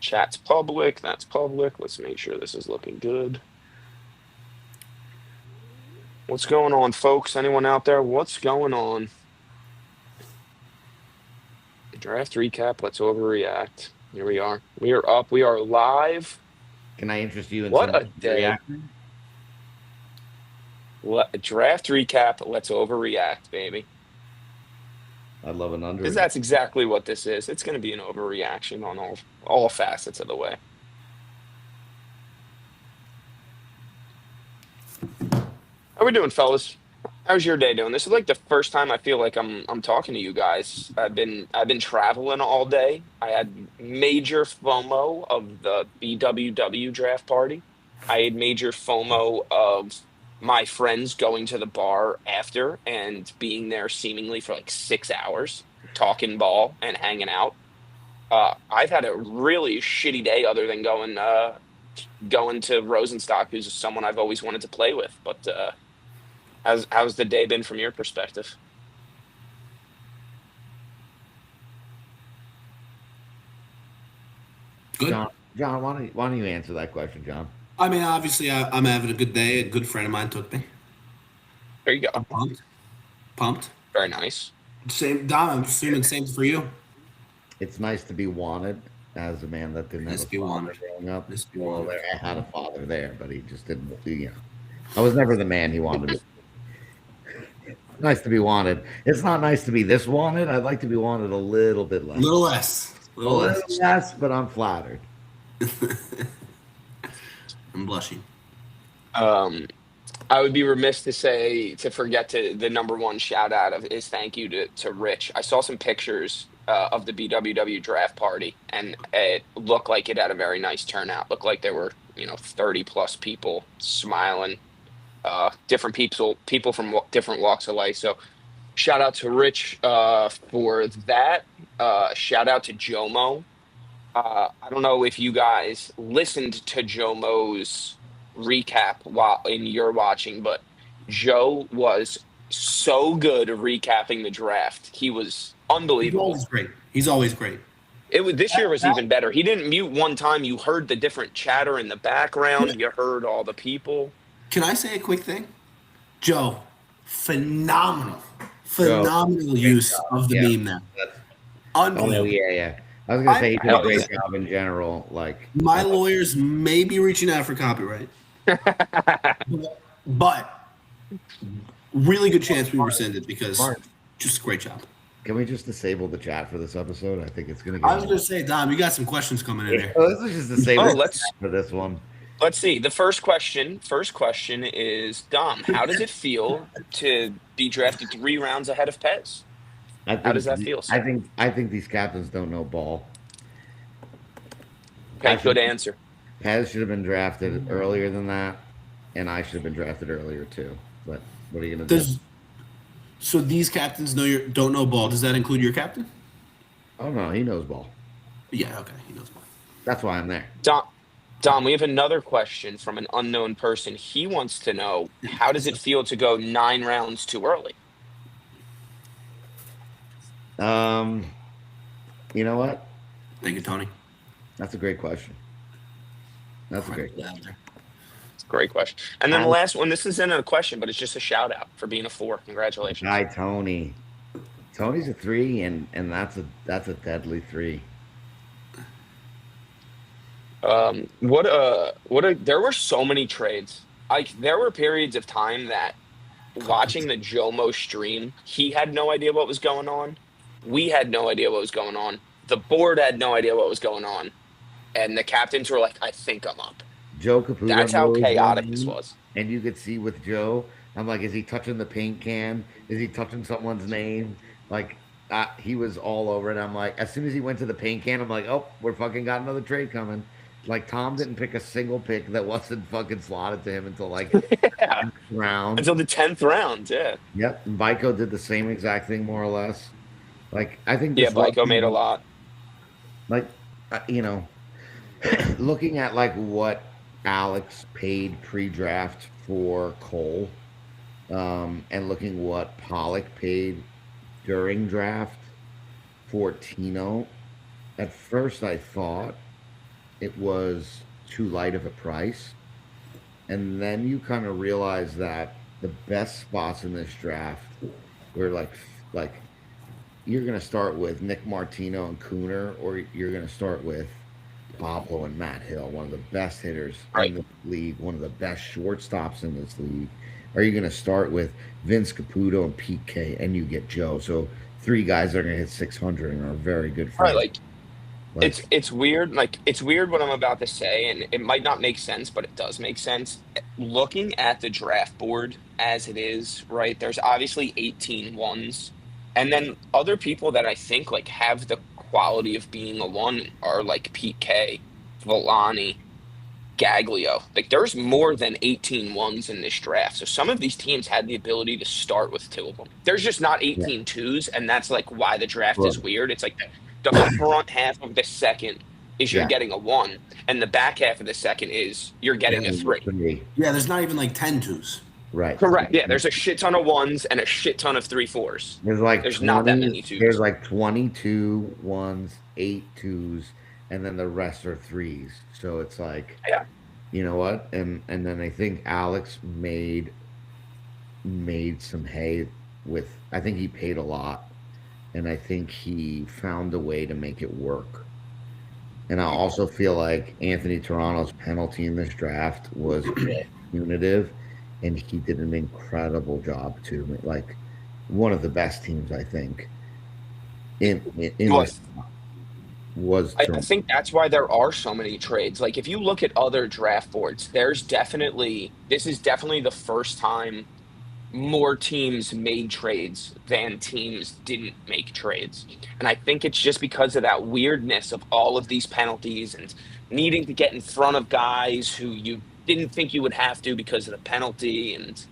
Chat's public. That's public. Let's make sure this is looking good. What's going on, folks? Anyone out there? What's going on? Draft recap. Let's overreact. Here we are. We are up. We are live. Can I interest you in What some a day. Draft recap. Let's overreact, baby. I love an under. Because that's exactly what this is. It's going to be an overreaction on all facets of the way. How we doing, fellas? How's your day doing? This is like the first time I feel like I'm talking to you guys. I've been traveling all day. I had major FOMO of the BWW draft party. I had major FOMO of my friends going to the bar after and being there seemingly for like 6 hours, talking ball and hanging out. I've had a really shitty day other than going to Rosenstock, who's someone I've always wanted to play with. But how's the day been from your perspective? Good. John, why don't you answer that question, John? I mean, obviously, I'm having a good day. A good friend of mine took me. There you go. I'm pumped. Very nice. Same, Dom. I'm assuming same for you. It's nice to be wanted as a man that didn't have a father growing up. Well, I had a father there, but he just didn't. I was never the man he wanted to be. Nice to be wanted. It's not nice to be this wanted. I'd like to be wanted a little bit less. A little less, but I'm flattered. I'm blushing. I would be remiss to forget the number one shout out is thank you to Rich. I saw some pictures of the BWW draft party, and it looked like it had a very nice turnout. Looked like there were 30 plus people smiling. Different people from different walks of life. So shout out to Rich for that. Shout out to Jomo. I don't know if you guys listened to Jomo's recap while you're watching, but Joe was so good at recapping the draft. He was unbelievable. He's always great. This year was even better. He didn't mute one time. You heard the different chatter in the background. You heard all the people. Can I say a quick thing? Joe, phenomenal use of the meme now. Unbelievable. Yeah. I was gonna say he did a great job in general. Like my lawyers may be reaching out for copyright, but really good chance we rescind it because just great job. Can we just disable the chat for this episode? I think it's gonna. I was gonna say, Dom, you got some questions coming in there. This is just disable for this one. Let's see. The first question is, Dom, how does it feel to be drafted 3 rounds ahead of Pez? How does that feel, sir? I think these captains don't know ball. Okay, good answer. Pez should have been drafted earlier than that, and I should have been drafted earlier too. But what are you gonna do? So these captains don't know ball. Does that include your captain? Oh no, he knows ball. Yeah, okay, he knows ball. That's why I'm there. Dom, we have another question from an unknown person. He wants to know, how does it feel to go 9 rounds too early? You know what? Thank you, Tony. That's a great question. That's a great question. And then the last one, this isn't a question, but it's just a shout out for being a 4. Congratulations. Hi, Tony. Tony's a 3, and that's a deadly 3. There were so many trades. There were periods of time that watching the Jomo stream, he had no idea what was going on. We had no idea what was going on. The board had no idea what was going on. And the captains were like, I think I'm up. Joe Caputo. That's how chaotic this was. And you could see with Joe, I'm like, is he touching the paint can? Is he touching someone's name? Like, he was all over it. I'm like, as soon as he went to the paint can, I'm like, oh, we're fucking got another trade coming. Like, Tom didn't pick a single pick that wasn't fucking slotted to him until like 10th round. Until the 10th round, yeah. Yep. And Vico did the same exact thing, more or less. Like, I think. Yeah, Vico made a lot. Like, looking at like what Alex paid pre-draft for Cole, and looking what Pollock paid during draft for Tino, at first I thought it was too light of a price. And then you kind of realize that the best spots in this draft were like you're going to start with Nick Martino and Cooner, or you're going to start with Pablo and Matt Hill, one of the best hitters Right. in the league, one of the best shortstops in this league. Are you going to start with Vince Caputo and Pete K, and you get Joe? So three guys that are going to hit 600 and are very good Right. friends. Like Like, it's weird. Like it's weird what I'm about to say, and it might not make sense, but it does make sense. Looking at the draft board as it is, right? There's obviously 18 ones. And then other people that I think like have the quality of being a one are like Pete K, Villani, Gaglio. Like there's more than 18 ones in this draft. So some of these teams had the ability to start with two of them. There's just not yeah, 18 twos, and that's like why the draft right. is weird. It's like the front half of the second is you're Yeah, getting a one, and the back half of the second is you're Yeah. getting a three. three. Yeah, there's not even like 10 twos. Right. Correct. Yeah, there's a shit ton of ones and a shit ton of three fours. There's like There's not that 20, many there's twos. like 22 ones, 8 twos, and then the rest are threes. So it's like, Yeah. you know what? And then I think Alex made some hay with, I think he paid a lot, and I think he found a way to make it work. And I also feel like Anthony Toronto's penalty in this draft was punitive, and he did an incredible job too. Like one of the best teams, I think, in Well, this was I Toronto. think that's why there are so many trades. Like if you look at other draft boards, this is definitely the first time more teams made trades than teams didn't make trades. And I think it's just because of that weirdness of all of these penalties and needing to get in front of guys who you didn't think you would have to because of the penalty and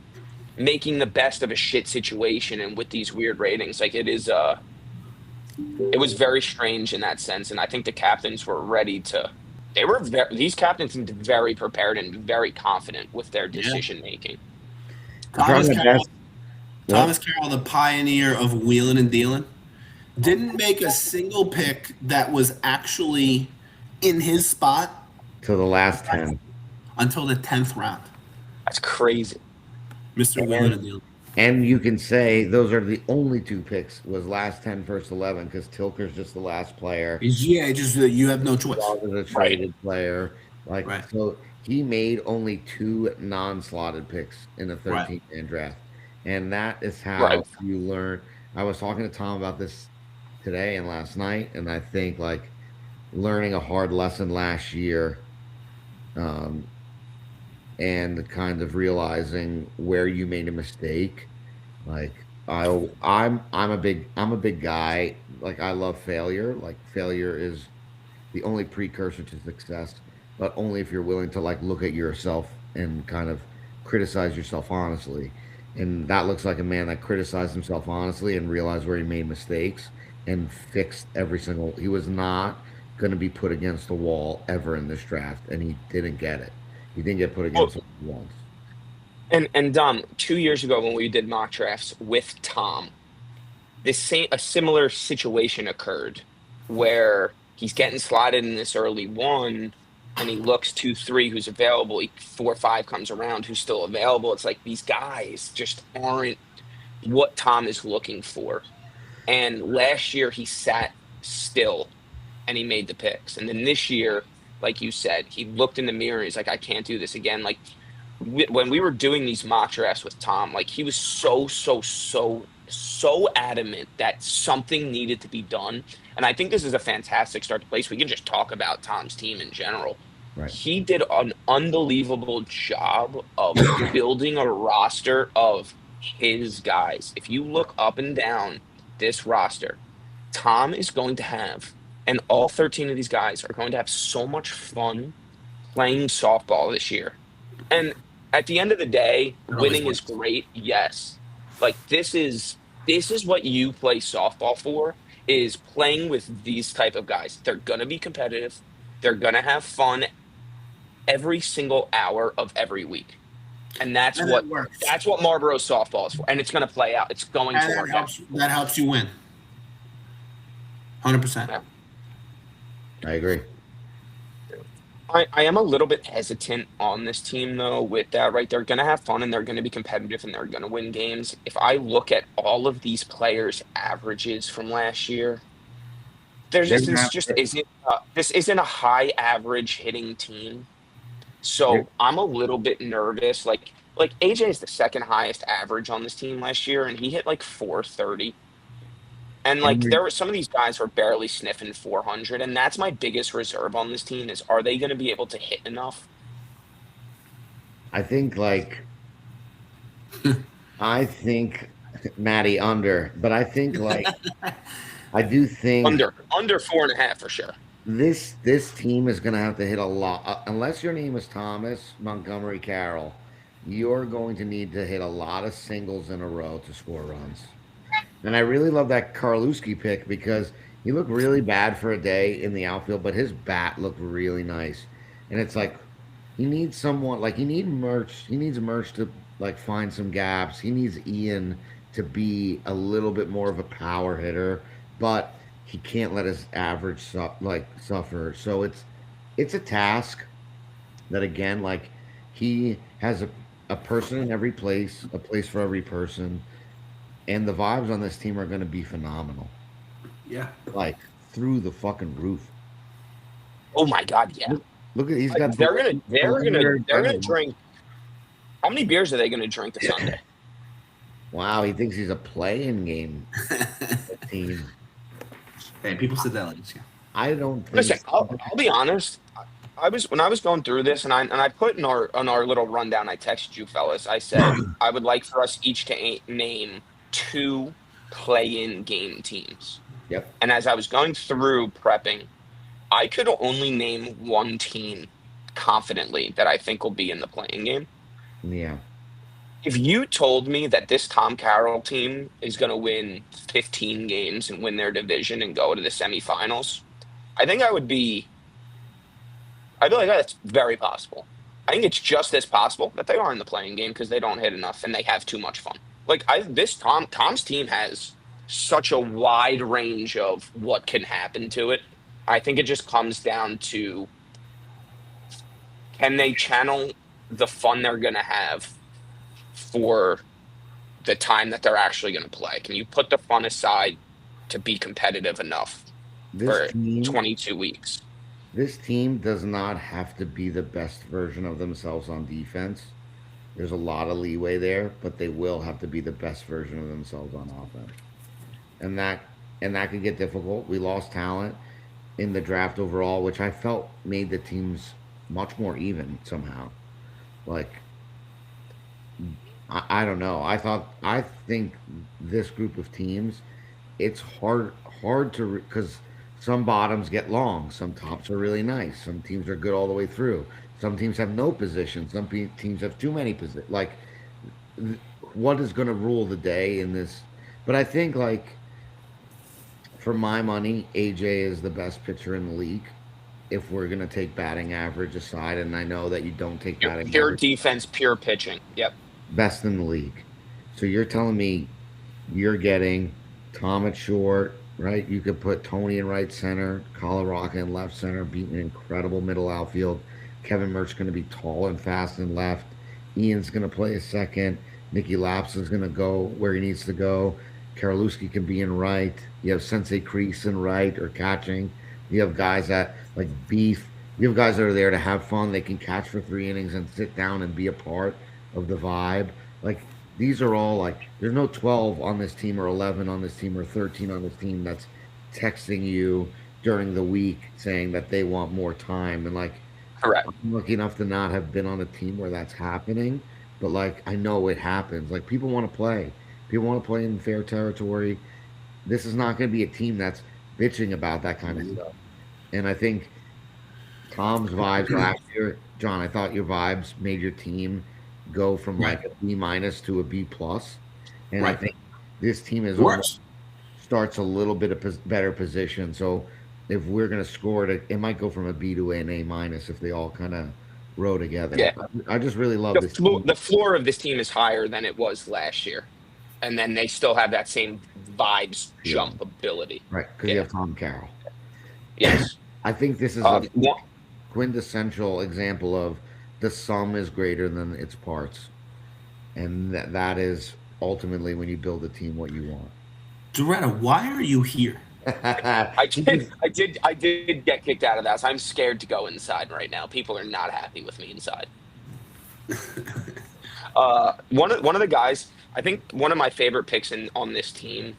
making the best of a shit situation and with these weird ratings. Like it was very strange in that sense. And I think the captains were ready to these captains seemed very prepared and very confident with their Yeah. decision making. I'm trying Thomas my Carroll, best. Thomas What? Carroll, the pioneer of wheeling and dealing, didn't make a single pick that was actually in his spot To the last 10. until the 10th round. That's crazy. Mr. Wheeling And and dealing. and you can say those are the only two picks was last 10, first 11, because Tilker's just the last player. Yeah, just you have no choice. Dog is a Right. traded player. Like, Right. so he made only two non-slotted picks in the Right. 13th man draft. And that is Right. how you learn. I was talking to Tom about this today and last night, and I think like learning a hard lesson last year, um, and kind of realizing where you made a mistake. Like I'm a big guy. Like I love failure. Like failure is the only precursor to success, but only if you're willing to like look at yourself and kind of criticize yourself honestly. And that looks like a man that criticized himself honestly and realized where he made mistakes and fixed every single. He was not going to be put against the wall ever in this draft, and he didn't get it. He didn't get put Well, against the wall once. and Dom, 2 years ago when we did mock drafts with Tom, a similar situation occurred where he's getting slotted in this early one and he looks 2-3 who's available. 4-5 comes around who's still available. It's like these guys just aren't what Tom is looking for. And last year he sat still and he made the picks. And then this year, like you said, he looked in the mirror and he's like, I can't do this again. Like when we were doing these mock drafts with Tom, like he was so adamant that something needed to be done. And I think this is a fantastic start to place. We can just talk about Tom's team in general. Right. He did an unbelievable job of building a roster of his guys. If you look up and down this roster, Tom is going to have, and all 13 of these guys are going to have so much fun playing softball this year. And at the end of the day, It always winning is works. great, yes. Like this is what you play softball for, is playing with these type of guys. They're gonna be competitive. They're gonna have fun every single hour of every week. And that's And what that works. that's what Marlboro softball is for. And it's gonna play out. It's going to And work out. that helps you win. 100%. Yeah. I agree. I am a little bit hesitant on this team though with that, right? They're gonna have fun and they're gonna be competitive and they're gonna win games. If I look at all of these players' averages from last year, there's They're just gonna this have just to, isn't this isn't a high average hitting team. they're, So I'm a little bit nervous. Like AJ is the second highest average on this team last year, and he hit like 430. And and like there were some of these guys were barely sniffing 400, and that's my biggest reserve on this team is are they going to be able to hit enough? I think like I think Maddie under, but I think like I do think Under 4.5 for sure. this team is going to have to hit a lot. Unless your name is Thomas Montgomery Carroll, you're going to need to hit a lot of singles in a row to score runs. And I really love that Karlowski pick because he looked really bad for a day in the outfield, but his bat looked really nice. And it's like he needs someone like he needs Merch to like find some gaps. He needs Ian to be a little bit more of a power hitter, but he can't let his average suffer. So it's a task that again like he has a person in every place, a place for every person, and the vibes on this team are going to be phenomenal. Yeah. Like through the fucking roof. Oh my God, yeah. Look at he's got They're gonna drink. How many beers are they gonna drink this Sunday? Wow, he thinks he's a playing game team. Hey, people said that like, yeah. I don't Listen, think. I'll be honest. I was when I was going through this, and I put in our little rundown. I texted you fellas. I said I would like for us each to name two play-in game teams. Yep. And as I was going through prepping, I could only name one team confidently that I think will be in the playing game. Yeah. If you told me that this Tom Carroll team is going to win 15 games and win their division and go to the semifinals, I think I'd be like, "Oh, that's very possible." I think it's just as possible that they are in the playing game because they don't hit enough and they have too much fun. Like this Tom's team has such a wide range of what can happen to it. I think it just comes down to can they channel the fun they're going to have for the time that they're actually going to play? Can you put the fun aside to be competitive enough This for team 22 weeks? this team does not have to be the best version of themselves on defense. There's a lot of leeway there, but they will have to be the best version of themselves on offense. And that could get difficult. We lost talent in the draft overall, which I felt made the teams much more even somehow. Like I don't know. I think this group of teams, it's hard to because some bottoms get long, some tops are really nice, some teams are good all the way through. Some teams have no position. Teams have too many positions. Like, what is going to rule the day in this? But I think like for my money, AJ is the best pitcher in the league. If we're gonna take batting average aside, and I know that you don't take batting Pure average, defense, pure pitching. Yep. best in the league. So you're telling me you're getting Tom at short, right? You could put Tony in right center, Larocca in left center, beating an incredible middle outfield. Kevin Mertz going to be tall and fast in left. Ian's going to play a second. Nicky Laps is going to go where he needs to go. Karalewski can be in right. You have Sensei Crease in right or catching. You have guys that like beef. You have guys that are there to have fun. They can catch for 3 innings and sit down and be a part of the vibe. Like these are all like there's no 12 on this team or 11 on this team or 13 on this team that's texting you during the week saying that they want more time and like Correct. I'm lucky enough to not have been on a team where that's happening, but like I know it happens. Like people want to play. People want to play in fair territory. This is not going to be a team that's bitching about that kind of stuff. And I think Tom's vibes last year, John, I thought your vibes made your team go from Right. like a B minus to a B plus. And I Right. think this team is almost Works. starts a little bit of better position. So if we're going to score it, it might go from a B to an A minus if they all kind of row together. Yeah. I just really love this team. The floor of this team is higher than it was last year. And then they still have that same vibes Yeah. jump ability. Right. Because you Yeah. have Tom Carroll. Yes. I think this is One, quintessential example of the sum is greater than its parts, and that is ultimately when you build a team what you want. Doretta, why are you here? I did, I did get kicked out of that. So I'm scared to go inside right now. People are not happy with me inside. One of the guys, I think one of my favorite picks on this team.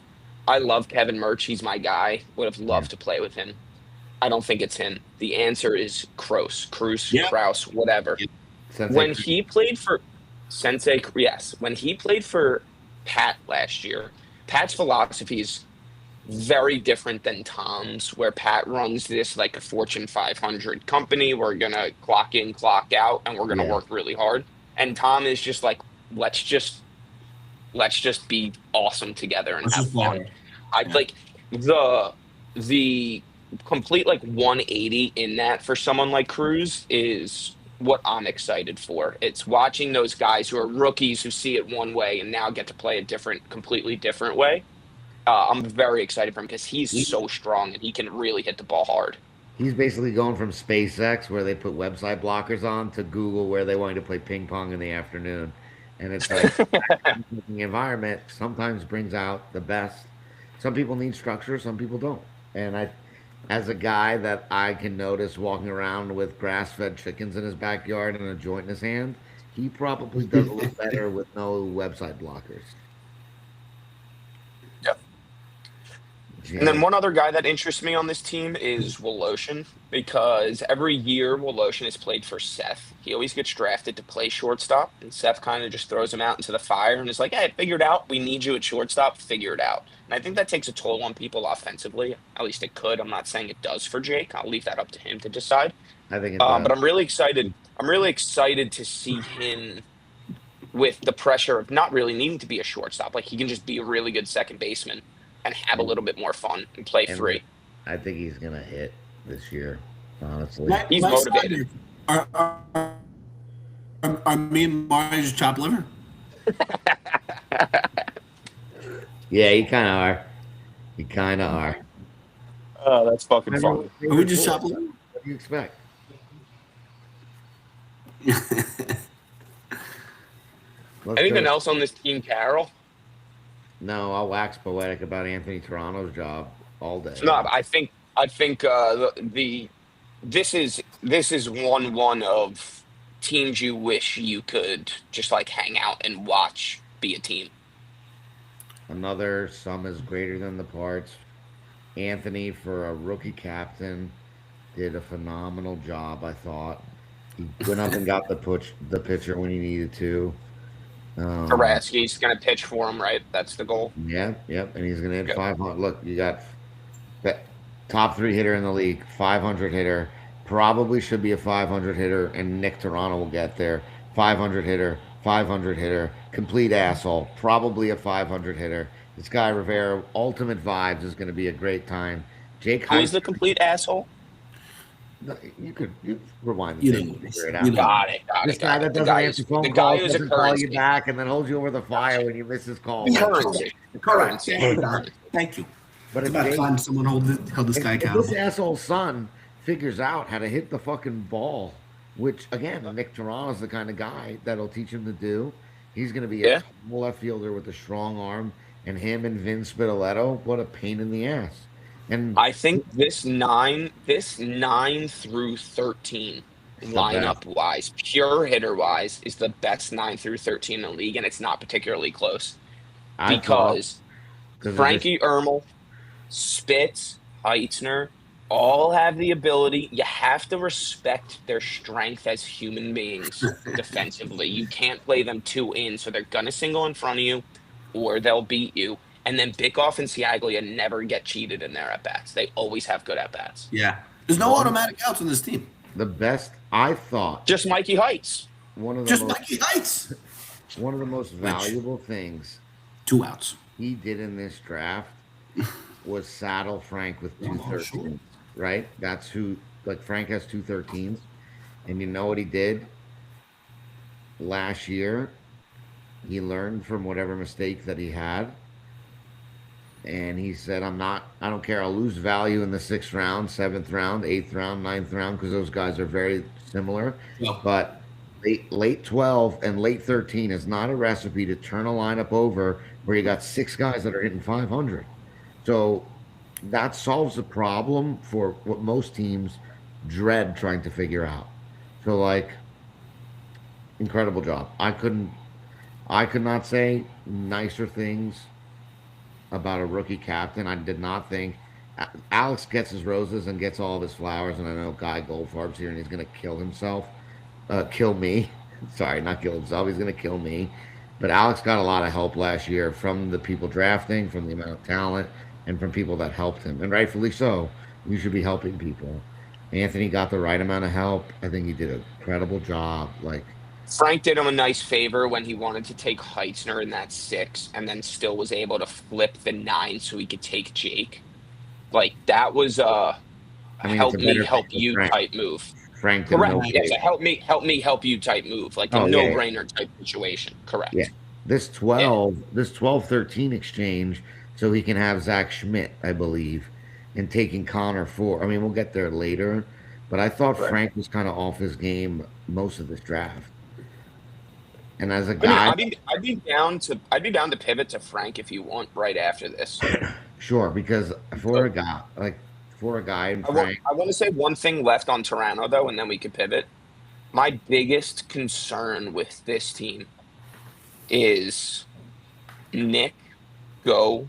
I love Kevin Murch. He's my guy. Would have Yeah, loved to play with him. I don't think it's him. The answer is Cruz, Yeah. Kraus, whatever. Sensei. When he played for Sensei, yes, when he played for Pat last year, Pat's philosophy is very different than Tom's, where Pat runs this like a Fortune 500 company. We're gonna clock in, clock out, and we're gonna Yeah, work really hard. And Tom is just like, let's just let's just be awesome together and Let's have just play fun. hard. I Yeah. like the complete like 180 in that for someone like Cruz is what I'm excited for. It's watching those guys who are rookies who see it one way and now get to play a completely different way. I'm very excited for him because he's so strong and he can really hit the ball hard. he's basically going from SpaceX, where they put website blockers on, to Google, where they want you to play ping pong in the afternoon. And it's like the environment sometimes brings out the best. Some people need structure, some people don't. And as a guy that I can notice walking around with grass-fed chickens in his backyard and a joint in his hand, he probably does a little better with no website blockers. And then Jam. one other guy that interests me on this team is Woloshin because every year Woloshin has played for Seth. He always gets drafted to play shortstop, and Seth kind of just throws him out into the fire and is like, "Hey, figure it out. We need you at shortstop. Figure it out." And I think that takes a toll on people offensively. At least it could. I'm not saying it does for Jake. I'll leave that up to him to decide. I think it But does. I'm really excited. I'm really excited to see him with the pressure of not really needing to be a shortstop. Like he can just be a really good second baseman and have a And, little bit more fun and play and free. I think he's gonna hit this year, honestly. He's Nice motivated. idea. Are me and Mario just chopped liver? Yeah, you kind of are. You kind of are. Oh, that's fucking Everyone's fun. Are we favorite just toy. chopped liver? What do you expect? Let's Anything go. else on this team, Carol? No, I'll wax poetic about Anthony Toronto's job all day. No, I think this is one of teams you wish you could just like hang out and watch be a team. Another sum is greater than the parts. Anthony, for a rookie captain, did a phenomenal job, I thought. He went up and got the pitcher when he needed to. Um, Karasky's gonna pitch for him, right? That's the goal. yeah, yep, and he's gonna hit Yep. 500. Look, you got the top three hitter in the league, 500 hitter. Probably should be a 500 hitter, and Nick Toronto will get there. 500 hitter, 500 hitter, complete asshole. Probably a 500 hitter. This guy Rivera, ultimate vibes, is going to be a great time. Jake Who is Heitz, the complete asshole? you rewind the You tape know, and figure it you out. know. Got it. Got This it. guy Got that it. The doesn't guy answer is phone the guy calls, who's a doesn't call you currency. back, and then holds you over the fire Gotcha. when you miss his call. Yeah, Currency. correct. Currency. There you go. Currency. Thank you. But It's if about Jake, time someone held this guy if this accountable. asshole's son figures out how to hit the fucking ball, which again, Nick Toronto's the kind of guy that'll teach him to do. He's going to be a Yeah. tall left fielder with a strong arm, and him and Vince Spitaletto, what a pain in the ass. And I think this nine through 13 it's the best. lineup wise, pure hitter wise, is the best 9 through 13 in the league, and it's not particularly close I thought because because of this. Frankie Ermel, Spitz, Heitzner all have the ability. You have to respect their strength as human beings defensively. You can't play them two in, so they're gonna single in front of you, or they'll beat you. And then Bickoff and Siaglia never get cheated in their at bats. They always have good at bats. Yeah. There's no One, automatic outs on this team. the best, I thought, Just Mikey Heights. one of the Just most Mikey Heights. one of the most Which valuable things 2 outs. he did in this draft was saddle Frank with two Oh, sure. 13s, right? That's who, like, Frank has two 13s. And you know what he did last year? He learned from whatever mistake that he had, and he said, I don't care. I'll lose value in the 6th round, 7th round, 8th round, 9th round, because those guys are very similar. No. But late 12 and late 13 is not a recipe to turn a lineup over where you got 6 guys that are hitting 500. So that solves the problem for what most teams dread trying to figure out. So, like, incredible job. I could not say nicer things about a rookie captain. I did not think Alex gets his roses and gets all of his flowers, and I know Guy Goldfarb's here and he's going to kill himself, kill me. Sorry, not kill himself. He's going to kill me. But Alex got a lot of help last year from the people drafting, from the amount of talent, and from people that helped him, and rightfully so. You should be helping people. Anthony got the right amount of help. I think he did an incredible job. Like, Frank did him a nice favor when he wanted to take Heitzner in that 6 and then still was able to flip the 9 so he could take Jake. Like, that was a I mean, it's help a me better help thing for you Frank. type move. Frank didn't Correct. know Yes, Jake. a help you type move, like a Oh yeah, no-brainer type situation. yeah. Correct. This Yeah. 12-13 exchange, so he can have Zach Schmidt, I believe, and taking Connor for. I mean, we'll get there later, but I thought Right. Frank was kind of off his game most of this draft. And as a I mean, guy, I'd be down to pivot to Frank if you want right after this. sure, because for So a guy like for a guy in Frank, I want to say one thing left on Toronto though, and then we could pivot. My biggest concern with this team is Nick go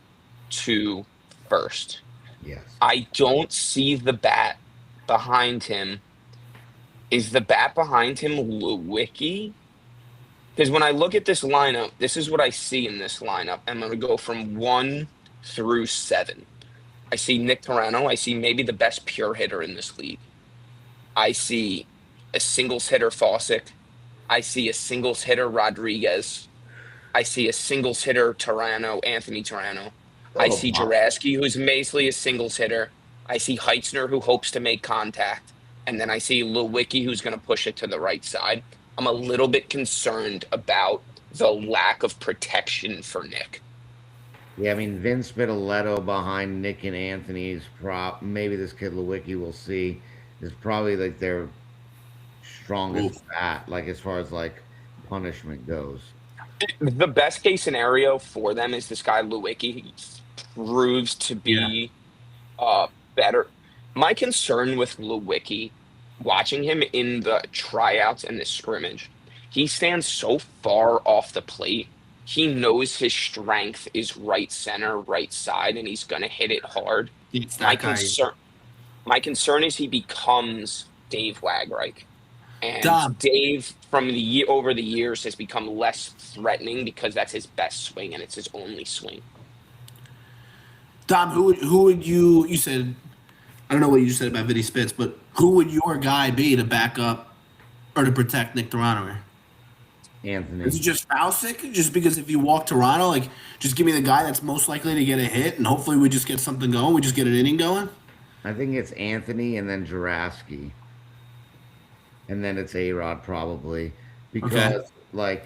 to first. yes, I don't see the bat behind him. Is the bat behind him Lewicki? Because when I look at this lineup, this is what I see in this lineup. I'm going to go from 1 through 7. I see Nick Toronto. I see maybe the best pure hitter in this league. I see a singles hitter Fawcett. I see a singles hitter Rodriguez. I see a singles hitter Toronto, Anthony Toronto. I oh see wow, Juraski, who's basically a singles hitter. I see Heitzner, who hopes to make contact. And then I see Lewicki, who's going to push it to the right side. I'm a little bit concerned about the lack of protection for Nick. yeah. I mean, Vince Spitaletto behind Nick and Anthony's prop. Maybe this kid Lewicki we'll see is probably like their strongest Oof. bat, like as far as like punishment goes. The best case scenario for them is this guy Lewicki. He proves to Yeah. be better. My concern with Lewicki, watching him in the tryouts and the scrimmage, he stands so far off the plate. He knows his strength is right center, right side, and he's gonna hit it hard. It's My that guy. concern, my concern is he becomes Dave Wagreich. And Dom. Dave, from over the years, has become less threatening because that's his best swing and it's his only swing. Dom, who would you said I don't know what you said about Vinny Spitz, but who would your guy be to back up or to protect Nick Toronto? Is Anthony. it just foul sick? Just because if you walk Toronto, like just give me the guy that's most likely to get a hit, and hopefully we just get something going. We just get an inning going. I think it's Anthony and then Juraski, and then it's A Rod probably Okay. because like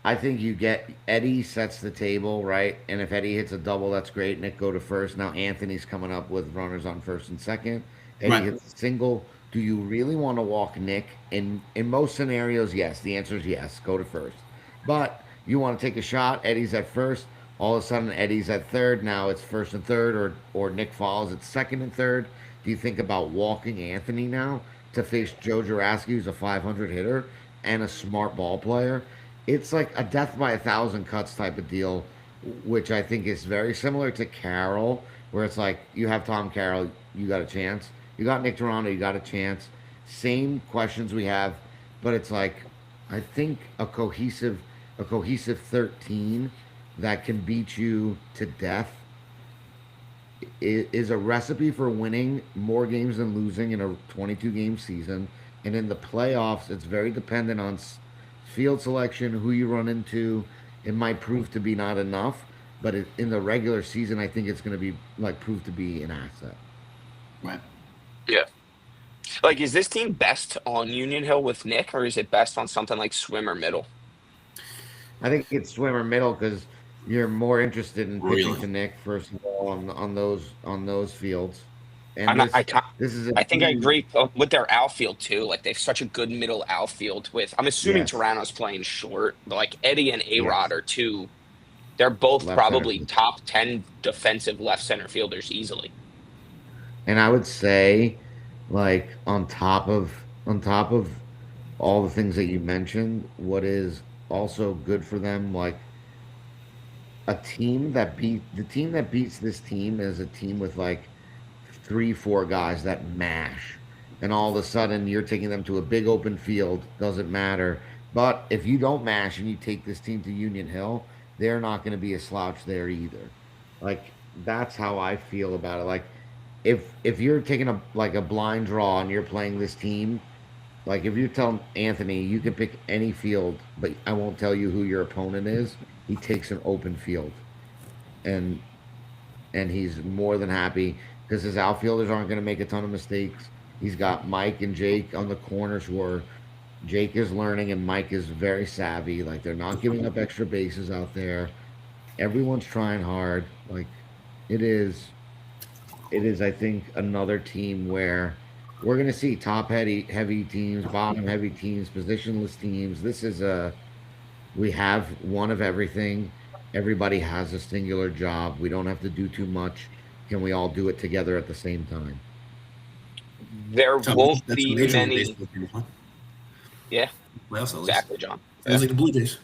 I think you get Eddie sets the table right, and if Eddie hits a double, that's great. Nick go to first. Now Anthony's coming up with runners on first and second. Eddie Right. hits a single. Do you really want to walk Nick? In most scenarios, yes. The answer is yes. Go to first. But you want to take a shot. Eddie's at first. All of a sudden, Eddie's at third. Now it's first and third, or Nick follows at second and third. Do you think about walking Anthony now to face Joe Juraski, who's a 500 hitter and a smart ball player? It's like a death by a thousand cuts type of deal, which I think is very similar to Carroll, where it's like you have Tom Carroll, you got a chance. You got Nick Toronto, you got a chance. Same questions we have, but it's like I think a cohesive 13 that can beat you to death is a recipe for winning more games than losing in a 22 game season. And in the playoffs, it's very dependent on field selection, who you run into. It might prove to be not enough, but in the regular season, I think it's going to be like prove to be an asset. Right. Yeah. Like, is this team best on Union Hill with Nick, or is it best on something like Swim or Middle? I think it's swimmer middle because You're more interested in pitching Really? to Nick first of all on those fields, and And this is a I think I team. agree with their outfield too. Like they have such a good middle outfield with. I'm assuming Yes, Toronto's playing short, but like Eddie and A-Rod yes, are two. They're both left center probably field. top 10 defensive left center fielders easily. And I would say, like on top of all the things that you mentioned, what is also good for them, like the team that beats this team is a team with like three, four guys that mash. And all of a sudden you're taking them to a big open field, doesn't matter. But if you don't mash and you take this team to Union Hill, they're not going to be a slouch there either. Like that's how I feel about it. Like if you're taking a blind draw and you're playing this team, like if you tell Anthony you can pick any field, but I won't tell you who your opponent is, he takes an open field. And he's more than happy because his outfielders aren't going to make a ton of mistakes. He's got Mike and Jake on the corners where Jake is learning and Mike is very savvy. Like they're not giving up extra bases out there. Everyone's trying hard. Like it is, I think, another team where we're going to see top heavy teams, bottom heavy teams, positionless teams. This is we have one of everything. Everybody has a singular job. We don't have to do too much. Can we all do it together at the same time? There So won't that's be Major League many. Baseball team, huh? Yeah, Playoffs at least. exactly, John. Sounds Yeah. like the Blue Jays.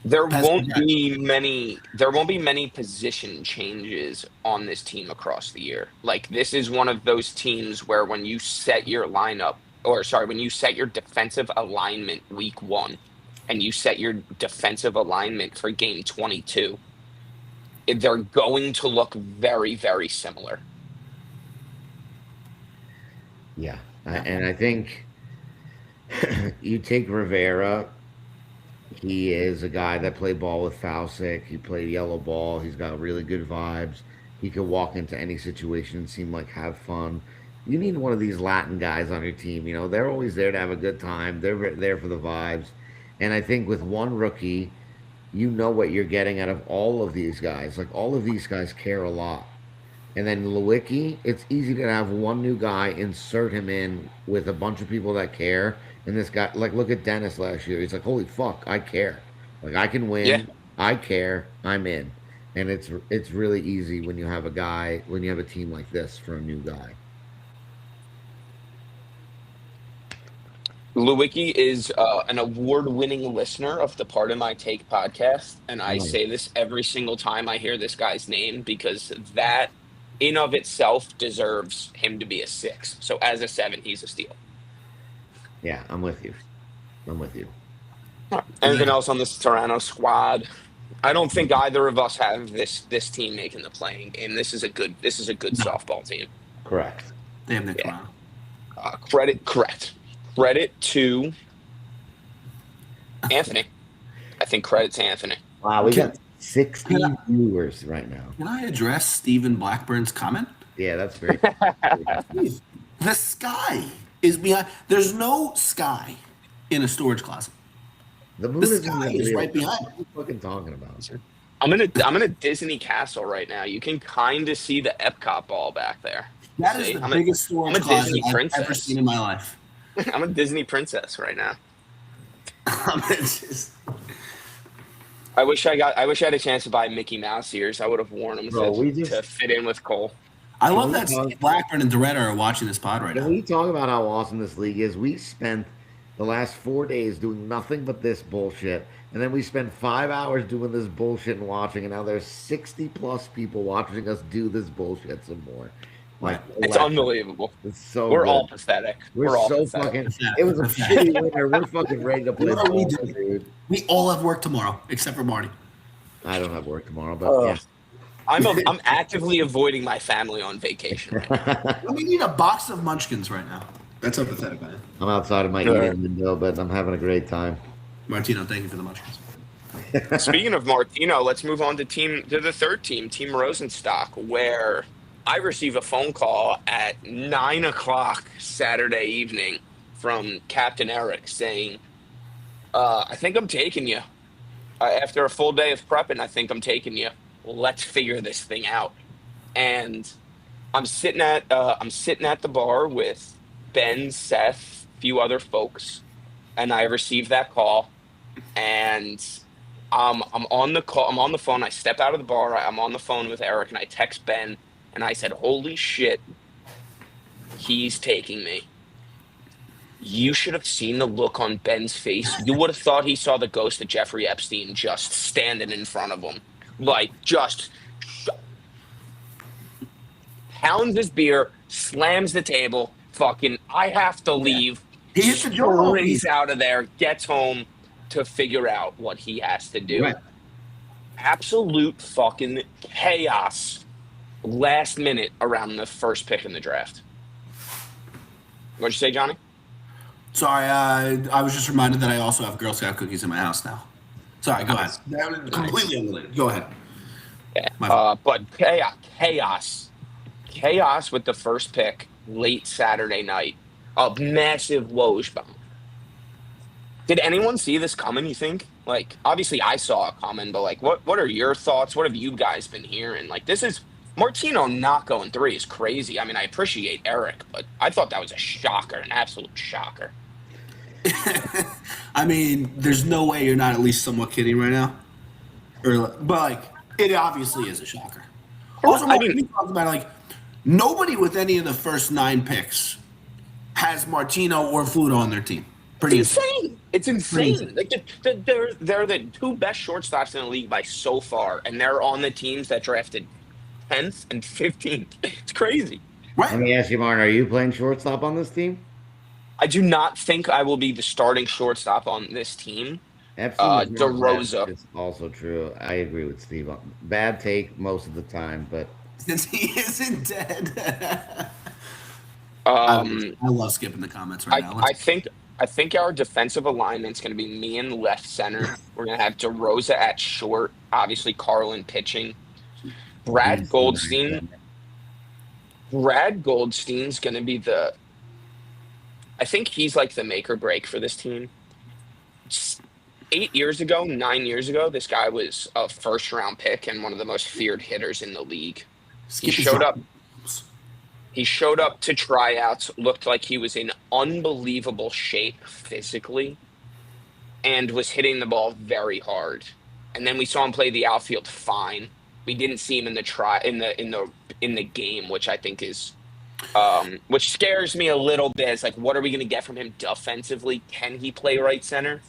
There Pass won't Jack. be many. There won't be many position changes on this team across the year. Like this is one of those teams where when you set your lineup, or sorry, when you set your defensive alignment week one, and you set your defensive alignment for game 22, they're going to look very, very similar. Yeah. Yeah. And I think you take Rivera. He is a guy that played ball with Fausick. He played yellow ball. He's got really good vibes. He could walk into any situation and seem like have fun. You need one of these Latin guys on your team. You know, they're always there to have a good time. They're there for the vibes. And I think with one rookie, you know what you're getting out of all of these guys. Like all of these guys care a lot. And then Lewicki, it's easy to have one new guy, insert him in with a bunch of people that care. And this guy, like, look at Dennis last year. He's like, holy fuck, I care. Like, I can Yeah. win. I care. I'm in. And it's really easy when you have a guy, when you have a team like this for a new guy. Lewicki is an award-winning listener of the Part of My Take podcast, and I Nice. say this every single time I hear this guy's name because that, in of itself, deserves him to be a 6. So as a 7, he's a steal. Yeah, I'm with you. I'm with you. Anything else on this Toronto squad? I don't think either of us have this team making the playing game. This is a good No, softball team. Correct. damn Nick Yeah. Toronto. Correct. Credit to Anthony. I think credit to Anthony. Wow, we Can, got 60 can, I, viewers right now. can I address Stephen Blackburn's comment? Yeah, that's very. Please. The sky is behind. There's no sky in a storage closet. The The moon isn't sky even is real. right behind. What are you fucking talking about? I'm in a Disney castle right now. You can kind of see the Epcot ball back there. That is See, the biggest I'm storage a closet Disney I've ever princess. seen in my life. I'm a Disney princess right now. It's just, I wish I had a chance to buy Mickey Mouse ears. I would have worn them Bro, we to just fit in with Cole. I can love we that talk, Steve Blackburn and Doretta are watching this pod right can now. we talk about how awesome this league is? We spent the last 4 days doing nothing but this bullshit, and then we spent 5 hours doing this bullshit and watching, and now there's 60 plus people watching us do this bullshit some more. Like It's electric. unbelievable. It's so We're good. all pathetic. We're all so pathetic. fucking. It was a shitty winter. We're fucking ready to play You know what we ball, do? dude. We all have work tomorrow, except for Marty. I don't have work tomorrow, but Ugh. I'm actively avoiding my family on vacation right now. yeah. We need a box of munchkins right now. That's how pathetic I am. I'm outside of my eating window, but I'm having a great time. Martino, thank you for the munchkins. Speaking of Martino, let's move on to the third team, Team Rosenstock, where I receive a phone call at 9 o'clock Saturday evening from Captain Eric saying, "I think I'm taking you." After a full day of prepping, I think I'm taking you. Let's figure this thing out. And I'm sitting at the bar with Ben, Seth, a few other folks, and I received that call. And I'm on the call. I'm on the phone. I step out of the bar. I'm on the phone with Eric, and I text Ben, and I said, "Holy shit, he's taking me." You should have seen the look on Ben's face. You would have thought he saw the ghost of Jeffrey Epstein just standing in front of him, like just pounds his beer, slams the table. Fucking, I have to Yeah. leave. He hit the jaw. Sprints out of there, gets home to figure out what he has to do. Right. Absolute fucking chaos last minute around the first pick in the draft. What'd you say, Johnny? Sorry, I was just reminded that I also have Girl Scout cookies in my house now. Sorry, go ahead. Nice. Completely unrelated. Go ahead. Yeah. My fault. But chaos with the first pick late Saturday night. A massive Woj bomb. Did anyone see this coming, you think? Like, obviously I saw it coming, but like, what are your thoughts? What have you guys been hearing? Like, this is Martino not going 3 is crazy. I mean, I appreciate Eric, but I thought that was a shocker, an absolute shocker. I mean, there's no way you're not at least somewhat kidding right now. But like, it obviously is a shocker. Also, I mean, we talked about like nobody with any of the first 9 picks has Martino or Fluto on their team. Pretty it's insane. It's insane. Like they're the 2 best shortstops in the league by so far, and they're on the teams that drafted 10th and 15th. It's crazy. Right. Let me ask you, Martin, are you playing shortstop on this team? I do not think I will be the starting shortstop on this team. DeRosa is also true. I agree with Steve. Bad take most of the time, but Since he isn't dead. I I love skipping the comments right now. I think our defensive alignment's going to be me in left center. We're going to have DeRosa at short. Obviously, Carlin pitching. Brad Goldstein's going to be the. I think he's like the make or break for this team. 9 years ago, this guy was a first round pick and one of the most feared hitters in the league. He showed up to tryouts, looked like he was in unbelievable shape physically, and was hitting the ball very hard. And then we saw him play the outfield fine. We didn't see him in the game, which I think is which scares me a little bit. It's like, what are we going to get from him defensively? Can he play right center?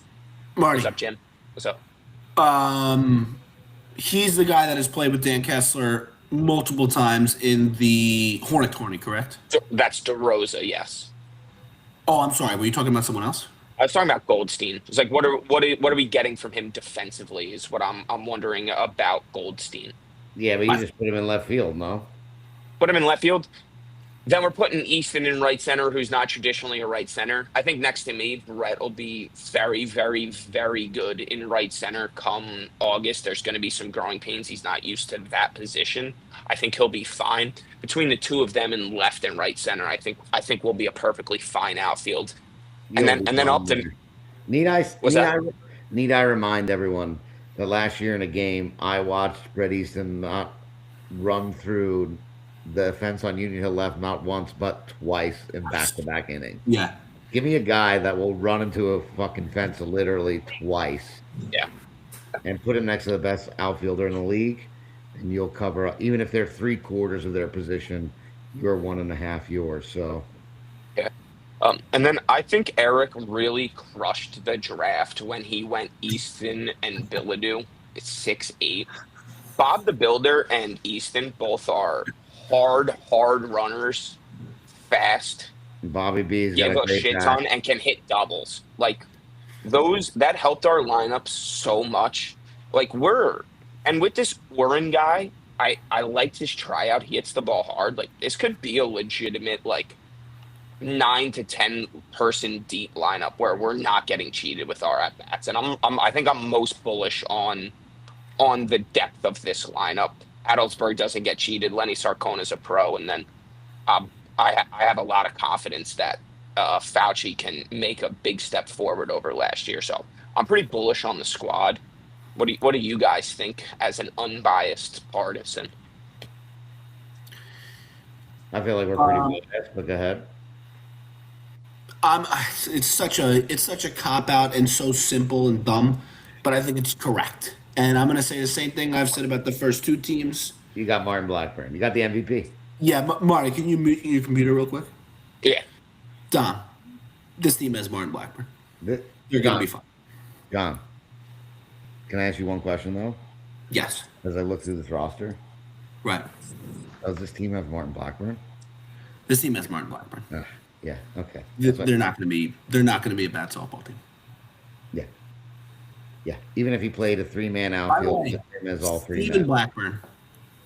Marty. What's up, Jim? What's up? He's the guy that has played with Dan Kessler multiple times in the Hornet tourney, correct? That's DeRosa, yes. Oh, I'm sorry. Were you talking about someone else? I was talking about Goldstein. It's like, what are we getting from him defensively? Is what I'm wondering about Goldstein. yeah, but you just put him in left field, no? Put him in left field. Then we're putting Easton in right center, who's not traditionally a right center. I think next to me, Brett will be very, very, very good in right center come August. There's going to be some growing pains. He's not used to that position. I think he'll be fine. Between the 2 of them in left and right center, I think we'll be a perfectly fine outfield. And then up to Need I remind everyone that last year in a game I watched Brett Easton not run through the fence on Union Hill left not once but twice in back-to-back innings. Yeah. Give me a guy that will run into a fucking fence literally twice. Yeah. And put him next to the best outfielder in the league, and you'll cover up. Even if they're 3/4 of their position, you're 1.5 yours. So. Yeah. And then I think Eric really crushed the draft when he went Easton and Bilodeau. It's 6'8". Bob the Builder and Easton both are hard runners, fast. Bobby B's give got a shit ton and can hit doubles. Like that helped our lineup so much. Like and with this Warren guy, I liked his tryout. He hits the ball hard. Like this could be a legitimate 9 to 10 person deep lineup where we're not getting cheated with our at bats. And I think I'm most bullish on the depth of this lineup. Adelsberg doesn't get cheated. Lenny Sarcone is a pro, and then I have a lot of confidence that Fauci can make a big step forward over last year. So I'm pretty bullish on the squad. What do you guys think as an unbiased partisan? I feel like we're pretty biased, but go ahead. Um, it's such a cop out and so simple and dumb, but I think it's correct. And I'm gonna say the same thing I've said about the first two teams. You got Martin Blackburn. You got the MVP. Yeah, Marty, can you mute your computer real quick? Yeah. Dom, this team has Martin Blackburn. This, They're gonna John, be fine. John, can I ask you one question though? Yes, As I look through this roster, right. does this team have Martin Blackburn? This team has Martin Blackburn. Yeah. Okay. That's what, They're not gonna be. They're not gonna be a bad softball team. yeah. Yeah. Even if he played a 3-man By the outfield, way, him as all three Stephen men. Blackburn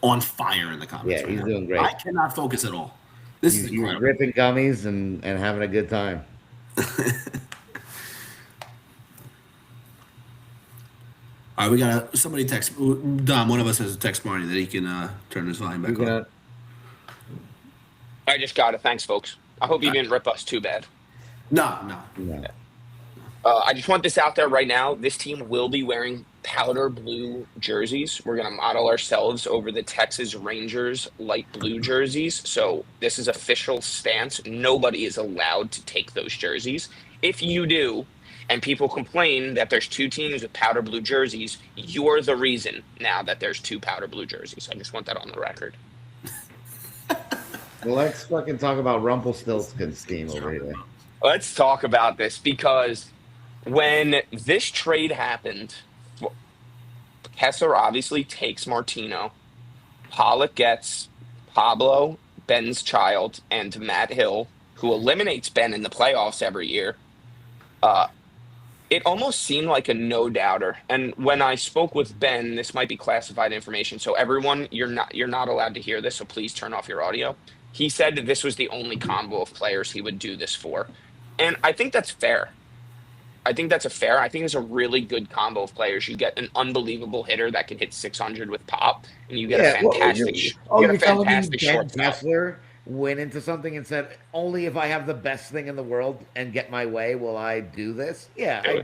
on fire in the comments Yeah, right he's now. doing great. I cannot focus at all. This is He's incredible. ripping gummies and having a good time. All right, we got somebody text Dom. One of us has a text Marty that he can turn his volume back You're on. gonna, I just got it. Thanks, folks. I hope you didn't rip us too bad. No. no. I just want this out there right now. This team will be wearing powder blue jerseys. We're going to model ourselves over the Texas Rangers light blue jerseys. So this is official stance. Nobody is allowed to take those jerseys. If you do, and people complain that there's two teams with powder blue jerseys, you're the reason now that there's two powder blue jerseys. I just want that on the record. Well, let's fucking talk about Rumpelstiltskin's team over here. Let's talk about this because when this trade happened, Kessler obviously takes Martino. Pollock gets Pablo, Ben's child, and Matt Hill, who eliminates Ben in the playoffs every year. It almost seemed like a no-doubter. And when I spoke with Ben, this might be classified information, so everyone, you're not allowed to hear this, so please turn off your audio. He said that this was the only combo of players he would do this for. And I think that's fair. I think that's fair. I think it's a really good combo of players. You get an unbelievable hitter that can hit 600 with pop, and you get a fantastic, you're telling me Ben shortstop. Kessler went into something and said, "Only if I have the best thing in the world and get my way will I do this." Yeah,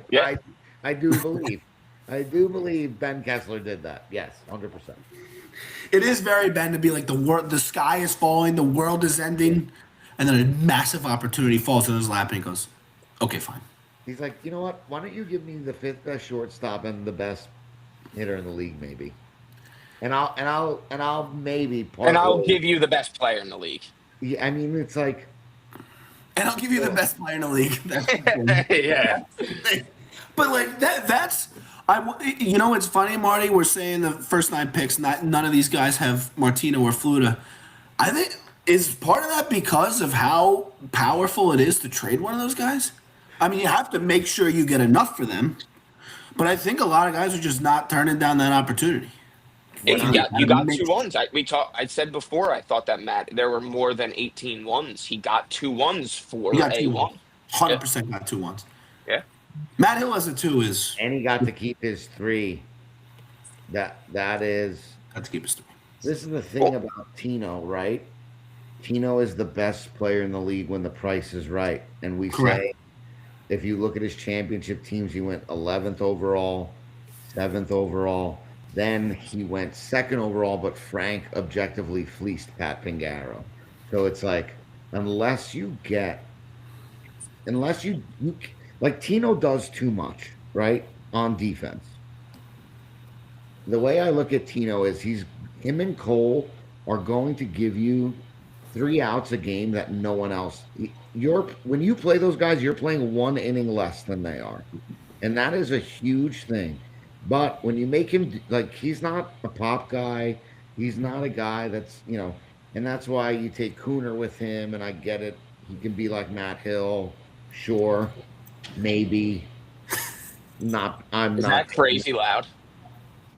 I do believe. I do believe Ben Kessler did that. Yes, 100%. It is very Ben to be like the sky is falling, the world is ending, and then a massive opportunity falls in his lap, and he goes, "Okay, fine." He's like, you know what? Why don't you give me the 5th best shortstop and the best hitter in the league, maybe? And I'll maybe. And I'll give you the best player in the league. Yeah, I mean, it's like. And I'll give you the best player in the league. Yeah. But like that's it's funny, Marty. We're saying the first 9 picks. None of these guys have Martino or Fluta. I think is part of that because of how powerful it is to trade one of those guys. I mean, you have to make sure you get enough for them. But I think a lot of guys are just not turning down that opportunity. Yeah, you got 2 ones. I said before, I thought that there were more than 18 ones. He got 2 ones for a 1. 100% got 2 ones. Yeah. Matt Hill as a 2 is. And he got to keep his 3. That is. Got to keep his 3. This is the thing about Tino, right? Tino is the best player in the league when the price is right. And we say, if you look at his championship teams, he went 11th overall, 7th overall. Then he went 2nd overall, but Frank objectively fleeced Pat Pingaro. So it's like, unless you like Tino does too much, right, on defense. The way I look at Tino is him and Cole are going to give you 3 outs a game that no one else. When you play those guys, you're playing 1 inning less than they are, and that is a huge thing. But when you make him like he's not a pop guy, he's not a guy that's and that's why you take Cooner with him. And I get it; he can be like Matt Hill, sure, maybe. Not. I'm Is not that crazy loud?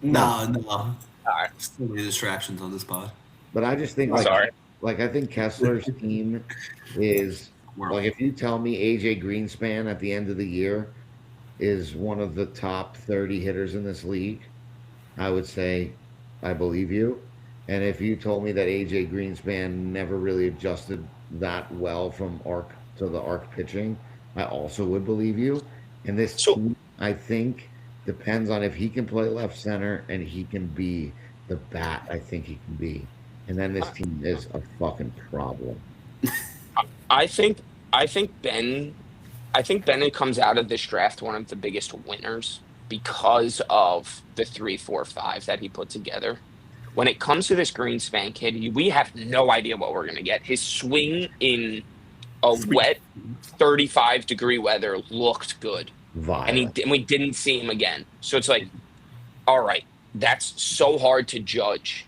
No. All right. So many distractions on this pod. But I just think like I think Kessler's team is like if you tell me AJ Greenspan at the end of the year is one of the top 30 hitters in this league, I would say I believe you. And if you told me that AJ Greenspan never really adjusted that well from arc to the arc pitching, I also would believe you. And this team, I think depends on if he can play left center and he can be the bat I think he can be. And then this team is a fucking problem. I think I think Ben I think Bennett comes out of this draft one of the biggest winners because of the 3-4-5 that he put together. When it comes to this Greenspan kid, we have no idea what we're going to get. His swing in a wet 35-degree weather looked good, and Vile. we didn't see him again. So it's like, all right, that's so hard to judge,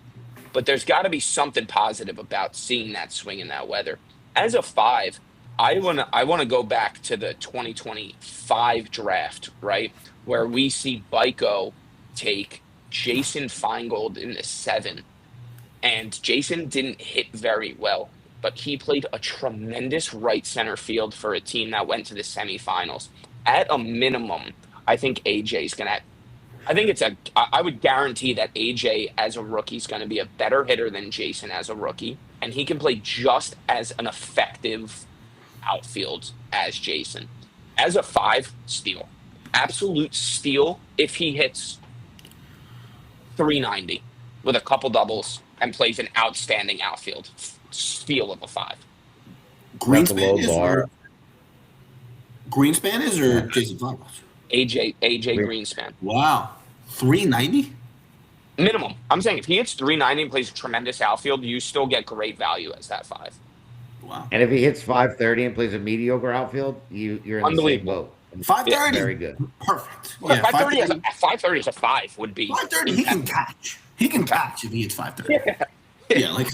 but there's got to be something positive about seeing that swing in that weather. As a five, I wanna go back to the 2025 draft, right, where we see Byko take Jason Feingold in the seven, and Jason didn't hit very well, but he played a tremendous right center field for a team that went to the semifinals. At a minimum, I think AJ's gonna. I think it's a. I would guarantee that AJ as a rookie is going to be a better hitter than Jason as a rookie, and he can play just as an effective outfield as Jason. As a five, steal, absolute steal if he hits 390 with a couple doubles and plays an outstanding outfield. Steal of a five. That's a low Greenspan is bar. or Greenspan is or Jason Flowers? AJ Greenspan. Wow, 390. Minimum. I'm saying if he hits 390 and plays a tremendous outfield, you still get great value as that five. Wow, And if he hits 530 and plays a mediocre outfield, you're in the same Unbelievable. boat. Yeah. 530. Very good. Perfect. Well, Yeah, 530 530. 530 as a five would be 530. He can catch. He can catch if he hits 530. Yeah, like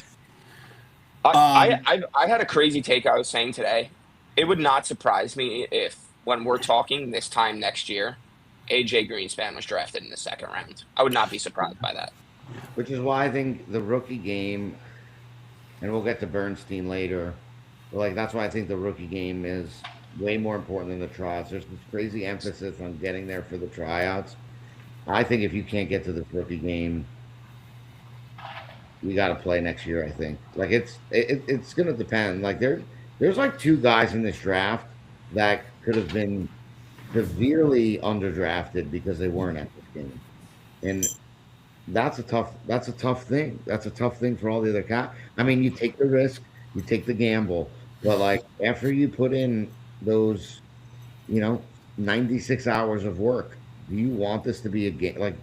I had a crazy take I was saying today. It would not surprise me if when we're talking this time next year, AJ Greenspan was drafted in the second round. I would not be surprised by that. Which is why I think the rookie game, and we'll get to Bernstein later, but like that's why I think the rookie game is way more important than the tryouts. There's this crazy emphasis on getting there for the tryouts. I think if you can't get to this rookie game, you got to play next year. I think like it's gonna depend. Like there's like two guys in this draft that could have been severely underdrafted because they weren't at this game, and that's a tough thing. That's a tough thing for all the other I mean, you take the risk, you take the gamble, but like after you put in those, you know, 96 hours of work, do you want this to be a game? Like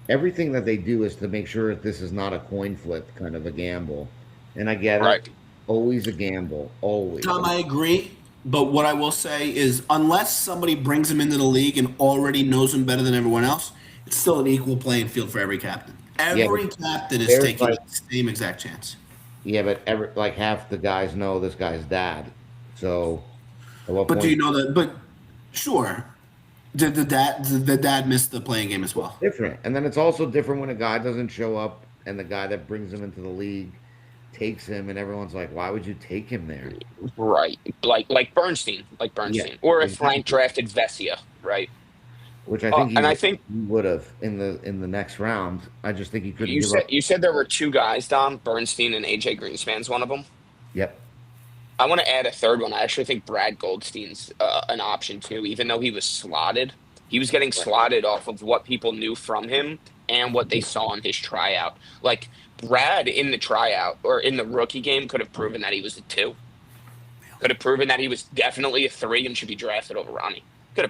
everything that they do is to make sure that this is not a coin flip kind of a gamble. And I get it. Right. Always a gamble. Always. Tom, I agree. But what I will say is, unless somebody brings him into the league and already knows him better than everyone else, it's still an equal playing field for every captain. Yeah, Every but captain is there's taking like the same exact chance. yeah, but like half the guys know this guy's dad. So at what But do point you know that? But sure, did the dad miss the playing game as well? different. And then it's also different when a guy doesn't show up and the guy that brings him into the league takes him and everyone's like, why would you take him there? Right. Like Bernstein. Like Yeah, Bernstein. Or if Frank exactly. drafted Vesia, right? Which I think And I think he would have in the next round. I just think he couldn't you give said up. you said there were two guys, Dom, Bernstein and AJ Greenspan's one of them. Yep. I want to add a third one. I actually think Brad Goldstein's an option too, even though he was slotted. He was getting slotted off of what people knew from him and what they saw in his tryout. Like Brad in the tryout or in the rookie game could have proven that he was a two. Could have proven that he was definitely a three and should be drafted over Ronnie. He could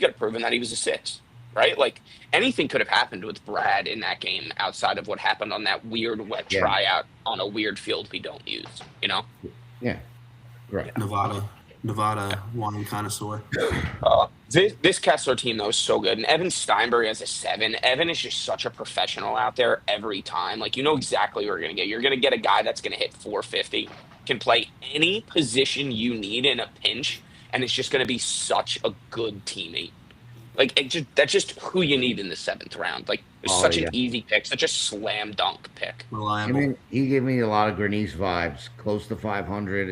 have proven that he was a six. Right? Like anything could have happened with Brad in that game outside of what happened on that weird wet Yeah. tryout on a weird field we don't use, you know? Yeah. Right. Nevada wine connoisseur. This Kessler team though is so good, and Evan Steinberg as a seven. Evan is just such a professional out there every time. Like you know exactly what you're gonna get. You're gonna get a guy that's gonna hit 450, can play any position you need in a pinch, and it's just gonna be such a good teammate. Like that's just who you need in the seventh round. Like it's Oh such yeah. an easy pick, such a slam dunk pick. I Reliable. mean, he gave me a lot of Grenice vibes. Close to 500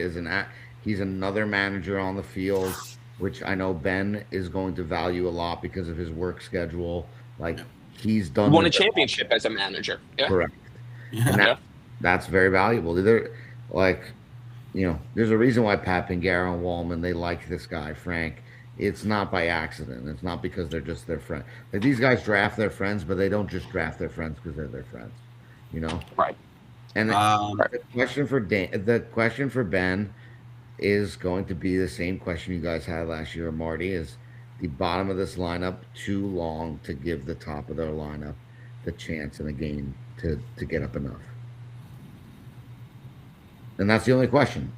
he's another manager on the field, which I know Ben is going to value a lot because of his work schedule. Like he's He done won a the job. championship as a manager. Yeah, Correct. Yeah. And yeah. that's very valuable. Like, there's a reason why Pat Pingaro and Waldman they like this guy, Frank. It's not by accident. It's not because they're just their friend. Like these guys draft their friends, but they don't just draft their friends because they're their friends. You know. Right. And Um, Right. the question for Ben is going to be the same question you guys had last year, Marty. Is the bottom of this lineup too long to give the top of their lineup the chance in a game to get up enough? And that's the only question.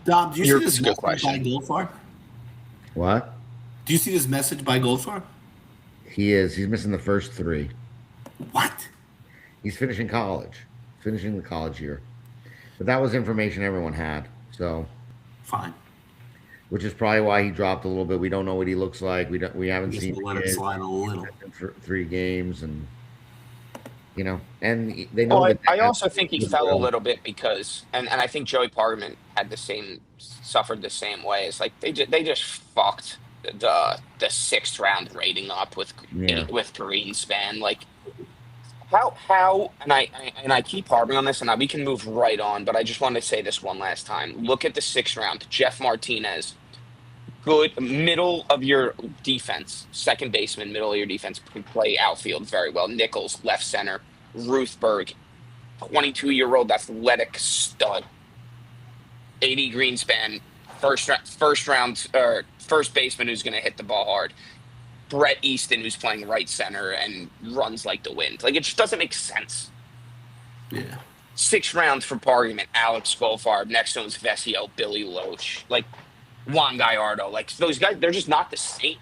Dom, do you see It's this a good message by question. Goldfarb? What? Do you see this message by Goldfarb? He is. He's missing the first three. What? He's finishing college, finishing the college year. But that was information everyone had. So, Fine. which is probably why he dropped a little bit. We don't know what he looks like. We I'm haven't just seen gonna the let it kid. slide a He's little. missing for 3 games, and and they know Well, that I they have also think he fell a goodwill. little bit because, and I think Joey Parkman had the same, suffered the same way. It's like they just fucked the sixth round rating up Yeah. with Greenspan. Like how and I keep harping on this, and we can move right on. But I just want to say this one last time. Look at the sixth round. Jeff Martinez, good middle of your defense, second baseman, middle of your defense, can play outfield very well. Nichols, left center. Ruthberg, 22-year-old athletic stud. 80 Greenspan, first round or first baseman who's going to hit the ball hard. Brett Easton, who's playing right center and runs like the wind. Like it just doesn't make sense. Yeah. Sixth round for Parliament, Alex Goldfarb. Next one's Vesio, Billy Loesch, like Juan Gallardo. Like those guys, they're just not the same.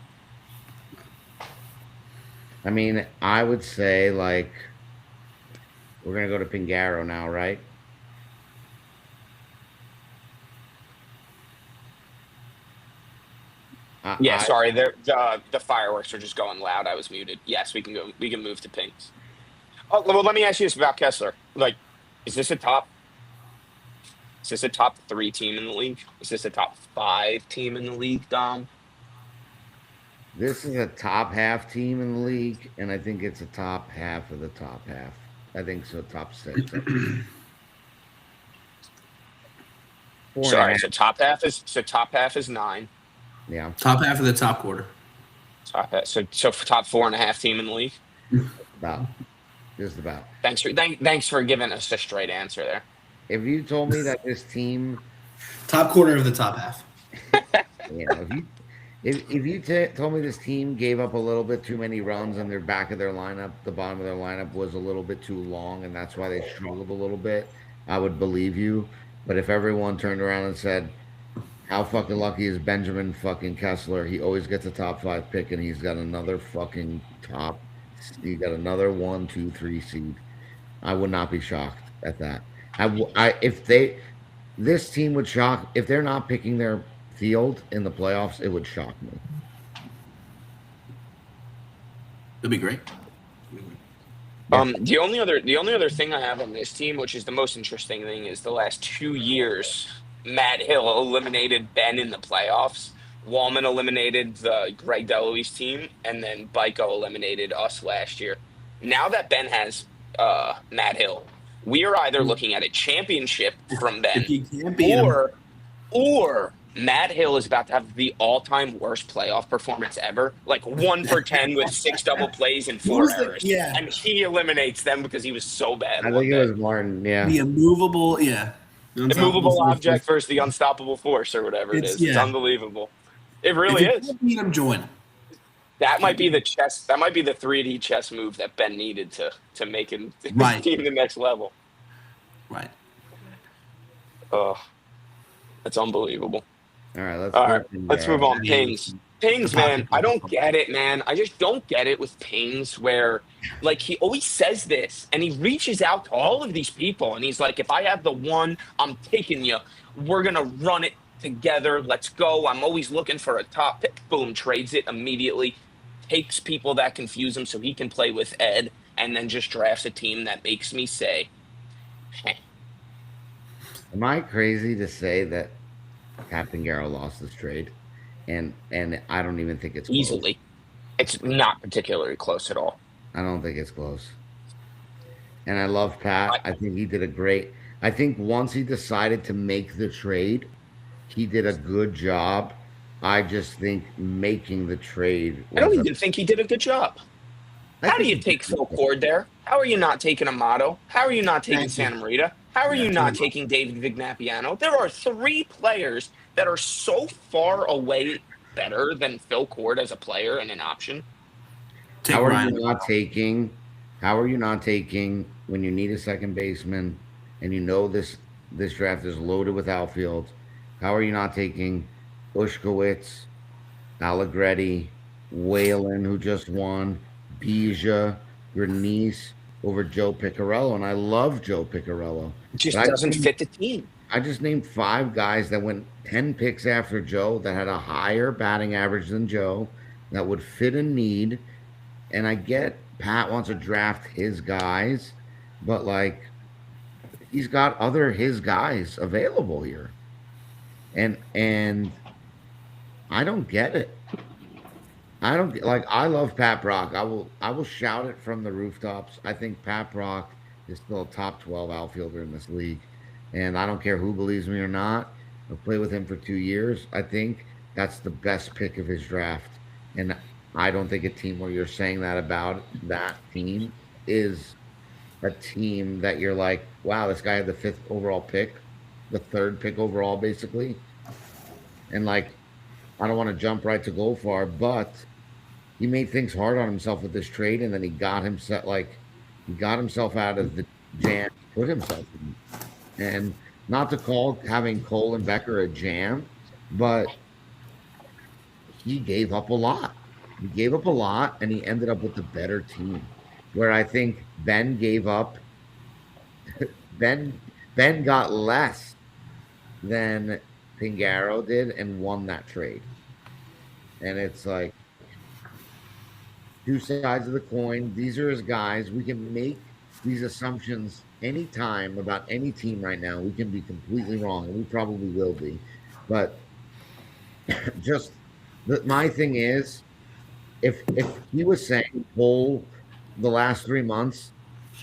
I mean, I would say like we're gonna go to Pingaro now, right? Yeah, I sorry, the fireworks are just going loud. I was muted. Yes, we can go. We can move to pinks. Oh, well, let me ask you this about Kessler. Like, is this a top? Is this a top three team in the league? Is this a top five team in the league, Dom? This is a top half team in the league, and I think it's a top half of the top half. I think so, top six. Four and a Sorry, half. top half is nine. Yeah, Top half of the top quarter. Top half, so for top four and a half team in the league. about just about. Thanks for giving us a straight answer there. If you told me that this team, Top quarter of the top half. if you told me this team gave up a little bit too many runs and their back of their lineup, the bottom of their lineup was a little bit too long, and that's why they struggled a little bit, I would believe you. But if everyone turned around and said, "How fucking lucky is Benjamin fucking Kessler? He always gets a top five pick, and he's got another fucking top. He got another 1, 2, 3 seed." I would not be shocked at that. If this team would shock if they're not picking their field in the playoffs. It would shock me. That'd be great. The only other thing I have on this team, which is the most interesting thing, is the last 2 years, Matt Hill eliminated Ben in the playoffs. Waldman eliminated the Greg Deloise team, and then Byko eliminated us last year. Now that Ben has Matt Hill, we are either looking at a championship from Ben, If you can't beat him, or Matt Hill is about to have the all-time worst playoff performance ever, like 1 for 10 with 6 double plays and What 4 was the- errors, yeah. and he eliminates them because he was so bad. I one think it day. was Martin. Yeah, the immovable, yeah. The movable force. object versus the unstoppable force, or whatever it is. It's Yeah. unbelievable. It If really you is. can't beat him, join him. That might be the chess. That might be the 3D chess move that Ben needed to make him Right. team the next level. Right. Oh, that's unbelievable. All right, let's All go right, let's move on. Pings. Pings, man. I don't get it, man. I just don't get it with Pings where, like, he always says this and he reaches out to all of these people and he's like, if I have the one, I'm taking you. We're going to run it together. Let's go. I'm always looking for a top pick. Boom, trades it immediately. Takes people that confuse him so he can play with Ed and then just drafts a team that makes me say, Am I crazy to say that Captain Garrow lost this trade? And I don't even think it's close. easily. It's not particularly close at all. I don't think it's close. And I love Pat. I think he did a great. I think once he decided to make the trade, he did a good job I just think making the trade I don't was a. even think he did a good job. I How do think you he did. take Phil Cord there? How are you not taking Amato? How are you not taking Thank you. Santa Marita? How are Yeah, you too not much. taking David Vignapiano? There are three players that are so far away better than Phil Cord as a player and an option. Take How are Ryan you not Amato. taking? How are you not taking when you need a second baseman and you know this draft is loaded with outfields? How are you not taking Ushkowitz, Allegretti, Whalen, who just won, Bija, Grenice over Joe Piccarello? And I love Joe Piccarello, It but just doesn't fit the team. I just named five guys that went 10 picks after Joe that had a higher batting average than Joe that would fit a need. And I get Pat wants to draft his guys, but like he's got other his guys available here. And I don't get it. I don't like I love Pat Brock. I will shout it from the rooftops. I think Pat Brock is still a top 12 outfielder in this league. And I don't care who believes me or not. I've played with him for 2 years. I think that's the best pick of his draft. And I don't think a team where you're saying that about that team is a team that you're like, wow, this guy had the fifth overall pick, the third pick overall, basically. And like, I don't want to jump right to go far, but he made things hard on himself with this trade, and then he got himself out of the jam he put himself in. And not to call having Cole and Becker a jam, but he gave up a lot. He gave up a lot, and he ended up with the better team. Where I think Ben gave up, Ben Ben got less than Pingaro did and won that trade. And it's like two sides of the coin. These are his guys. We can make these assumptions anytime about any team right now. We can be completely wrong, and we probably will be. But just my thing is, if he was saying Cole the last 3 months,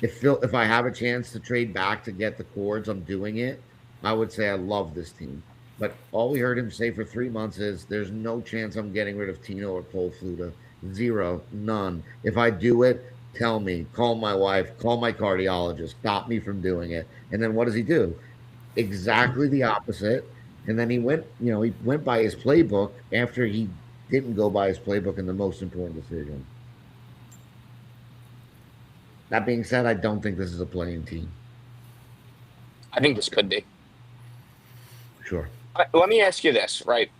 if I have a chance to trade back to get the cords, I'm doing it. I would say I love this team. But all we heard him say for 3 months is there's no chance I'm getting rid of Tino or Cole Fluta. Zero, none. If I do it, tell me, call my wife, call my cardiologist, stop me from doing it. And then what does he do? Exactly the opposite. And then he went by his playbook after he didn't go by his playbook in the most important decision. That being said, I don't think this is a playing team. I think this could be. Sure. Let me ask you this, right?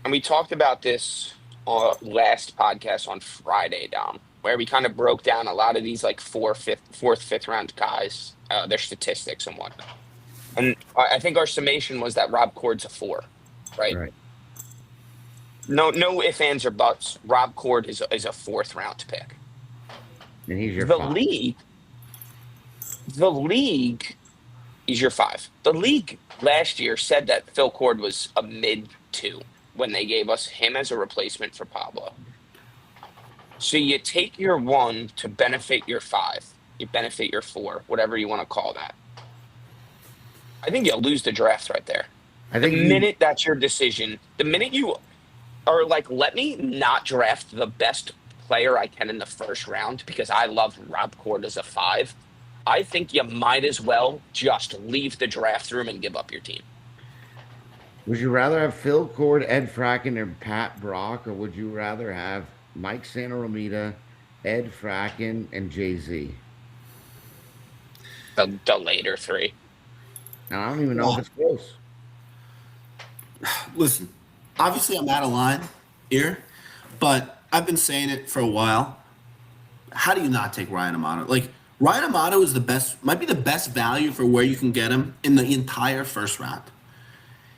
And we talked about this last podcast on Friday, Dom, where we kind of broke down a lot of these like fourth, fifth round guys, their statistics and whatnot. And I think our summation was that Rob Cord's a four, right? Right. No ifs, ands, or buts. Rob Cord is a fourth round pick. And he's your The five. league, the league is your five. The league last year said that Phil Cord was a mid two when they gave us him as a replacement for Pablo. So you take your one to benefit your five, you benefit your four, whatever you want to call that. I think you'll lose the draft right there. I The think you minute that's your decision, the minute you are like, let me not draft the best player I can in the first round because I love Rob Cord as a five, I think you might as well just leave the draft room and give up your team. would you rather have Phil Cord, Ed Fracken, or Pat Brock, or would you rather have Mike Santaromita, Ed Fracken, and Jay Z? The later three. And I don't even know if Well, it's close. listen, obviously I'm out of line here, but I've been saying it for a while. How do you not take Ryan Amato? Like Ryan Amato is the best, might be the best value for where you can get him in the entire first round.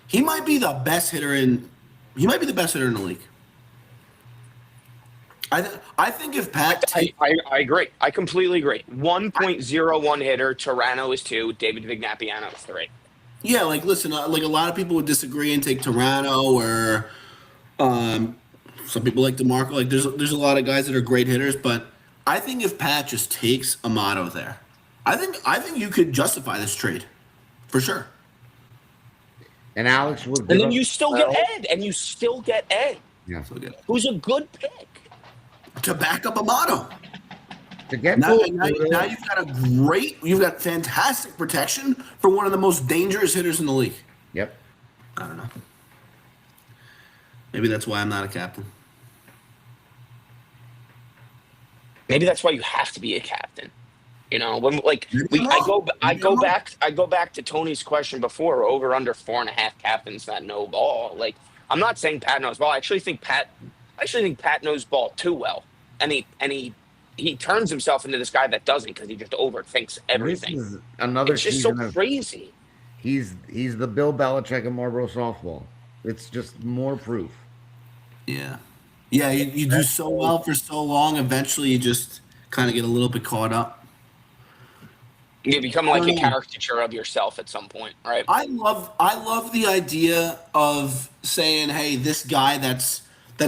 He might be the best hitter in. He might be the best hitter in the league. I think if Pat I agree. I completely agree. 1.01 hitter. Toronto is two. David Vignapiano is three. yeah, like listen, like a lot of people would disagree and take Toronto or um, some people like DeMarco. Like there's a lot of guys that are great hitters, but I think if Pat just takes Amato there, I think you could justify this trade for sure. And Alex would And give then up you still get 12. Ed, and you still get Ed, Yeah. So good. who's a good pick. To back up Amato. To get Now Polzer, you've got fantastic protection for one of the most dangerous hitters in the league. yep. I don't know. Maybe that's why I'm not a captain. Maybe that's why you have to be a captain. You know, when Maybe I'm wrong. Maybe I'm wrong. I go back to Tony's question before, over under 4.5 captains that know ball. Like, I'm not saying Pat knows ball. I actually think Pat knows ball too well. And he turns himself into this guy that doesn't, because he just overthinks This everything. is another It's just so season of crazy. he's the Bill Belichick of Marlboro softball. It's just more proof. Yeah. Yeah, you do so well for so long, eventually you just kind of get a little bit caught up. You become like a caricature of yourself at some point, right? I love the idea of saying, hey, this guy that's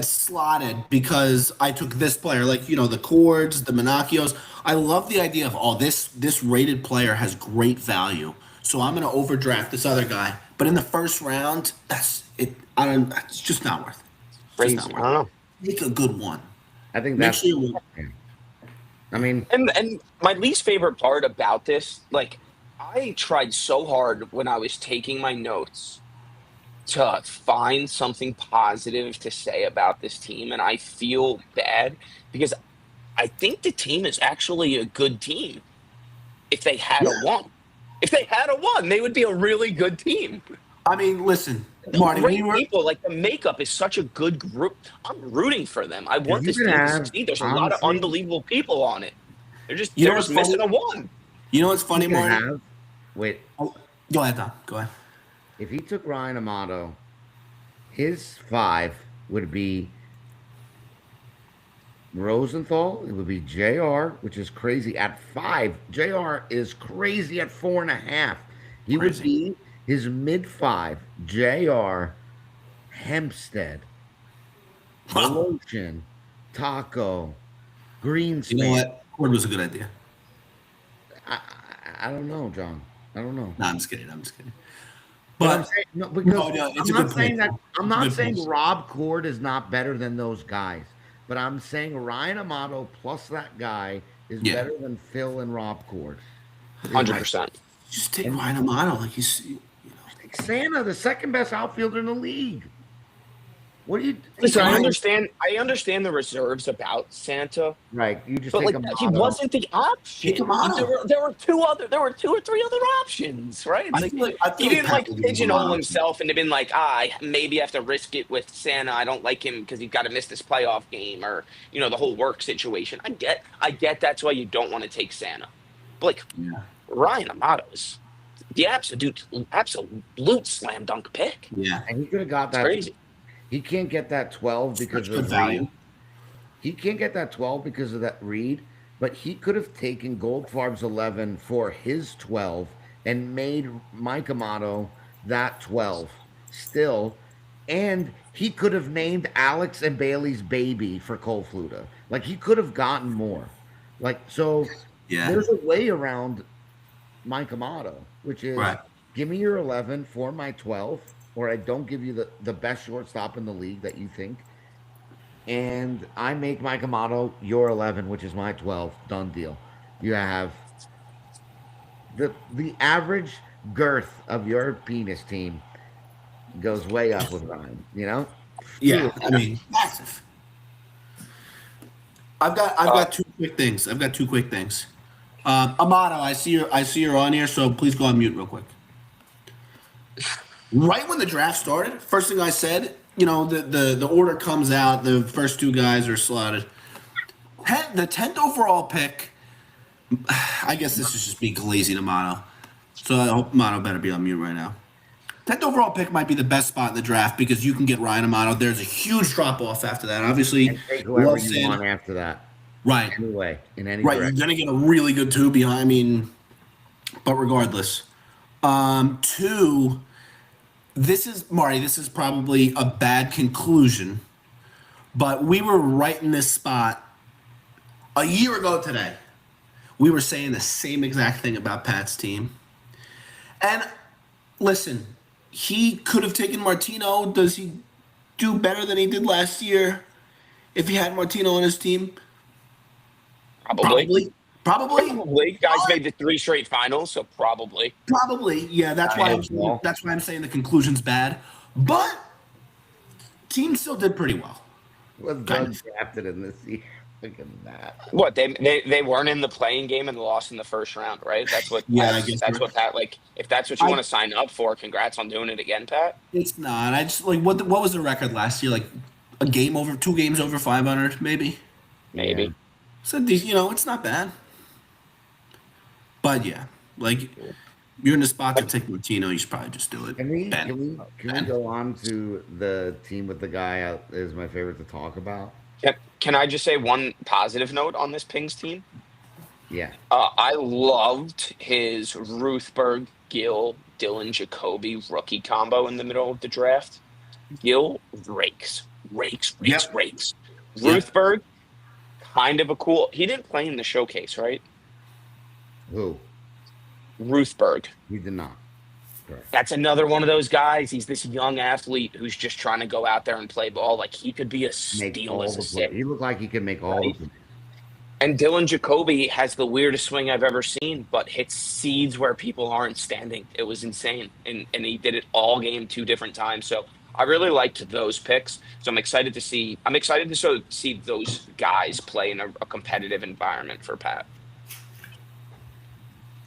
slotted because I took this player, like, the Cords, the Monacchios. I love the idea of, this rated player has great value, so I'm going to overdraft this other guy. But in the first round, it's just not worth it. Crazy. Just not I worth don't know. it. Make a good one. I think Make that's. sure you I mean, And my least favorite part about this, like, I tried so hard when I was taking my notes to find something positive to say about this team, and I feel bad because I think the team is actually a good team. If they had a one, they would be a really good team. I mean, listen, Marty, Great people, like, the makeup is such a good group. I'm rooting for them. I want you this could team to have, succeed. There's a lot of honestly, unbelievable people on it. They're just You know what's missing funny? a one. You know what's funny, you could Marty? have. Wait, Oh, go ahead, Tom. Go ahead. if he took Ryan Amato, his 5 would be Rosenthal. It would be Jr., which is crazy at 5. Jr. is crazy at 4.5. He would Crazy. be his mid 5. Jr. Hempstead, Lotion, Taco, Greenspan. You know what? Cord was a good idea. I don't know, John. I don't know. No, I'm just kidding. I'm just kidding. But I'm But saying no, because no, it's I'm a not good saying point. that I'm It's a not good saying point. Rob Cord is not better than those guys. But I'm saying Ryan Amato plus that guy is Yeah. better than Phil and Rob Cord. 100%. Just take Ryan Amato, like Like Santa, the second best outfielder in the league. What do you Listen, I Right. understand the reserves about Santa, Right, you just but, take like, he Amato. wasn't the option. Take Amato. There were two or three other options, right? It's I like feel like he didn't, Pat like, would give him pigeonhole Amato. himself and have been like, maybe I have to risk it with Santa. I don't like him because he's got to miss this playoff game, or the whole work situation. I get that's why you don't want to take Santa, but, like, Yeah. Ryan Amato is the absolute slam dunk pick. Yeah. And he could have got It's that. crazy. He can't get that 12 because Such good of value. Reed. He can't get that 12 because of that Reed, but he could have taken Goldfarb's 11 for his 12 and made Mike Amato that 12 still. And he could have named Alex and Bailey's baby for Cole Fluta. Like, he could have gotten more. Like, so Yeah. there's a way around Mike Amato, which is Right. give me your 11 for my 12, or I don't give you the best shortstop in the league that you think. And I make Mike Amato your 11, which is my 12. Done deal. You have the average girth of your penis team goes way up with Ryan, you know? Yeah. I mean, massive. I've got two quick things. Amato, I see you're on here, so please go on mute real quick. Right when the draft started, first thing I said, the order comes out, the first two guys are slotted. The 10th overall pick, I guess this is just me glazing Amato. So I hope Amato better be on mute right now. 10th overall pick might be the best spot in the draft because you can get Ryan Amato. There's a huge drop off after that. Obviously, And take whoever love you Santa. want after that. Right. Anyway, in any Right, direction. you're gonna get a really good two behind. I mean, but regardless, two. This is Marty. This is probably a bad conclusion, but we were right in this spot a year ago today. We were saying the same exact thing about Pat's team, and listen, he could have taken Martino. Does he do better than he did last year if he had Martino on his team? Probably. Probably. Probably. Probably. Guys But made the 3 straight finals, so probably. probably. Yeah, that's I why hope so. that's why I'm saying the conclusion's bad. But team still did pretty well. Was Kind Doug of. drafted in this year? Look at that. What they weren't in the playing game and lost in the first round, right? Yeah, I guess That's you're what Pat like. If that's what you I want to sign up for, congrats on doing it again, Pat. it's not. I just like what was the record last year? Like a game over 2 games over 500, maybe. Yeah. Maybe. So these, it's not bad. But yeah, like you're in the spot to take Martino, you should probably just do it. Can we Ben. can we can we Ben. go on to the team with the guy out is my favorite to talk about? Can I just say one positive note on this Pings team? Yeah. I loved his Ruthberg, Gill, Dylan Jacoby rookie combo in the middle of the draft. Gill Yep. rakes. Yep. Ruthberg, kind of a cool. He didn't play in the showcase, right? Who? Ruthberg. He did not. Correct. That's another one of those guys. He's this young athlete who's just trying to go out there and play ball. Like he could be a Make steal all as a the play. six, He looked like he could make all the right? plays. And Dylan Jacoby has the weirdest swing I've ever seen, but hits seeds where people aren't standing. It was insane. And he did it all game 2 different times. So I really liked those picks. So I'm excited to sort of see those guys play in a competitive environment for Pat.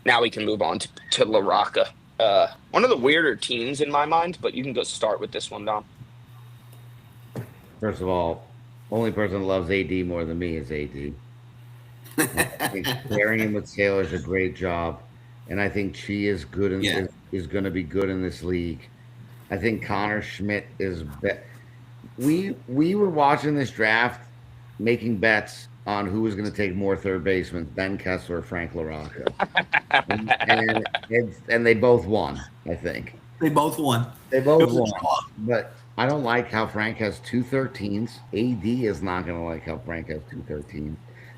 Now we can move on to Larocca. One of the weirder teams in my mind, but you can go start with this one, Dom. First of all, only person that loves AD more than me is AD. I think pairing him with Taylor is a great job, and I think Chi is good and Yeah. is going to be good in this league. I think Connor Schmidt is. We were watching this draft, making bets on who was going to take more third basemen, Ben Kessler or Frank Larocca, and they both won. I think They both won. they It both was a won, draw. but I don't like how Frank has 213s. AD is not going to like how Frank has 213s.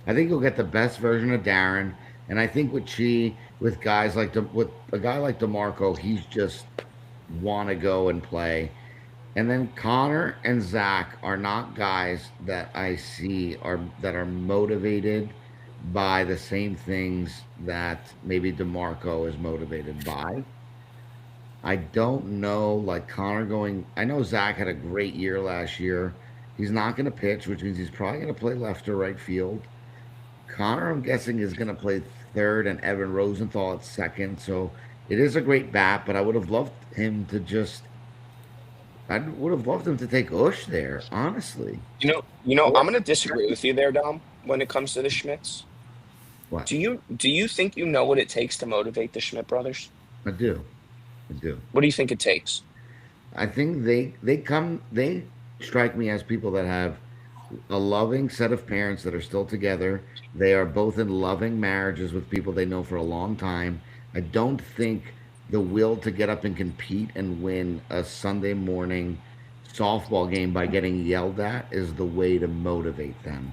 I think you'll get the best version of Darren, and I think with Chi, with guys like with a guy like Demarco, he's just want to go and play. And then Connor and Zach are not guys that I see are that are motivated by the same things that maybe Demarco is motivated by. I don't know, like Connor going. I know Zach had a great year last year. He's not going to pitch, which means he's probably going to play left or right field. Connor, I'm guessing, is going to play third, and Evan Rosenthal at second. So it is a great bat, but I would have loved him to just. I would have loved him to take Ush there, honestly. I'm going to disagree with you there, Dom. When it comes to the Schmidts, What? do you think you know what it takes to motivate the Schmidt brothers? I do. I do. What do you think it takes? I think they strike me as people that have a loving set of parents that are still together. They are both in loving marriages with people they know for a long time. I don't think the will to get up and compete and win a Sunday morning softball game by getting yelled at is the way to motivate them.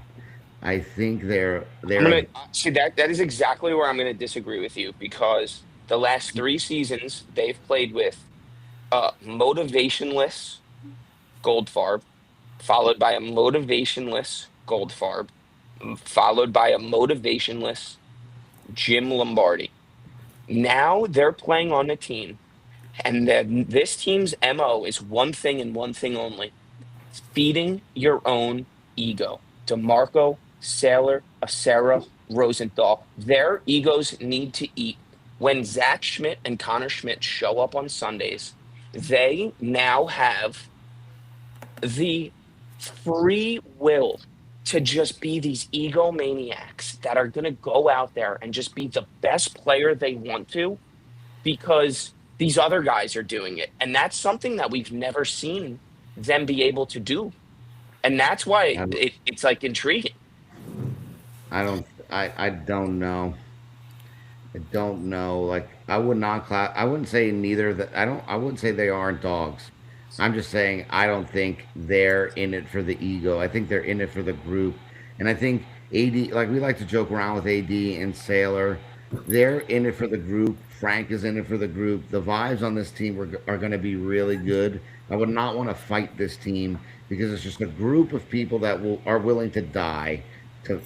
I think I'm they're gonna see that is exactly where I'm gonna disagree with you because the last 3 seasons they've played with motivationless Goldfarb, followed by a motivationless Goldfarb, followed by a motivationless Jim Lombardi. Now they're playing on a team, and this team's MO is one thing and one thing only: feeding your own ego. DeMarco, Sailor, Acera, Rosenthal, their egos need to eat. When Zach Schmidt and Connor Schmidt show up on Sundays, they now have the free will to just be these egomaniacs that are going to go out there and just be the best player they want to because these other guys are doing it. And that's something that we've never seen them be able to do. And that's why I don't it's like intriguing. I don't know. I don't know. Like I would not class. I wouldn't say neither that. I don't. I wouldn't say they aren't dogs. I'm just saying I don't think they're in it for the ego. I think they're in it for the group. And I think AD. Like we like to joke around with AD and Sailor. they're in it for the group. Frank is in it for the group. The vibes on this team are going to be really good. I would not want to fight this team because it's just a group of people that are willing to die to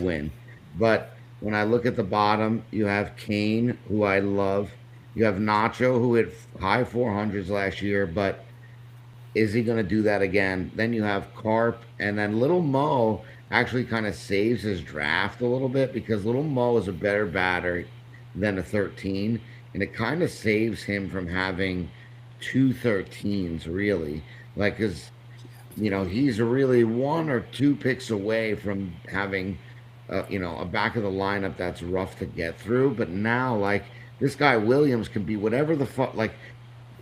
win. But when I look at the bottom, you have Kane, who I love. You have Nacho, who hit high 400s last year, but is he going to do that again? Then you have Carp, and then Little Mo actually kind of saves his draft a little bit because Little Mo is a better batter than a 13, and it kind of saves him from having two 13s, really. Like, because, he's really one or two picks away from having, a back of the lineup that's rough to get through. But now, like, this guy Williams can be whatever the fuck. Like,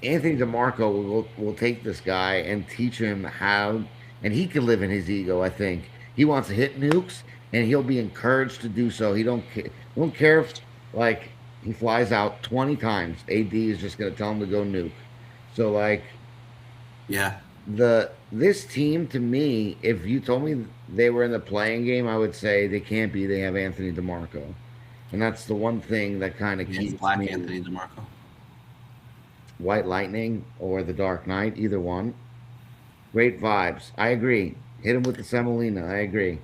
Anthony DeMarco will take this guy and teach him how, and he can live in his ego. I think he wants to hit nukes, and he'll be encouraged to do so. Won't care if like he flies out 20 times. AD is just going to tell him to go nuke. So like Yeah. this team to me, if you told me they were in the playing game, I would say they can't be. They have Anthony DeMarco, and that's the one thing that kind of Against keeps Black me. Anthony DeMarco. White Lightning or The Dark Knight, either one. Great vibes. I agree. Hit him with the Semolina. I agree.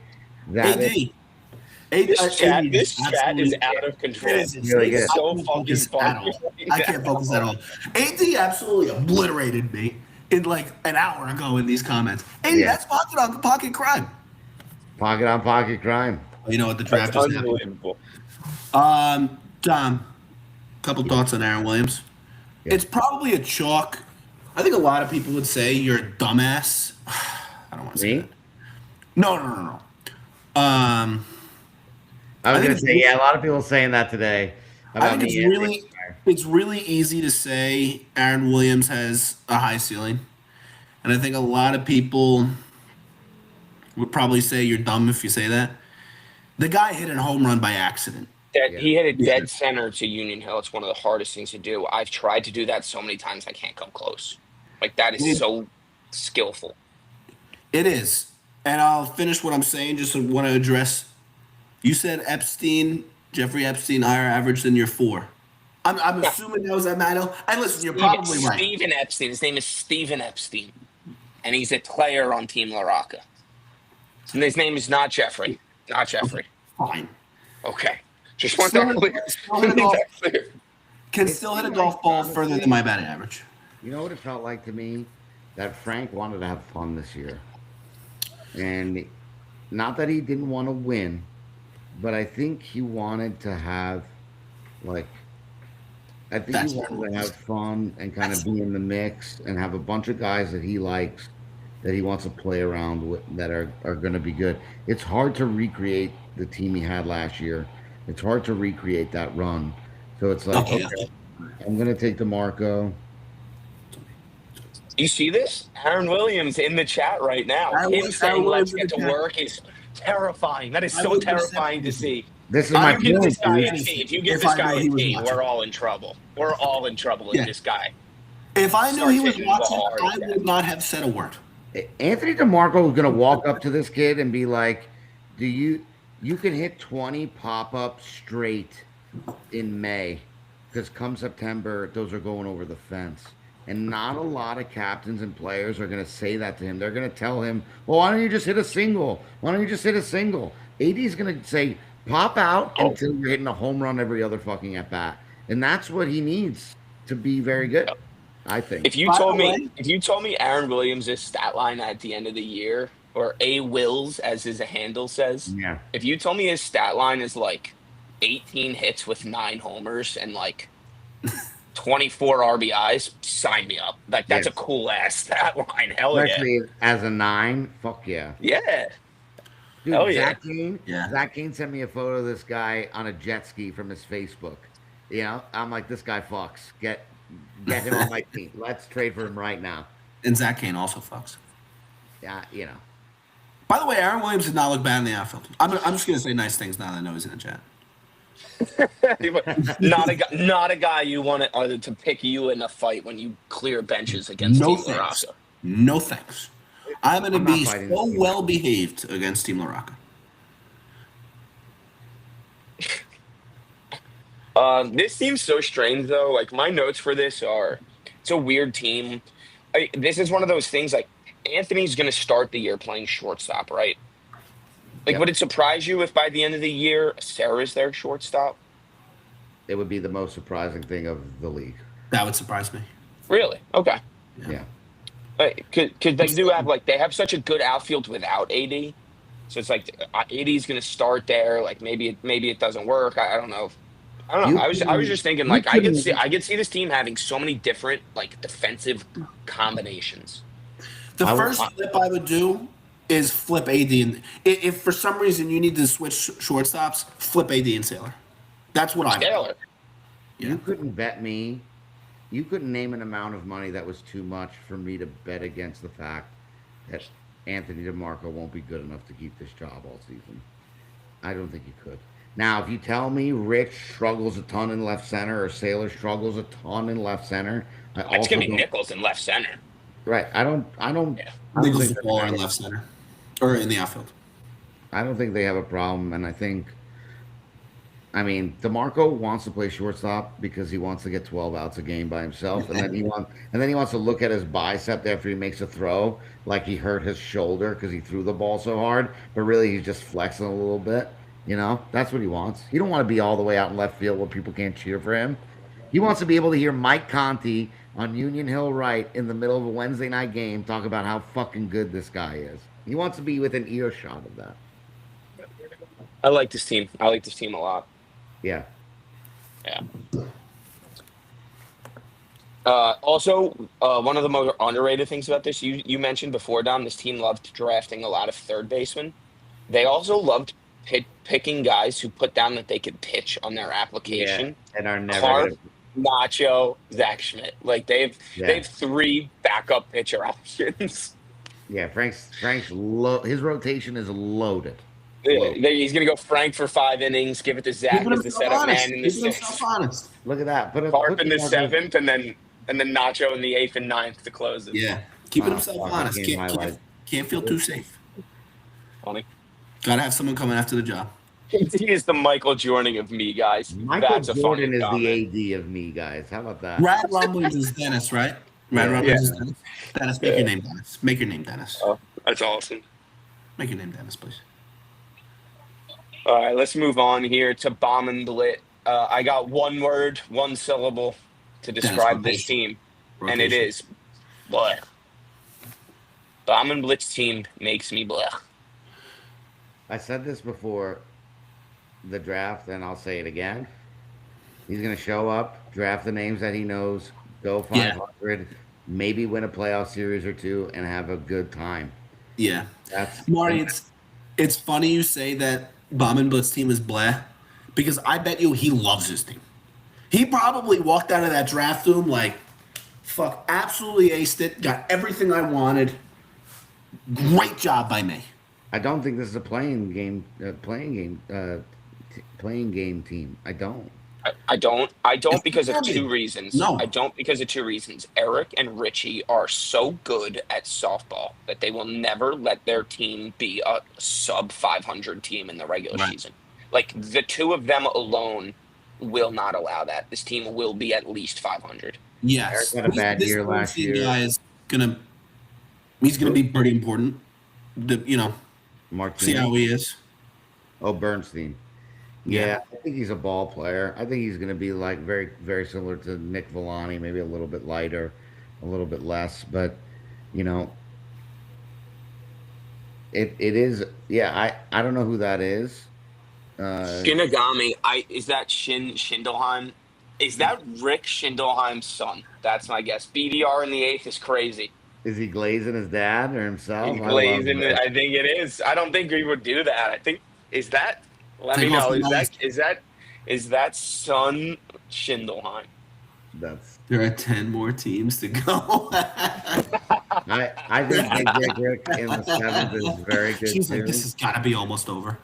That is AD. AD, This chat is absolutely. out of It control. is. really It's good. so I can't fucking focus at funny. all. I can't focus at all. AD absolutely obliterated me in like an hour ago in these comments. AD, Yeah. that's pocket crime. Pocket on pocket crime. Oh, you know what? The That's draft just happened. unbelievable. Tom, couple thoughts on Aaron Williams. Yeah. It's probably a chalk. I think a lot of people would say you're a dumbass. I don't want to say Me? that. No. Um, I was I think gonna it's say, yeah, a lot of people saying that today I about think it's me. and really it's really easy to say Aaron Williams has a high ceiling, and I think a lot of people would probably say you're dumb if you say that. The guy hit a home run by accident. That Yeah. he hit a Yeah. dead center to Union Hill. It's one of the hardest things to do. I've tried to do that so many times I can't come close. Like that is It, so skillful. it is, and I'll finish what I'm saying. Just want to address. You said Jeffrey Epstein, higher average than your four. I'm Yeah. assuming that was at Maddell. And listen, you're probably right. Steven Epstein. His name is Steven Epstein. And he's a player on Team Larocca. And his name is not Jeffrey. Not Jeffrey. Fine. Okay. Just want Still that hit, clear. still hit a Make golf, that clear. can It still hit a seemed golf like, ball further honestly, than my batting average. you know what it felt like to me? That Frank wanted to have fun this year. And not that he didn't want to win, but I think he wanted to have, like, I think That's he what it wanted to was. have fun and kind of That's be in the mix and have a bunch of guys that he likes that he wants to play around with that are going to be good. It's hard to recreate the team he had last year. It's hard to recreate that run. So it's like, okay. okay, I'm going to take DeMarco. You see this? Aaron Williams in the chat right now. Him saying, let's Williams in get the to chat. work is terrifying. That is I so wouldn't have said terrifying to anything. see. This is I my You give wouldn't this have guy point, a dude. said T. If you anything give if this I guy knew a he was T, watching. we're all in trouble. We're all in trouble if Yeah. this guy If I knew he starts was hitting the watching, hard. I would not have said a word. Anthony DeMarco is going to walk up to this kid and be like, "Do you can hit 20 pop-ups straight in May because come September those are going over the fence." And not a lot of captains and players are going to say that to him. They're going to tell him, "Well, why don't you just hit a single? Why don't you just hit a single?" AD is going to say, "Pop out Oh, until you're hitting a home run every other fucking at bat," and that's what he needs to be very good. I think. By the way, If you told me Aaron Williams' stat line at the end of the year, or A Wills as his handle says, Yeah. if you told me his stat line is like 18 hits with 9 homers and like 24 RBIs, sign me up. Like that's a Yes. cool ass stat line. Hell yeah. Especially as a 9. Fuck yeah. Yeah. Dude, Hell yeah. Yeah. Zach Kane sent me a photo of this guy on a jet ski from his Facebook. I'm like, this guy fucks. Get him on my team. Let's trade for him right now. and Zach Kane also fucks. Yeah. By the way, Aaron Williams did not look bad in the outfield. I'm just going to say nice things now that I know he's in the chat. Not a guy you want to pick you in a fight when you clear benches against No Team thanks. Larocca. No thanks. I'm going to I'm not be fighting so this team. well behaved against Team Larocca. This seems so strange though. Like my notes for this are, it's a weird team. This is one of those things. Like Anthony's going to start the year playing shortstop, right? Like, would Yep. it surprise you if by the end of the year Sarah's their shortstop? It would be the most surprising thing of the league. That would surprise me. Really? Okay. Yeah. Yeah. Because they do have like they have such a good outfield without AD, so it's like AD is going to start there. Like maybe it doesn't work. I don't know. I don't know. You I was couldn't just thinking you like couldn't I could see this team having so many different like defensive combinations. The I, first I flip I would do is flip AD. And if for some reason you need to switch shortstops, flip AD and Sailor. That's what I would do. Taylor. Yeah. you couldn't bet me. You couldn't name an amount of money that was too much for me to bet against the fact that Anthony DeMarco won't be good enough to keep this job all season. I don't think you could. Now, if you tell me Rich struggles a ton in left center or Sailor struggles a ton in left center, I It's also going to be don't. Nichols in left center. Right. I don't. I don't. Yeah. I don't Nichols think is baller in left center or in the outfield. I don't think they have a problem, and I think. I mean, DeMarco wants to play shortstop because he wants to get 12 outs a game by himself, and then he wants to look at his bicep after he makes a throw, like he hurt his shoulder because he threw the ball so hard, but really he's just flexing a little bit. That's what he wants. He don't want to be all the way out in left field where people can't cheer for him. He wants to be able to hear Mike Conti on Union Hill right in the middle of a Wednesday night game talk about how fucking good this guy is. He wants to be within earshot of that. I like this team. I like this team a lot. Yeah. Yeah. Also, one of the more underrated things about this, you mentioned before, Dom, this team loved drafting a lot of third basemen. They also loved picking guys who put down that they could pitch on their Yeah. application. And are never Carp, gonna. Nacho, Zach Schmidt. Like they Yeah. have three backup pitcher options. Yeah. Frank's his rotation is loaded. Yeah, Loaded. he's gonna go Frank for 5 innings, give it to Zach Keeping as the himself setup honest. man in the Keeping himself sixth, honest. Look at that. Carp Put in the together. seventh, and then Nacho in the eighth and ninth to close it. Yeah. Keeping Oh, himself fuck, I honest. can't highlight. Can't feel too safe. Funny. Gotta have someone coming after the job. He is the Michael Jordan of me, guys. Michael That's a funny Jordan is comment. the AD of me, guys. How about that? Rad Rumblings is Dennis, right? Rad Yeah. Rumblings is Dennis. Dennis, make your name Dennis. Make your name Dennis. Oh, that's awesome. Make your name Dennis, please. All right, let's move on here to Bomb and Blitz. I got one word, one syllable to describe this team, and it is bleh. Bomb and Blitz team makes me bleh. I said this before the draft, and I'll say it again. He's going to show up, draft the names that he knows, go Yeah. 500, maybe win a playoff series or two, and have a good time. Yeah. That's Marty, it's funny you say that Bomb and Blitz team is blah, because I bet you he loves his team. He probably walked out of that draft room like, fuck, absolutely aced it, got everything I wanted. Great job by me. I don't think this is a playing game team. I don't. I don't It's because of funny. two reasons. No. I don't because of two reasons. Eric and Richie are so good at softball that they will never let their team be a sub 500 team in the regular Right. season. Like the two of them alone will not allow that. This team will be at least 500. Yes. Eric had a bad year last year. Guy is he's gonna be pretty important. See how he is. Oh, Bernstein. Yeah, I think he's a ball player. I think he's going to be like very, very similar to Nick Villani, maybe a little bit lighter, a little bit less. But you know, it is. Yeah, I don't know who that is. Shinigami, is that Schindelheim? Is that Rick Schindelheim's son? That's my guess. BDR in the eighth is crazy. Is he glazing his dad or himself? He's I love glazing it. it. I think it is. I don't think he would do that. I think is that. Let Take me off know. the mask. Is that son Schindelheim? That's. There are 10 more teams to go. I think Big Dick Rick in the seventh is very good She's too. like, this has got to be almost over.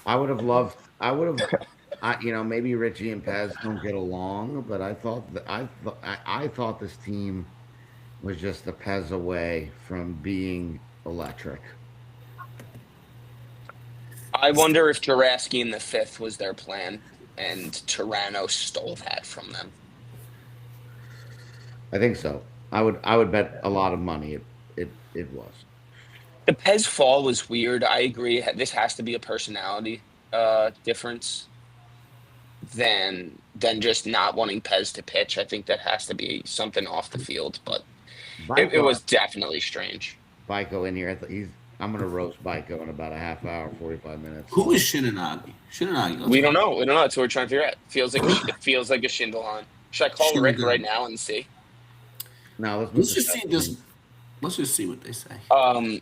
I would have loved. Maybe Richie and Pez don't get along, but I thought this team was just a Pez away from being electric. I wonder if Juraski in the fifth was their plan. and Toronto stole that from them. I think so. I would bet a lot of money it was. The Pez fall was weird. I agree. This has to be a personality difference than just not wanting Pez to pitch. I think that has to be something off the field, but it Baiko, was definitely strange. Baiko in here. I'm gonna roast Baiko in about a half hour, 45 minutes. Who So is Shinanagi? Shinanagi. Let's We don't go. know. We don't know. That's what we're trying to figure out. It feels like a Shindelon. Should I call Rick right Shinanagi. now and see? now let's move Let's to just see this. Let's just see what they say. Um,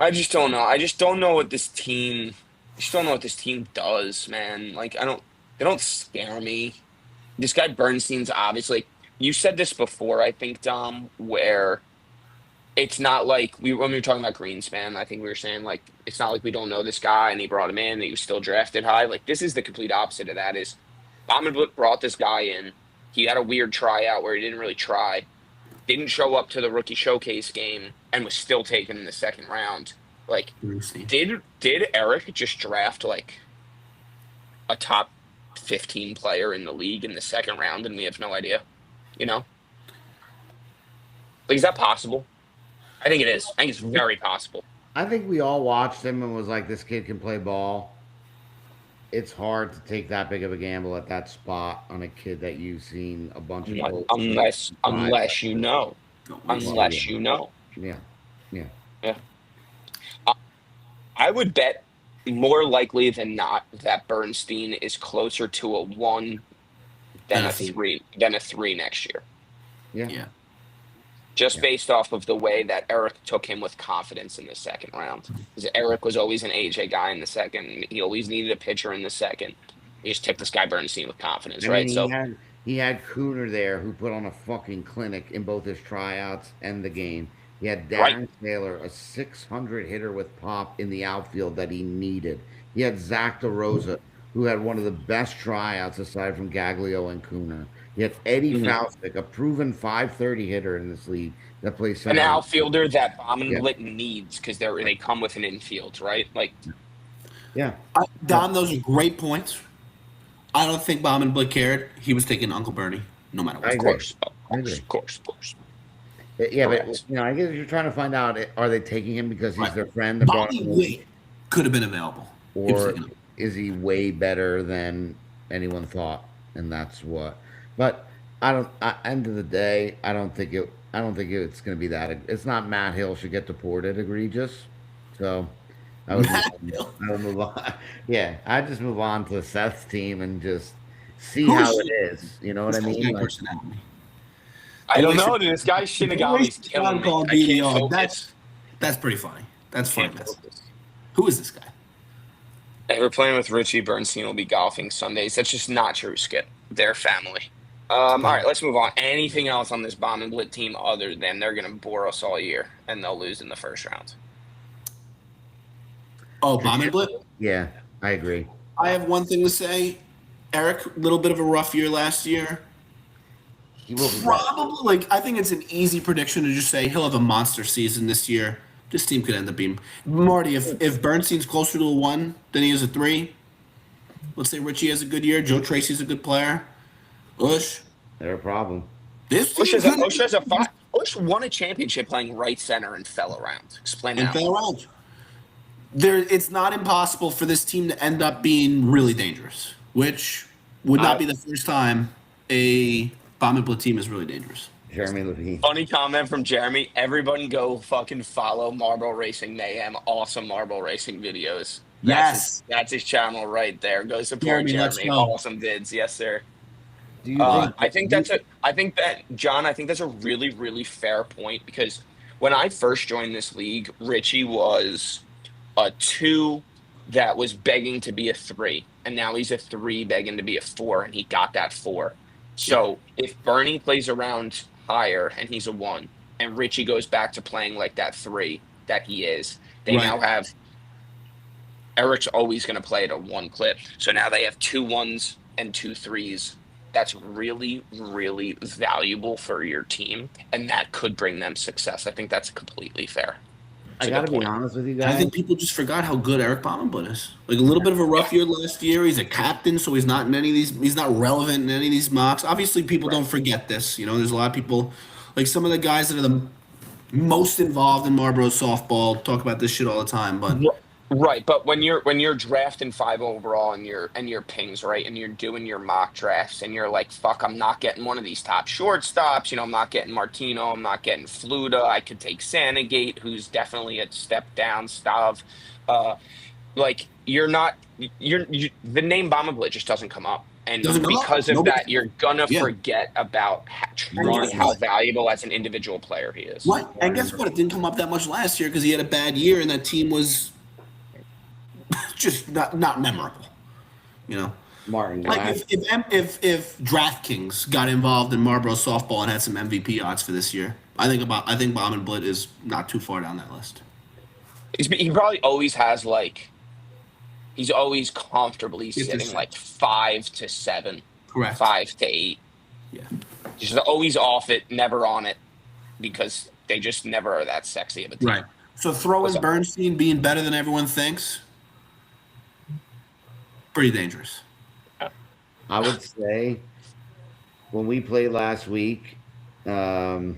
I just don't know. I just don't know what this team. I just don't know what this team does, man. Like I don't. They don't scare me. This guy Bernstein's obviously. You said this before, I think, Dom, where it's not like when we were talking about Greenspan. I think we were saying like it's not like we don't know this guy and he brought him in and he was still drafted high. Like this is the complete opposite of that. Is Bomb and Blitz brought this guy in. He had a weird tryout where he didn't really try, didn't show up to the rookie showcase game, and was still taken in the second round. Like, Let me see. did Eric just draft like a top 15 player in the league in the second round and we have no idea? You know, like is that possible? I think it is. I think it's very possible. I think we all watched him and was like, this kid can play ball. It's hard to take that big of a gamble at that spot on a kid that you've seen a bunch of Unless goals unless five. unless you know, Let me Well, see. unless you know. yeah, yeah. Yeah. I I would bet more likely than not that Bernstein is closer to a one than a Benefit. three next year. Yeah. Yeah. Just Yeah. based off of the way that Eric took him with confidence in the second round. Because Eric was always an AJ guy in the second. He always needed a pitcher in the second. He just took this guy Bernstein with confidence, I mean, right? he So had he had Cooner there who put on a fucking clinic in both his tryouts and the game. He had right. Darren Taylor, a 600 hitter with pop in the outfield that he needed. He had Zach DeRosa, who had one of the best tryouts aside from Gaglio and Cooner. He had Eddie Mhm. Faustick, a proven 530 hitter in this league that plays An center. outfielder that Bomb and Yeah, Blit needs because they come with an infield, right? Like, yeah. No, Don, those are great points. I don't think Bomb and Blick cared. He was taking Uncle Bernie, no matter I what. of agree. course, I agree. of course. Yeah, but Correct. I guess you're trying to find out are they taking him because he's Right. their friend that brought Bobby him in, Witt could have been available. He was or taking him. is he way better than anyone thought? And that's what. But I don't. End of the day, I don't think it. I don't think it's going to be that. It's not Matt Hill should get deported. Egregious. So I would move. Matt Hill. I would move on. Yeah, I just move on to Seth's team and just see Who how is it is. You know what I this mean? guy Like, personality? I Don't don't waste know, your, dude. This guy don't Shinigami's waste your killing time me. calling I can't BDR. focus. That's pretty funny. That's Can't funniness. focus. Who is this guy? Hey, we're playing with Richie. Bernstein will be golfing Sundays. That's just not true, Skip. They're family. All right, let's move on. Anything else on this Bomb and Blit team other than they're going to bore us all year and they'll lose in the first round? Oh, Bomb and Blick. yeah, I agree. I have one thing to say. Eric, a little bit of a rough year last year. He will be back. Probably, like, I think it's an easy prediction to just say he'll have a monster season this year. This team could end up being Marty. If Bernstein's closer to a one than he is a three, let's say Richie has a good year. Joe Tracy's a good player. Bush, They're a problem. this Bush team has a, could Bush has a five. Bush won a championship playing right center and fell around. Explain and that. fell around. It's not impossible for this team to end up being really dangerous, which would not be the first time a Bomb and Blitz team is really dangerous. Jeremy Levine. Funny comment from Jeremy. Everyone go fucking follow Marble Racing Mayhem. Awesome Marble Racing videos. That's his channel right there. Go support Jeremy, let's Jeremy. go. Awesome vids. Yes, sir. Do you think? I think John, I think that's a really, really fair point because when I first joined this league, Richie was a two that was begging to be a three. And now he's a three begging to be a four, and he got that four. So if Bernie plays around higher and he's a one, and Richie goes back to playing like that three that he is, they Right. now have Eric's always going to play at a one clip. So now they have 2 1s and 2 3s. That's really, really valuable for your team, and that could bring them success. I think that's completely fair. It's I a got good to be point. honest with you I guys. think people just forgot how good Eric Bomb and Blitz is. Like a little bit of a rough year last year. He's a captain, so he's not in any of these. He's not relevant in any of these mocks. Obviously, people Right. don't forget this. You know, there's a lot of people, like some of the guys that are the most involved in Marlboro softball talk about this shit all the time. But Right, but when you're drafting five overall and you're pings, right, and you're doing your mock drafts and you're like, fuck, I'm not getting one of these top shortstops, I'm not getting Martino, I'm not getting Fluta, I could take Sanagate, who's definitely a step down Stav. Uh like you're not the name Bombable just doesn't come up. doesn't And come up. because of Nobody. that, you're gonna Yeah. forget about And truly guess how Martin, what? valuable as an individual player he is. What? And guess Martin, what? It didn't come up that much last year because he had a bad year and that team was just not memorable. You know. Martin. Like Last if DraftKings got involved in Marlboro softball and had some MVP odds for this year, I think Bomb and Blitz is not too far down that list. He probably always has like he's always comfortably Fifth or sitting like sixth. 5 to 7, Correct. 5 to 8. Yeah. Just always off it, never on it, because they just never are that sexy of a team. Right. So throw What's in up? Bernstein being better than everyone thinks. Pretty dangerous. I would say when we played last week, um,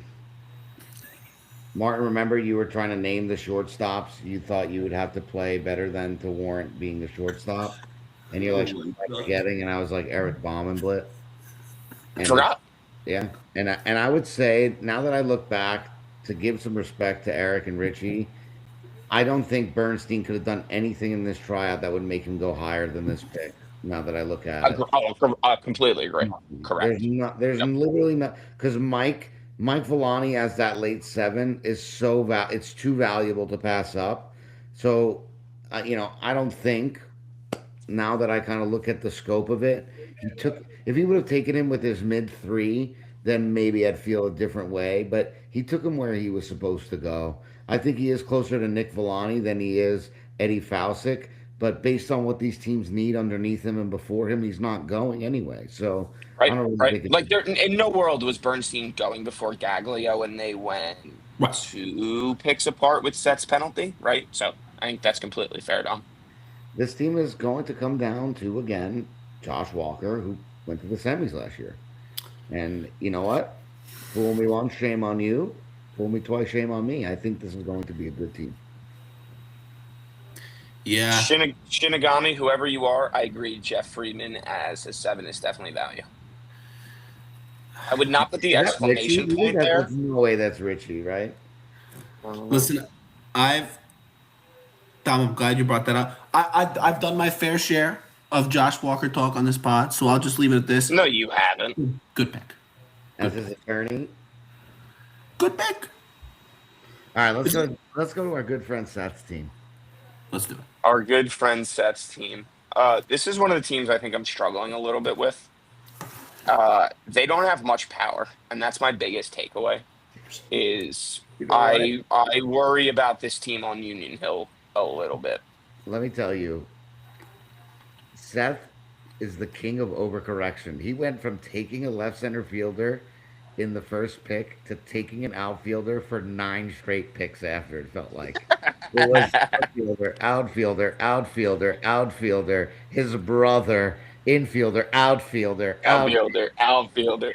Martin, remember you were trying to name the shortstops. You thought you would have to play better than to warrant being the shortstop, and you're Oh like, my "Who am I God. forgetting?" And I was like, Eric Baumenblit. I And forgot. yeah, and I would say now that I look back, to give some respect to Eric and Richie, I don't think Bernstein could have done anything in this tryout that would make him go higher than this pick. Now that I look at it. I completely agree. There's Correct. not. There's Yep. literally not because Mike Villani as that late seven is it's too valuable to pass up. So, I don't think now that I kind of look at the scope of it, he took if he would have taken him with his mid three, then maybe I'd feel a different way. But he took him where he was supposed to go. I think he is closer to Nick Villani than he is Eddie Faucic. But based on what these teams need underneath him and before him, he's not going anyway. So I Right. don't really Right. think it's Like there in no world was Bernstein going before Gaglio, and they went Right. 2 picks apart with sets penalty. Right. So I think that's completely fair, Dom. this team is going to come down to again Josh Walker, who went to the semis last year. And you know what? Fool me once, shame on you. Fool me twice, shame on me. I think this is going to be a good team. Yeah. Shinigami, whoever you are, I agree. Jeff Friedman as a 7 is definitely value. I would not put the Is that Richie? exclamation point That's there. no way that's Richie, right? I don't know. Listen, I've Tom, I'm glad you brought that up. I've done my fair share of Josh Walker talk on this pod, so I'll just leave it at this. No, you haven't. Good pick. As his attorney. Good pick. All right, let's go to our good friend Seth's team. Let's do it. Our good friend Seth's team. This is one of the teams I think I'm struggling a little bit with. They don't have much power, and that's my biggest takeaway. Is You know what? I worry about this team on Union Hill a little bit. Let me tell you, Seth is the king of overcorrection. He went from taking a left center fielder in the first pick to taking an outfielder for 9 straight picks after, it felt like. It was outfielder, outfielder, outfielder, outfielder, his brother, infielder, outfielder, Outfielder.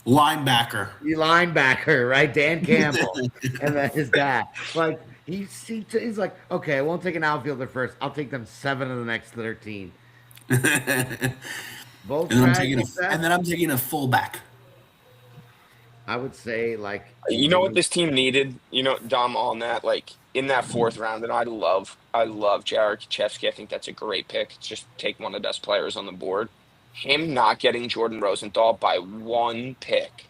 Linebacker. linebacker, right? Dan Campbell. And then his dad. Like, he's like, okay, I won't take an outfielder first. I'll take them 7 of the next 13. and Both then I'm strategies, taking a fullback. I would say, like, You know what this team needed? Dom, on that, like in that 4th round, and I love Jared Kachevsky. I think that's a great pick. Just take one of the best players on the board. Him not getting Jordan Rosenthal by 1 pick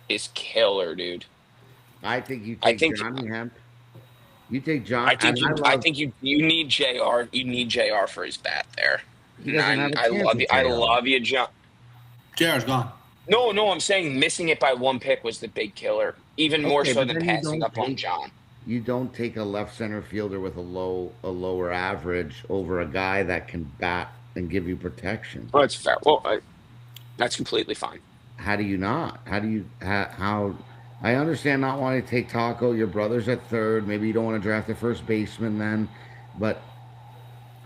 is killer, dude. I think you I take think Johnny Hemp. You take John. I think and you I think you need JR. You need JR for his bat there. he And doesn't have a I chance love with you. I JR. love you, John. JR's gone. No, I'm saying missing it by 1 pick was the big killer. Even more Okay, so but than then you passing don't up on take John. you don't take a left center fielder with a lower average over a guy that can bat and give you protection. Well, that's fair. Well, that's completely fine. How do you not? How do you how I understand not wanting to take Taco. Your brother's at third. Maybe you don't want to draft the first baseman then, but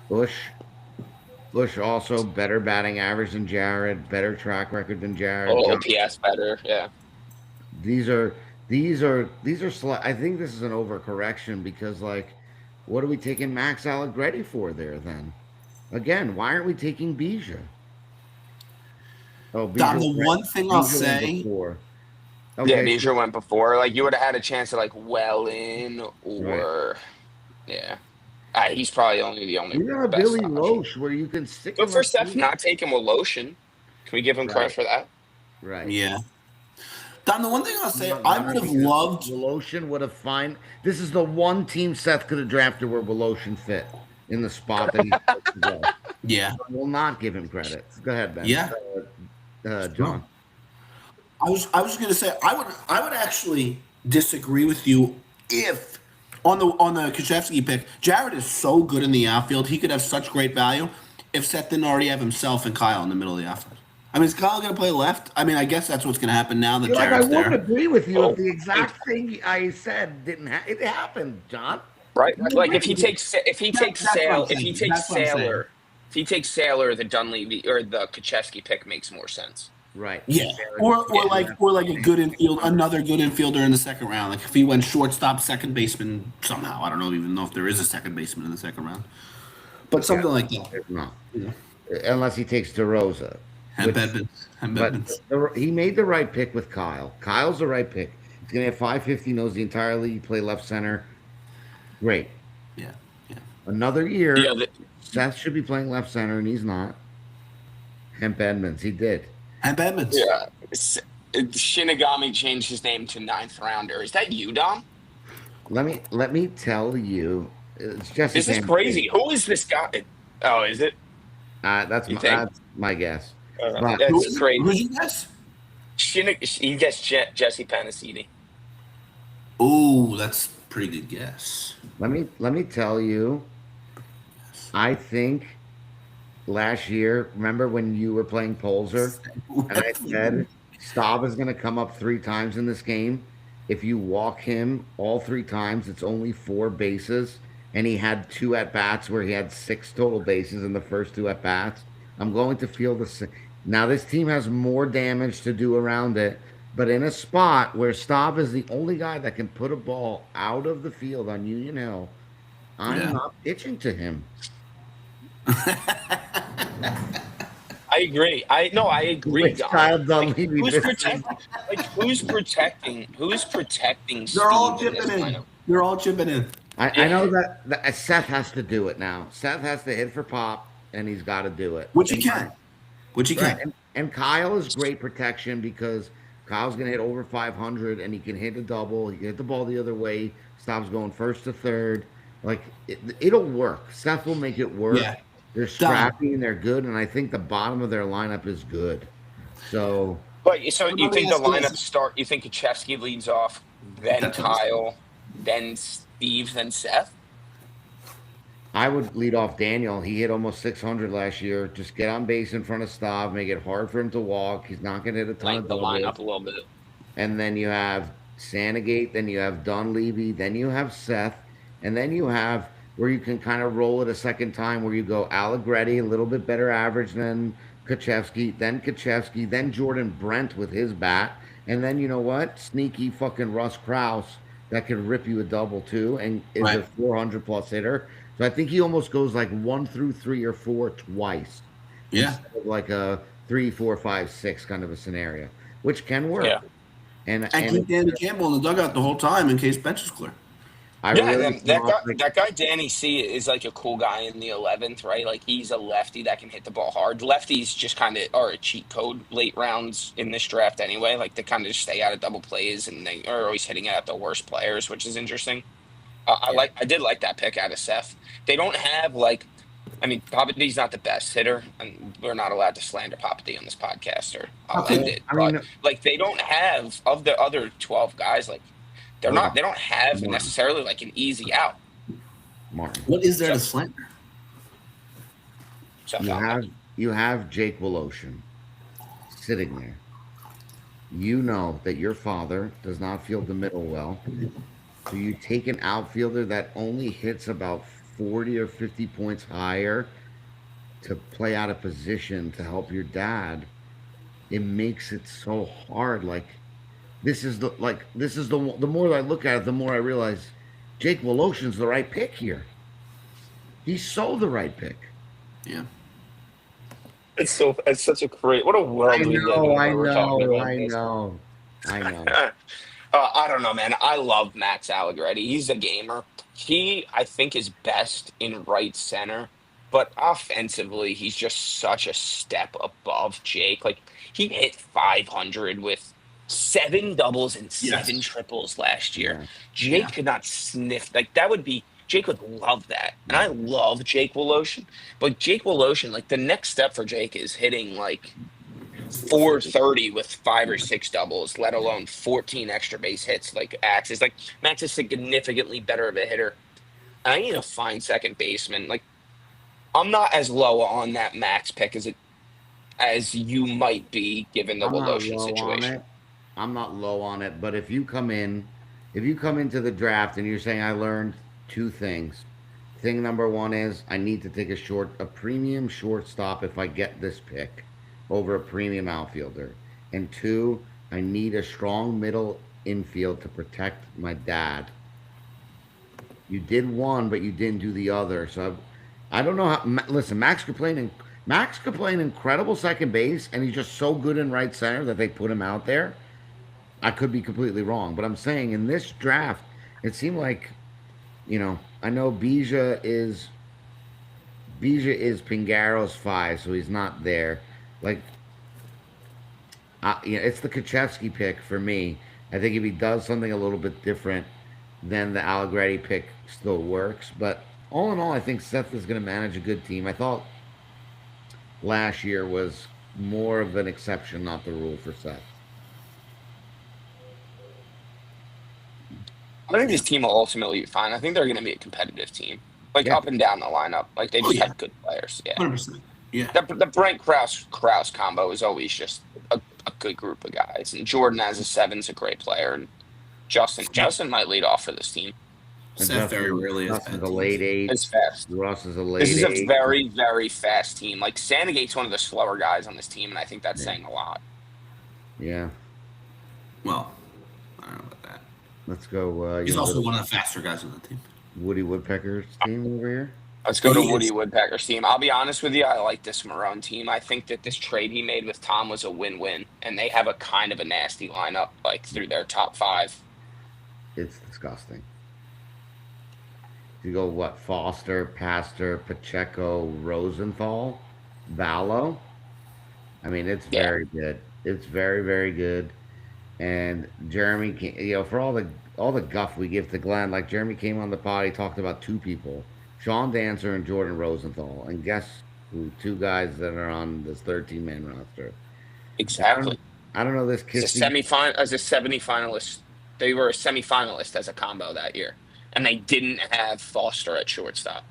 Bush, Bush also better batting average than Jared, better track record than Jared. Oh, John, OPS better. Yeah. these are these are. I think this is an overcorrection because like, what are we taking Max Allegretti for there then? Again, why aren't we taking Bija? Oh, Dom, the one thing I'll Bija went say, before. Yeah, Okay, Beezer went before. Like you would have had a chance to like well in right. or yeah. He's probably the only You got a best Billy option. Loesch where you can stick Good him for at Steph three. not taking with lotion. Can we give him credit Right, for that? right. yeah. Dom, the one thing I'll say, Not I would gonna have because loved. Волошин would have fine. This is the one team Seth could have drafted where Voloshin fit in the spot that he's supposed to go. Yeah, I will not give him credit. Go ahead, Ben. yeah. No, John. I was going to say I would actually disagree with you if on the Krzyzewski pick, Jared is so good in the outfield. He could have such great value if Seth didn't already have himself and Kyle in the middle of the outfield. I mean, is Kyle going to play left? I mean, I guess that's what's going to happen now that You're like I Jared's wouldn't there. agree with you if Oh, the hey, exact thing I said didn't happen. It happened, John. right? You Like agree with it. if he takes That's what I'm Sale if he saying. takes That's what I'm saying. Sailor if he takes Sailor, the Dunleavy or the Kacheski pick makes more sense. Right. Yeah, Jared or is or Yeah. like or like a good infield, another good infielder in the second round. Like if he went shortstop, second baseman somehow. I don't even know if there is a second baseman in the second round, but Yeah, something like that. there's not. You know, Unless he takes DeRosa, Hemp which Edmonds, Hemp but Edmonds. he made the right pick with Kyle. Kyle's the right pick. He's gonna have 550, knows the entire league, play left center. Great. Yeah, yeah. Another Yeah, year, Seth should be playing left center, and he's not. Hemp Edmonds, he did. Hemp Edmonds. yeah. Shinigami changed his name to ninth rounder. Is that you, Dom? Let me tell you, it's Jesse This is Campbell. crazy. Who is this guy? Oh, is it? That's You my think? that's my guess. But Who That's is it? crazy. Who's you guess? He gets Jesse Panacidi. Oh, that's a pretty good guess. let me tell you, I think last year, remember when you were playing Polzer, and I said Stav is going to come up 3 times in this game. If you walk him all 3 times, it's only 4 bases, and he had 2 at bats where he had 6 total bases in the first 2 at bats. I'm going to feel the same. Now this team has more damage to do around it, but in a spot where Stav is the only guy that can put a ball out of the field on Union Hill, I'm Yeah. not pitching to him. I agree. I agree, Which Dom. Kyle Like Dunleavy who's missed. protecting? Like who's protecting They're all Steve in this chipping in. lineup? They're all chipping in. I know that Seth has to do it now. Seth has to hit for pop, and he's got to do it. Which he can. Which he Right. can. And Kyle is great protection because Kyle's going to hit over 500, and he can hit a double. He can hit the ball the other way. Stops going first to third. Like, it'll work. Seth will make it work. Yeah. They're Done. scrappy and they're good, and I think the bottom of their lineup is good. So, But so Let you me think the ask you lineup this. start? You think Kuchevsky leads off, then That's what I'm saying. Kyle, then Steve, then Seth? I would lead off Daniel. He hit almost 600 last year. Just get on base in front of Stav, make it hard for him to walk. He's not going to hit a ton Like of the lineup doubles. a little bit. And then you have Sandegate, then you have Dunleavy, then you have Seth, and then you have where you can kind of roll it a second time where you go Allegretti, a little bit better average than Kaczewski, then Jordan Brent with his bat, and then you know what? Sneaky fucking Russ Kraus that can rip you a double too and is a Right. 400 plus hitter. So I think he almost goes like 1 through 3 or 4 twice Yeah. instead of like a 3, 4, 5, 6 kind of a scenario, which can work. Yeah. And And keep Danny Campbell in the dugout the whole time in case bench is clear. I Yeah, really and that guy, thought like that guy Danny C is like a cool guy in the 11th, right? Like he's a lefty that can hit the ball hard. Lefties just kind of are a cheat code late rounds in this draft anyway. Like they kind of just stay out of double plays and they are always hitting at the worst players, which is interesting. yeah, I did like that pick out of Seth. They don't have like, I mean, Papa D's not the best hitter, and we're not allowed to slander Papa D on this podcast, or I'll Okay. end it. I But mean, like, they don't have of the other 12 guys, like they're hold not. on, They don't have Martin, necessarily like an easy out. Martin. What is there So, to slander? You Southampton. have you have Jake Voloshin sitting there. You know that your father does not field the middle well. So you take an outfielder that only hits about 40 or 50 points higher to play out of position to help your dad. It makes it so hard. This is the more I look at it, the more I realize Jake Woloshin's the right pick here. He's so the right pick. Yeah. It's such a great what a I world we live know, in I where we're talking know, about I this. know, I know. I don't know, man. I love Max Allegretti. He's a gamer. He, I think, is best in right center, but offensively, he's just such a step above Jake. Like he hit 500 with seven doubles and seven Yes. triples last year. Yeah, Yeah. Jake could not sniff like that would be. Jake would love that, and yeah. I love Jake Woloshin. But Jake Woloshin, like the next step for Jake is hitting like 430 with five or six doubles, let alone 14 extra base hits like Axe is. Like Max is significantly better of a hitter. And I need a fine second baseman. Like I'm not as low on that Max pick as you might be given the I'm not Woloshyn low on situation. it. I'm not low on it. But if you come into the draft and you're saying I learned two things. Thing number one is I need to take a premium shortstop if I get this pick over a premium outfielder. And two, I need a strong middle infield to protect my dad. You did one, but you didn't do the other. So I don't know how. Listen, Max could play an incredible second base, and he's just so good in right center that they put him out there. I could be completely wrong, but I'm saying in this draft, it seemed like I know Bija is Pingaro's five, so he's not there. Like, it's the Kaczewski pick for me. I think if he does something a little bit different, then the Allegretti pick still works. But all in all, I think Seth is going to manage a good team. I thought last year was more of an exception, not the rule for Seth. I think this team will ultimately be fine. I think they're going to be a competitive team, like Yeah, up and down the lineup. Like they Oh just yeah. have good players. Yeah, 100%. Yeah. the Brent Kraus combo is always just a good group of guys. And Jordan as a seven's a great player. And Justin might lead off for this team. and Seth very rarely has Justin's bad a late teams. eight. It's fast. Russ is a This late is a eight. very, very fast team. Like Sandgate's one of the slower guys on this team, and I think that's Yeah, saying a lot. yeah. Well, I don't know about that. Let's go. You He's want to go also to one of the faster guys on the team. Woody Woodpecker's team over here? Let's go to He Woody is. Woodpecker's team. I'll be honest with you, I like this Marone team. I think that this trade he made with Tom was a win-win, and they have a kind of a nasty lineup, like through their top five. It's disgusting. You go what? Foster, Pastor, Pacheco, Rosenthal, Vallo. I mean, it's Yeah, very good. It's very, very good. And Jeremy, for all the guff we give to Glenn, like Jeremy came on the pod, he talked about two people, Sean Dancer and Jordan Rosenthal, and guess who? Two guys that are on this 13-man roster. I don't, exactly. I don't know this As a Kissy. semifinal, as a semi-finalist, they were a semi-finalist as a combo that year, and they didn't have Foster at shortstop.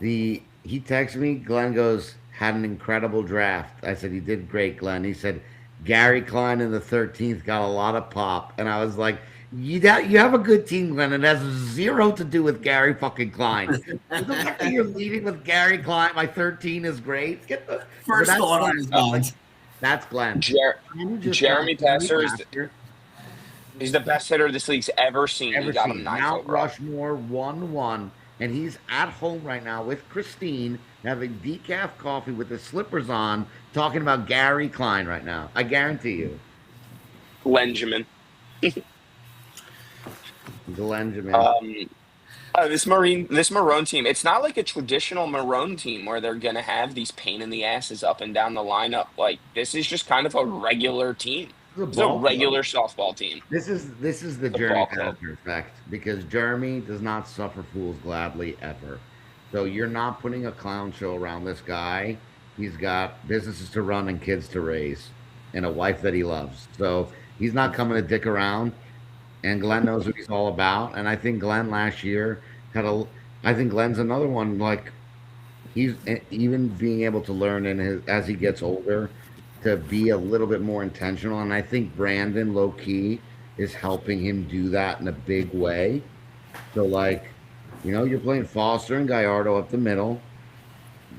He texted me. Glenn goes, had an incredible draft. I said he did great, Glenn. He said Gary Klein in the 13th got a lot of pop, and I was like, you have a good team, Glenn. And it has zero to do with Gary fucking Klein. The fact that you're leading with Gary Klein, my 13 is great. But First that's thought on Glenn. his mind. That's Glenn. Jer- You just got Jeremy Gary Passer last year. is the best hitter this league's ever seen. He Ever got him seen. ninth Mount overall. Rushmore 1-1, and he's at home right now with Christine having decaf coffee with his slippers on, talking about Gary Klein right now. I guarantee you. Benjamin. Benjamin. This Marone team, it's not like a traditional Marone team where they're gonna have these pain in the asses up and down the lineup. Like this is just kind of a regular team. This is a It's a ball club. regular softball team. This is the The Jeremy ball club. Pastor effect because Jeremy does not suffer fools gladly ever. So you're not putting a clown show around this guy. He's got businesses to run and kids to raise and a wife that he loves. So he's not coming to dick around. And Glenn knows what he's all about. And I think Glenn last year had a. I think Glenn's another one. Like he's even being able to learn in his as he gets older to be a little bit more intentional. And I think Brandon low key is helping him do that in a big way. So like, you're playing Foster and Gallardo up the middle.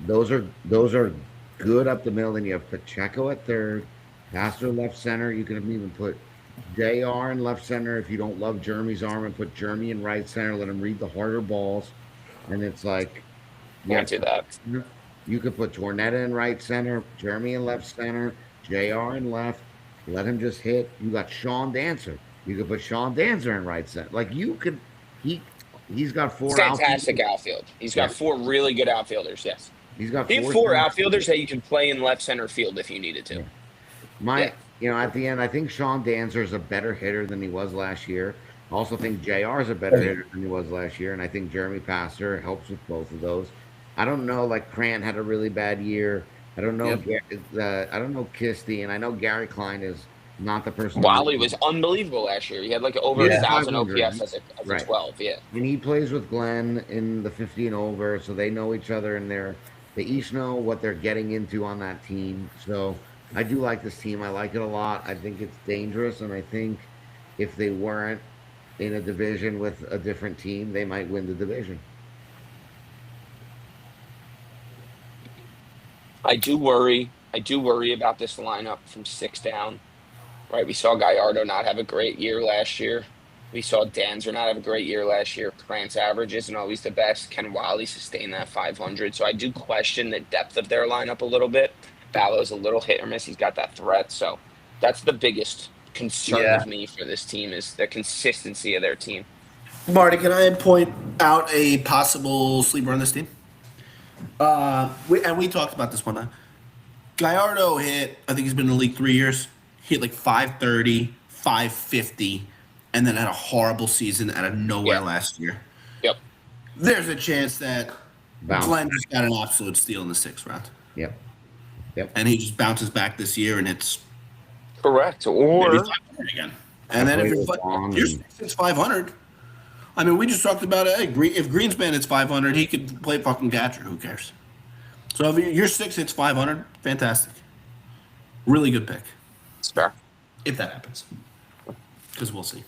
Those are good up the middle. Then you have Pacheco at third, Pastor left center. You can even put JR in left center if you don't love Jeremy's arm, and put Jeremy in right center. Let him read the harder balls. And it's like, yeah, Can't do that. you could put Tornetta in right center, Jeremy in left center, JR in left. Let him just hit. You got Sean Dancer. You could put Sean Dancer in right center. Like you could, he's got four Fantastic outfield. He's got Yeah. 4 really good outfielders. Yes. He's got He had 4 outfielders that you can play in left center field if you needed to. At the end, I think Sean Dancer is a better hitter than he was last year. I also think JR is a better hitter than he was last year, and I think Jeremy Pastor helps with both of those. I don't know, like Krant had a really bad year. I don't know. I don't know Kisty, and I know Gary Klein is not the person. Wally was unbelievable last year. He had like over 1,000 OPS as a 12. Yeah. And he plays with Glenn in the 50 and over, so they know each other, and they each know what they're getting into on that team. So I do like this team. I like it a lot. I think it's dangerous, and I think if they weren't in a division with a different team, they might win the division. I do worry about this lineup from 6 down. Right, we saw Gallardo not have a great year last year. We saw Danzer not have a great year last year. Krant's average isn't always the best. Can Wally sustain that 500? So I do question the depth of their lineup a little bit. Ballow's a little hit or miss. He's got that threat. So that's the biggest concern of me for this team, is the consistency of their team. Marty, can I point out a possible sleeper on this team? We talked about this one time. Gallardo hit, I think he's been in the league 3 years. He hit like 530, 550, and then had a horrible season out of nowhere last year. Yep. There's a chance that Glenn just got an absolute steal in the 6th round. Yep. And he just bounces back this year, and it's correct. Or maybe 500 again. And then if it's 500, I mean, we just talked about it. Hey, if Greenspan hits 500, he could play fucking catcher. Who cares? So if your 6 hits 500, fantastic. Really good pick. It's fair. If that happens. Because we'll see.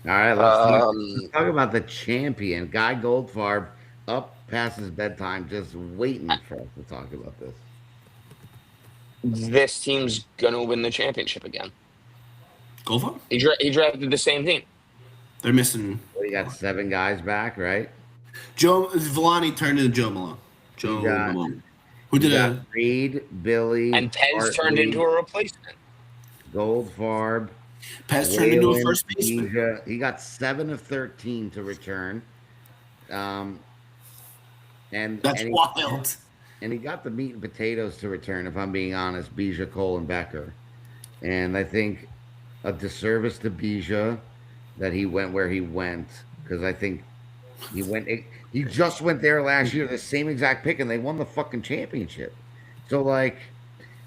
All right, let's talk about the champion, Guy Goldfarb, up past his bedtime, just waiting for us to talk about this. This team's going to win the championship again. Goldfarb? He drafted the same team. They're missing. We got 7 guys back, right? Joe Villani turned into Joe Malone. Malone. Who did that? Reed, Billy, and Pez turned into a replacement. Goldfarb. Pez turned into a first baseman. He got 7 of 13 to return. And that's wild. And he got the meat and potatoes to return, if I'm being honest, Bija, Cole, and Becker. And I think a disservice to Bija that he went where he went, because I think he just went there last year, the same exact pick, and they won the fucking championship. So, like,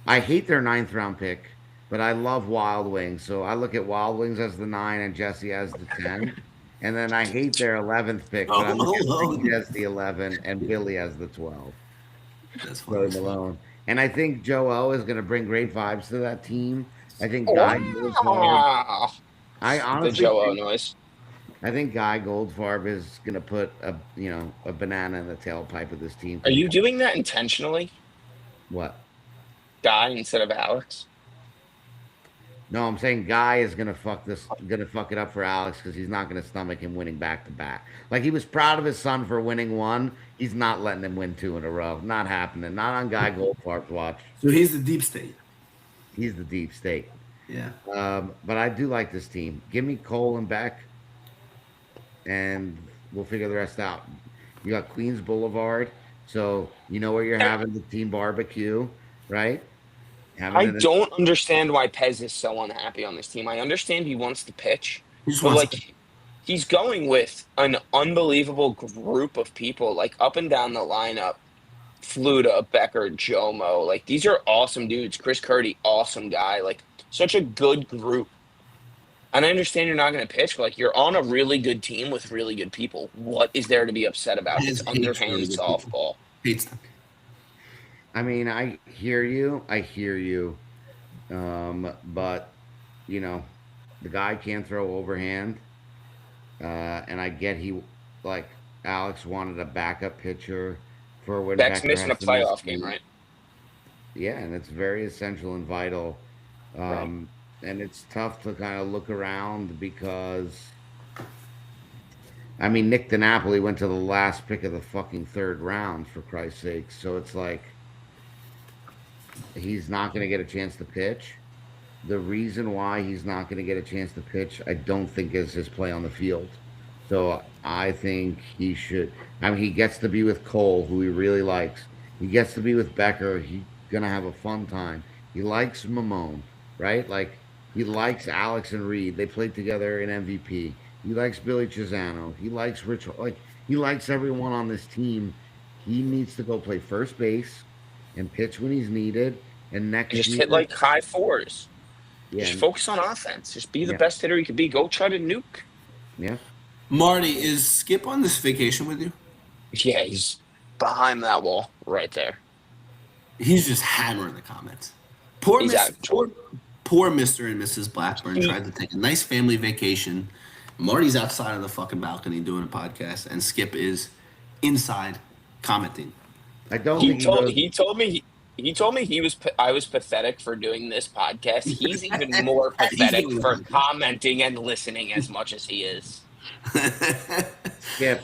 I hate their 9th round pick, but I love Wild Wings. So I look at Wild Wings as the 9 and Jesse as the 10. And then I hate their 11th pick, but I look at Reed as the 11 and Billy as the 12. That's Billy Malone. And I think Joe O is going to bring great vibes to that team. I think Guy Goldfarb. I honestly the Joe O noise. I think Guy Goldfarb is going to put a banana in the tailpipe of this team. Are you doing that intentionally? What? Guy instead of Alex? No, I'm saying Guy is going to fuck it up for Alex, because he's not going to stomach him winning back to back. Like, he was proud of his son for winning 1. He's not letting him win 2 in a row. Not happening. Not on Guy Goldfarb's watch. So he's the deep state. He's the deep state. Yeah. But I do like this team. Give me Cole and Beck, and we'll figure the rest out. You got Queens Boulevard, so you know where you're having the team barbecue, right? I don't understand why Pez is so unhappy on this team. I understand he wants to pitch, but he's going with an unbelievable group of people, like up and down the lineup. Fluta, Becker, Jomo, like these are awesome dudes. Chris Curdy, awesome guy. Like such a good group. And I understand you're not going to pitch, but like you're on a really good team with really good people. What is there to be upset about? It's underhand softball. I mean, I hear you. I hear you. But you know, the guy can't throw overhand. And I get he like Alex wanted a backup pitcher for when Beck's Becker missing a has to miss playoff game, games. right? Yeah, and it's very essential and vital. Right. Um, and it's tough to kind of look around because I mean Nick DiNapoli went to the last pick of the fucking third round for Christ's sake. So it's like he's not going to get a chance to pitch. The reason why he's not going to get a chance to pitch, I don't think is his play on the field. So I think he should. I mean, he gets to be with Cole, who he really likes. He gets to be with Becker. He's gonna have a fun time. He likes Mamone, right? Like he likes Alex and Reed. They played together in MVP. He likes Billy Chisano. He likes Rich. Like he likes everyone on this team. He needs to go play first base and pitch when he's needed. And And next just hit year, like high fours. yeah, Just focus on offense. Just be the yeah, best hitter you could be. Go try to nuke. yeah. Marty, is Skip on this vacation with you? Yeah, he's behind that wall right there. He's just hammering the comments. Poor He's out Miss, of control. poor Mr. and Mrs. Blackburn He- tried to take a nice family vacation. Marty's outside of the fucking balcony doing a podcast, and Skip is inside commenting. I don't He think he told goes. he told me he told me I was pathetic for doing this podcast. He's even more He's pathetic doing for it. commenting and listening as much as he is. Skip,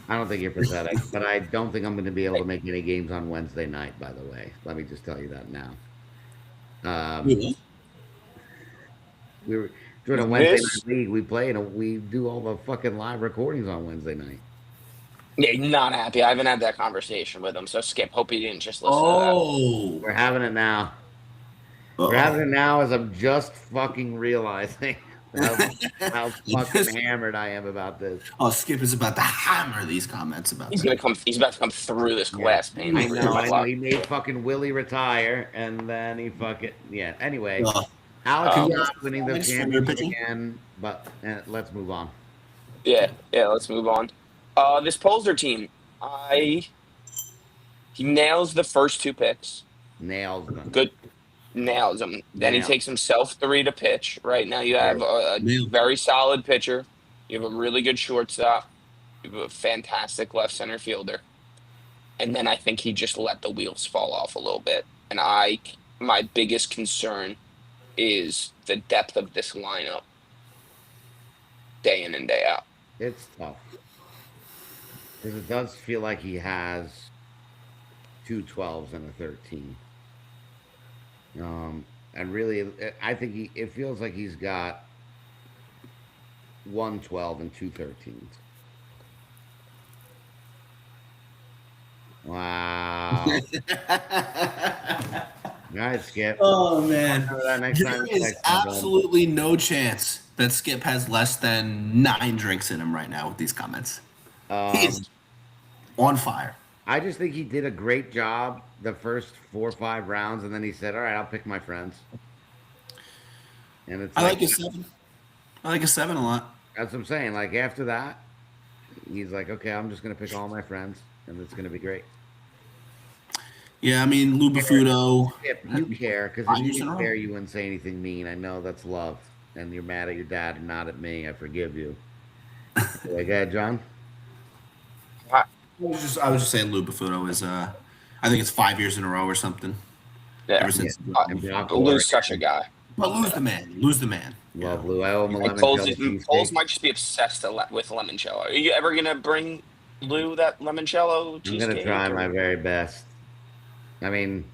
I don't think you're pathetic, but I don't think I'm going to be able to make any games on Wednesday night. By the way, let me just tell you that now. Um, Yeah. we were doing a Wednesday This night league. We play and we do all the fucking live recordings on Wednesday night. Yeah, not happy. I haven't had that conversation with him. So Skip, hope he didn't just listen to that. Oh. We're having it now. We're Uh-oh. having it now as I'm just fucking realizing how fucking hammered I am about this. Oh, Skip is about to hammer these comments about He's that. gonna come. He's about to come through this Yeah. glass pane. I over know, your I know. block. He made fucking Willie retire, and then he fucking yeah. Anyway, Uh, Alex is Um, not winning the Alex, you're championship pitching? again, but let's move on. Yeah. Let's move on. This Polzer team, he nails the first two picks. Nails them. Good, nails them. Then he Nail. takes himself three to pitch. Right now, you have a Nail. very solid pitcher. You have a really good shortstop. You have a fantastic left center fielder. And then I think he just let the wheels fall off a little bit. And my biggest concern is the depth of this lineup, day in and day out. It's tough because it does feel like he has two 12s and a 13. And really, I think it feels like he's got one 12 and two 13s. Wow. All right, Skip. Oh man, Remember that next time there we is text him, bud. absolutely no chance that Skip has less than 9 drinks in him right now with these comments. He is Um, on fire. I just think he did a great job the first 4 or 5 rounds, and then he said, "All right, I'll pick my friends." And it's I like, like a 7. I like a 7 a lot. that's what I'm saying. Like after that, he's like, "Okay, I'm just gonna pick all my friends, and it's gonna be great." Yeah, I mean Lou Buffalo. Skip, you care because 5 if you years in a didn't row. care, you wouldn't say anything mean. I know that's love, and you're mad at your dad and not at me. I forgive you. Like, John. I was just saying Lou Buffalo is I think it's 5 years in a row or something. Yeah. Ever since. And Brock Lou's Orrick. such a guy. But lose the man. Lose the man. Love Lou. I owe him a Like lemon jelly Poles cheesesteak. might just be obsessed with limoncello. Are you ever gonna bring Lou that limoncello I'm cheesecake? gonna try or- my very best. I mean,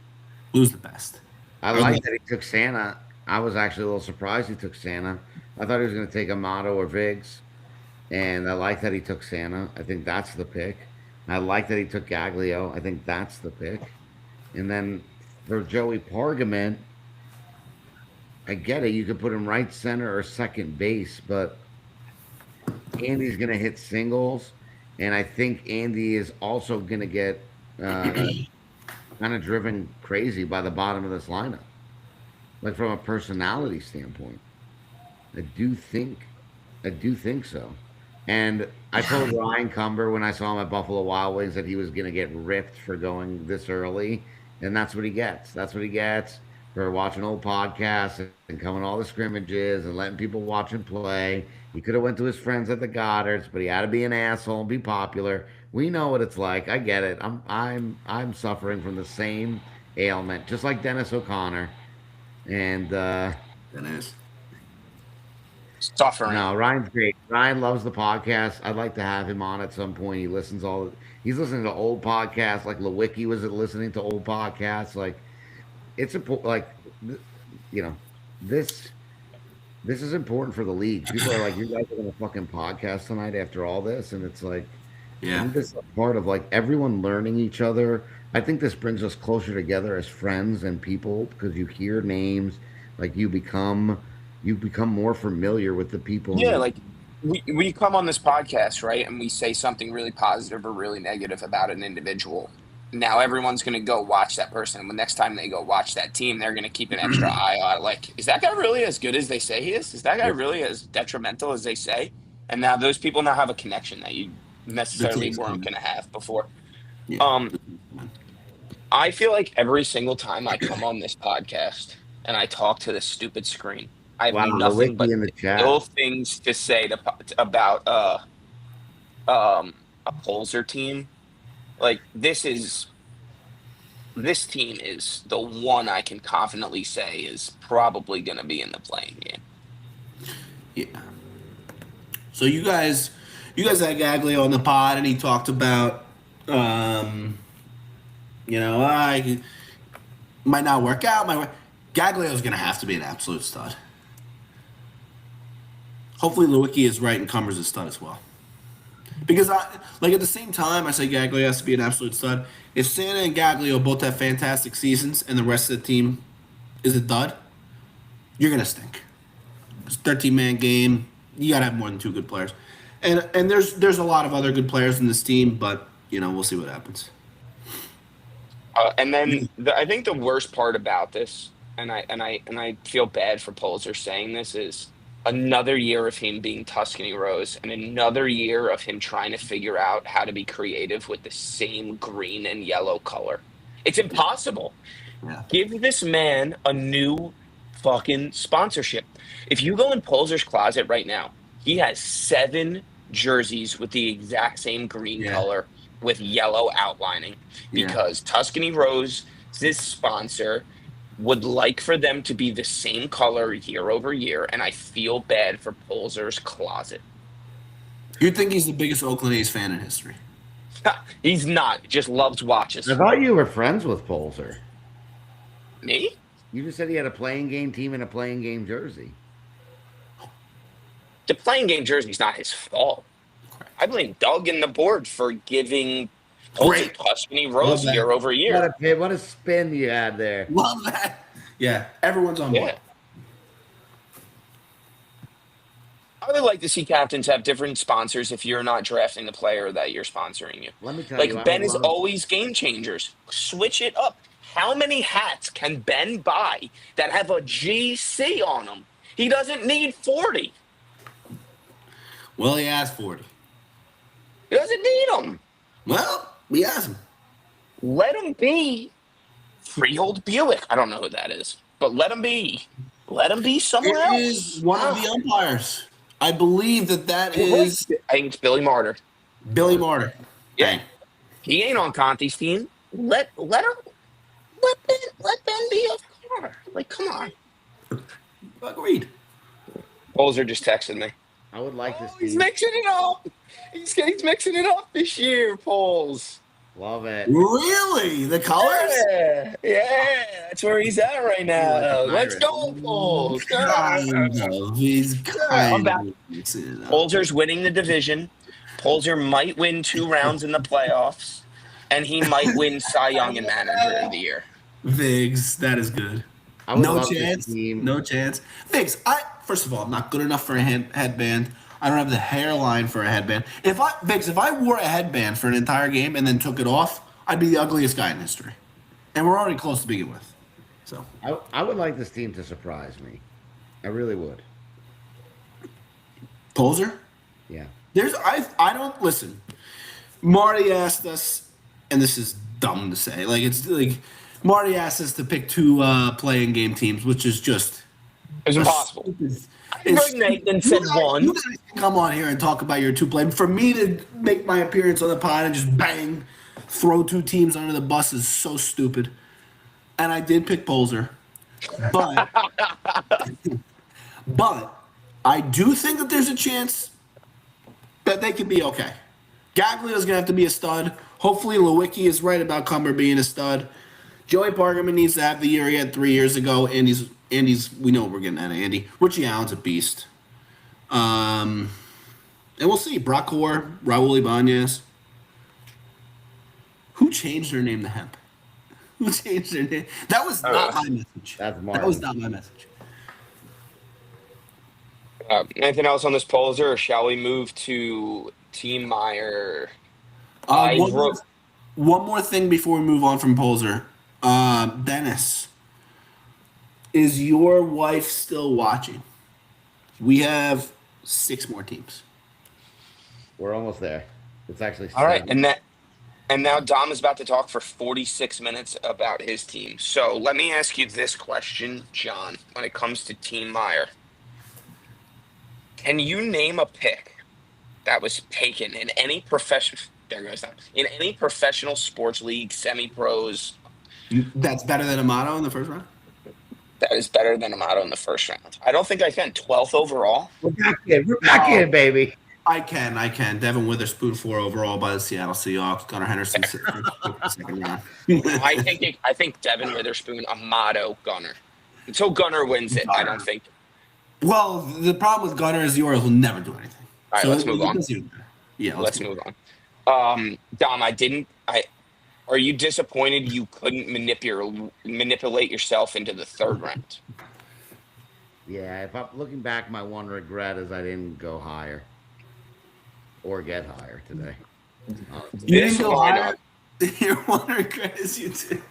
Lose the best. I like that he took Santa. I was actually a little surprised he took Santa. I thought he was going to take Amato or Viggs, and I like that he took Santa. I think that's the pick. I like that he took Gaglio. I think that's the pick. And then for Joey Pargament, I get it. You could put him right center or second base, but Andy's going to hit singles, and I think Andy is also going to get kind of driven crazy by the bottom of this lineup. Like from a personality standpoint, I do think, I do think so. And I told Ryan Cumber when I saw him at Buffalo Wild Wings that he was going to get ripped for going this early, and that's what he gets. That's what he gets for watching old podcasts and coming to all the scrimmages and letting people watch him play. He could have went to his friends at the Goddards, but he had to be an asshole and be popular. We know what it's like. I get it. I'm suffering from the same ailment, just like Dennis O'Connor. And That is. Suffering. no, Ryan's great. Ryan loves the podcast. I'd like to have him on at some point. He's listening to old podcasts, like Lewicki was listening to old podcasts. Like it's important. You know, this this is important for the league. People are like, you guys are gonna fucking podcast tonight after all this, and it's like, Yeah. isn't this a part of like everyone learning each other? I think this brings us closer together as friends and people because you hear names, like you become more familiar with the people Yeah, who. like we come on this podcast, right? And we say something really positive or really negative about an individual. Now everyone's going to go watch that person. And the next time they go watch that team, they're going to keep an extra eye on it. Like, is that guy really as good as they say he is? Is that guy Yep. really as detrimental as they say? And now those people now have a connection that you The necessarily team's weren't coming. going to have before. Yeah. Um, I feel like every single time I come on this podcast and I talk to this stupid screen, I have Wow, nothing Lewicki but in the ill chat. things to say about a Polzer team. Like this team is the one I can confidently say is probably going to be in the playing game. Yeah. So you guys had Gaglio on the pod, and he talked about, I might not work out. Gaglio's gonna have to be an absolute stud. Hopefully, Lewicki is right and Cumbers is stud as well. Because at the same time, I say Gaglio has to be an absolute stud. If Santa and Gaglio both have fantastic seasons, and the rest of the team is a dud, you're gonna stink. It's a 13-man game. You gotta have more than two good players, and there's a lot of other good players in this team, but we'll see what happens. And then I think the worst part about this, and I feel bad for Polzer saying this, is another year of him being Tuscany Rose, and another year of him trying to figure out how to be creative with the same green and yellow color. It's impossible. Yeah. Give this man a new fucking sponsorship. If you go in Polzer's closet right now, he has 7 jerseys with the exact same green Yeah. color with yellow outlining Yeah. because Tuscany Rose, this sponsor, would like for them to be the same color year over year, and I feel bad for Polzer's closet. You think he's the biggest Oakland A's fan in history? He's not, just loves watches. I thought you were friends with Polzer. Me? You just said he had a playing game team and a playing game jersey. The playing game jersey's not his fault. I blame Doug and the board for giving Polzer Great. Tuscany Love Rose that. year over year. What a spin you had there. Love that. Yeah, everyone's on board. Yeah. I would like to see captains have different sponsors if you're not drafting the player that you're sponsoring you. Let me tell you, I Like Ben would is love. always game changers. Switch it up. How many hats can Ben buy that have a GC on them? He doesn't need 40. Well, he has 40. He doesn't need them. Well, we has him. Let him be Freehold Buick. I don't know who that is, but let him be. Let him be somewhere It else. is one of the umpires. I believe that is I think it's Billy Martyr. Billy Martyr. Yeah. He ain't on Conti's team. Let him let Ben be a car. Like, come on. Agreed. Polzer just texted me. I would like this He's team. mixing it up. He's mixing it up this year, Poles. Love it. Really? The colors? Yeah, that's where he's at right now. Like Let's Myron. go, Poles. Kind of. He's kind back. of mixing it up. Polzer's winning the division. Polzer might win 2 rounds in the playoffs, and he might win Cy Young and Manager of the Year. Vigs, that is good. I would No love this chance. team. No chance. Vigs, first of all, I'm not good enough for a headband. I don't have the hairline for a headband. If I wore a headband for an entire game and then took it off, I'd be the ugliest guy in history. And we're already close to begin with. So I would like this team to surprise me. I really would. Polzer? Yeah. I don't listen. Marty asked us, and this is dumb to say. Like it's like Marty asked us to pick two playing game teams, which is just It's a impossible. stupid. I heard Nathan said one. You guys can come on here and talk about your two play. For me to make my appearance on the pod and just bang, throw two teams under the bus is so stupid. And I did pick Polzer, but but I do think that there's a chance that they could be okay. Gaglio's gonna have to be a stud. Hopefully, Lewicki is right about Cumber being a stud. Joey Parkerman needs to have the year he had 3 years ago. Andy's. We know what we're getting out of Andy. Richie Allen's a beast. And we'll see. Brock Hoare, Raul Ibanez. Who changed their name to Hemp? Who changed their name? That was not my message. That's That was not my message. Anything else on this Polzer, or shall we move to Team Meyer? One more thing before we move on from Polzer. Dennis, is your wife still watching? We have 6 more teams. We're almost there. It's actually All right, 7. and now Dom is about to talk for 46 minutes about his team. So let me ask you this question, John, when it comes to Team Meyer. Can you name a pick that was taken in any in any professional sports league, semi-pros, That's better than Amato in the first round? that is better than Amato in the first round? I don't think I can. 12th overall? We're back in, baby. I can. Devin Witherspoon 4 overall by the Seattle Seahawks. Gunnar Henderson second round. I think Devin Witherspoon, Amato, Gunnar. Until Gunnar wins it, I don't think. Well, the problem with Gunnar is the Orioles will never do anything. All right, let's move on. Yeah, Let's move on. Dom, are you disappointed you couldn't manipulate yourself into the third round? Yeah, if I'm looking back, my one regret is I didn't go higher or get higher today. You This didn't go lineup, higher. Your one regret is you did.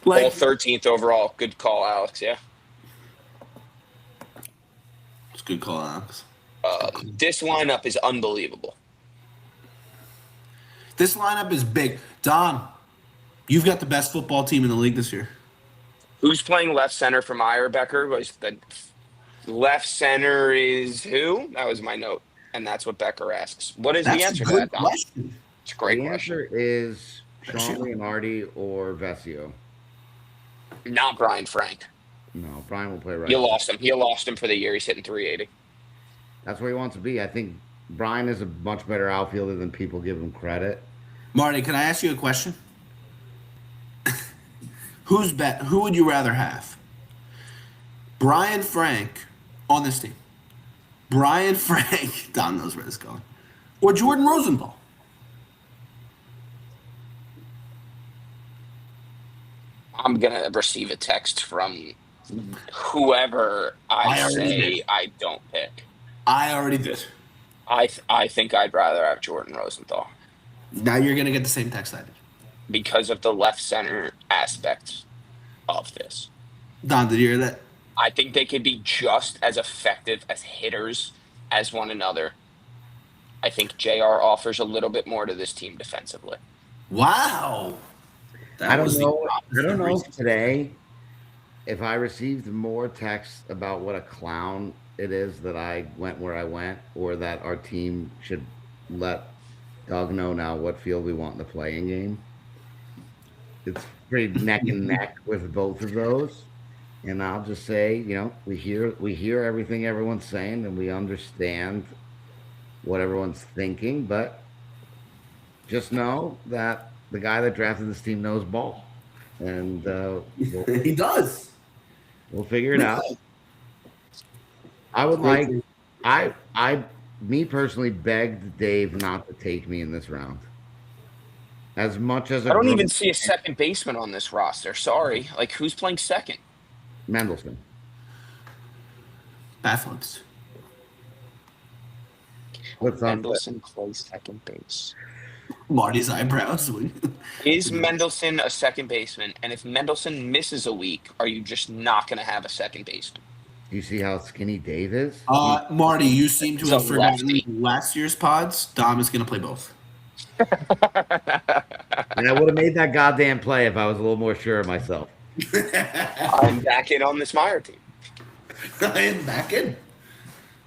all 13th overall. Good call, Alex. Yeah. It's a good call, Alex. This lineup is unbelievable. This lineup is big. Don, you've got the best football team in the league this year. Who's playing left center for Meyer, Becker? Was the left center is who? That was my note, and that's what Becker asks. What is the answer to that, Dom? Question. It's a great The question. answer is Sean Leonardi or Vesio. Not Brian Frank. No, Brian will play right. You lost him. You lost him for the year. He's hitting 380. That's where he wants to be. I think Brian is a much better outfielder than people give him credit. Marty, can I ask you a question? Who would you rather have? Brian Frank on this team. Brian Frank, Don knows where this is going. Or Jordan Rosenthal. I'm gonna receive a text from whoever I already say did. I don't pick. I already did. I think I'd rather have Jordan Rosenthal Now you're going to get the same text I did. because of the left center aspect of this. Don, did you hear that? I think they could be just as effective as hitters as one another. I think JR offers a little bit more to this team defensively. Wow. I don't know. I don't know if today, if I received more texts about what a clown it is that I went where I went, or that our team should let Doug know now what field we want in the playing game. It's pretty neck and neck with both of those. And I'll just say, we hear everything everyone's saying, and we understand what everyone's thinking, but just know that the guy that drafted this team knows ball, and He does. we'll figure it out. I would me personally begged Dave not to take me in this round. As much as I don't even see a second baseman on this roster. Sorry. Like, who's playing second? Mendelson. Bafflips. What's on? Mendelson plays second base. Marty's eyebrows. Is Mendelson a second baseman? And if Mendelson misses a week, are you just not going to have a second baseman? Do you see how skinny Dave is? Marty, you seem to He's have a forgotten lefty. last year's pods. Dom is going to play both. And I would have made that goddamn play if I was a little more sure of myself. I'm back in on this Meyer team. I am back in.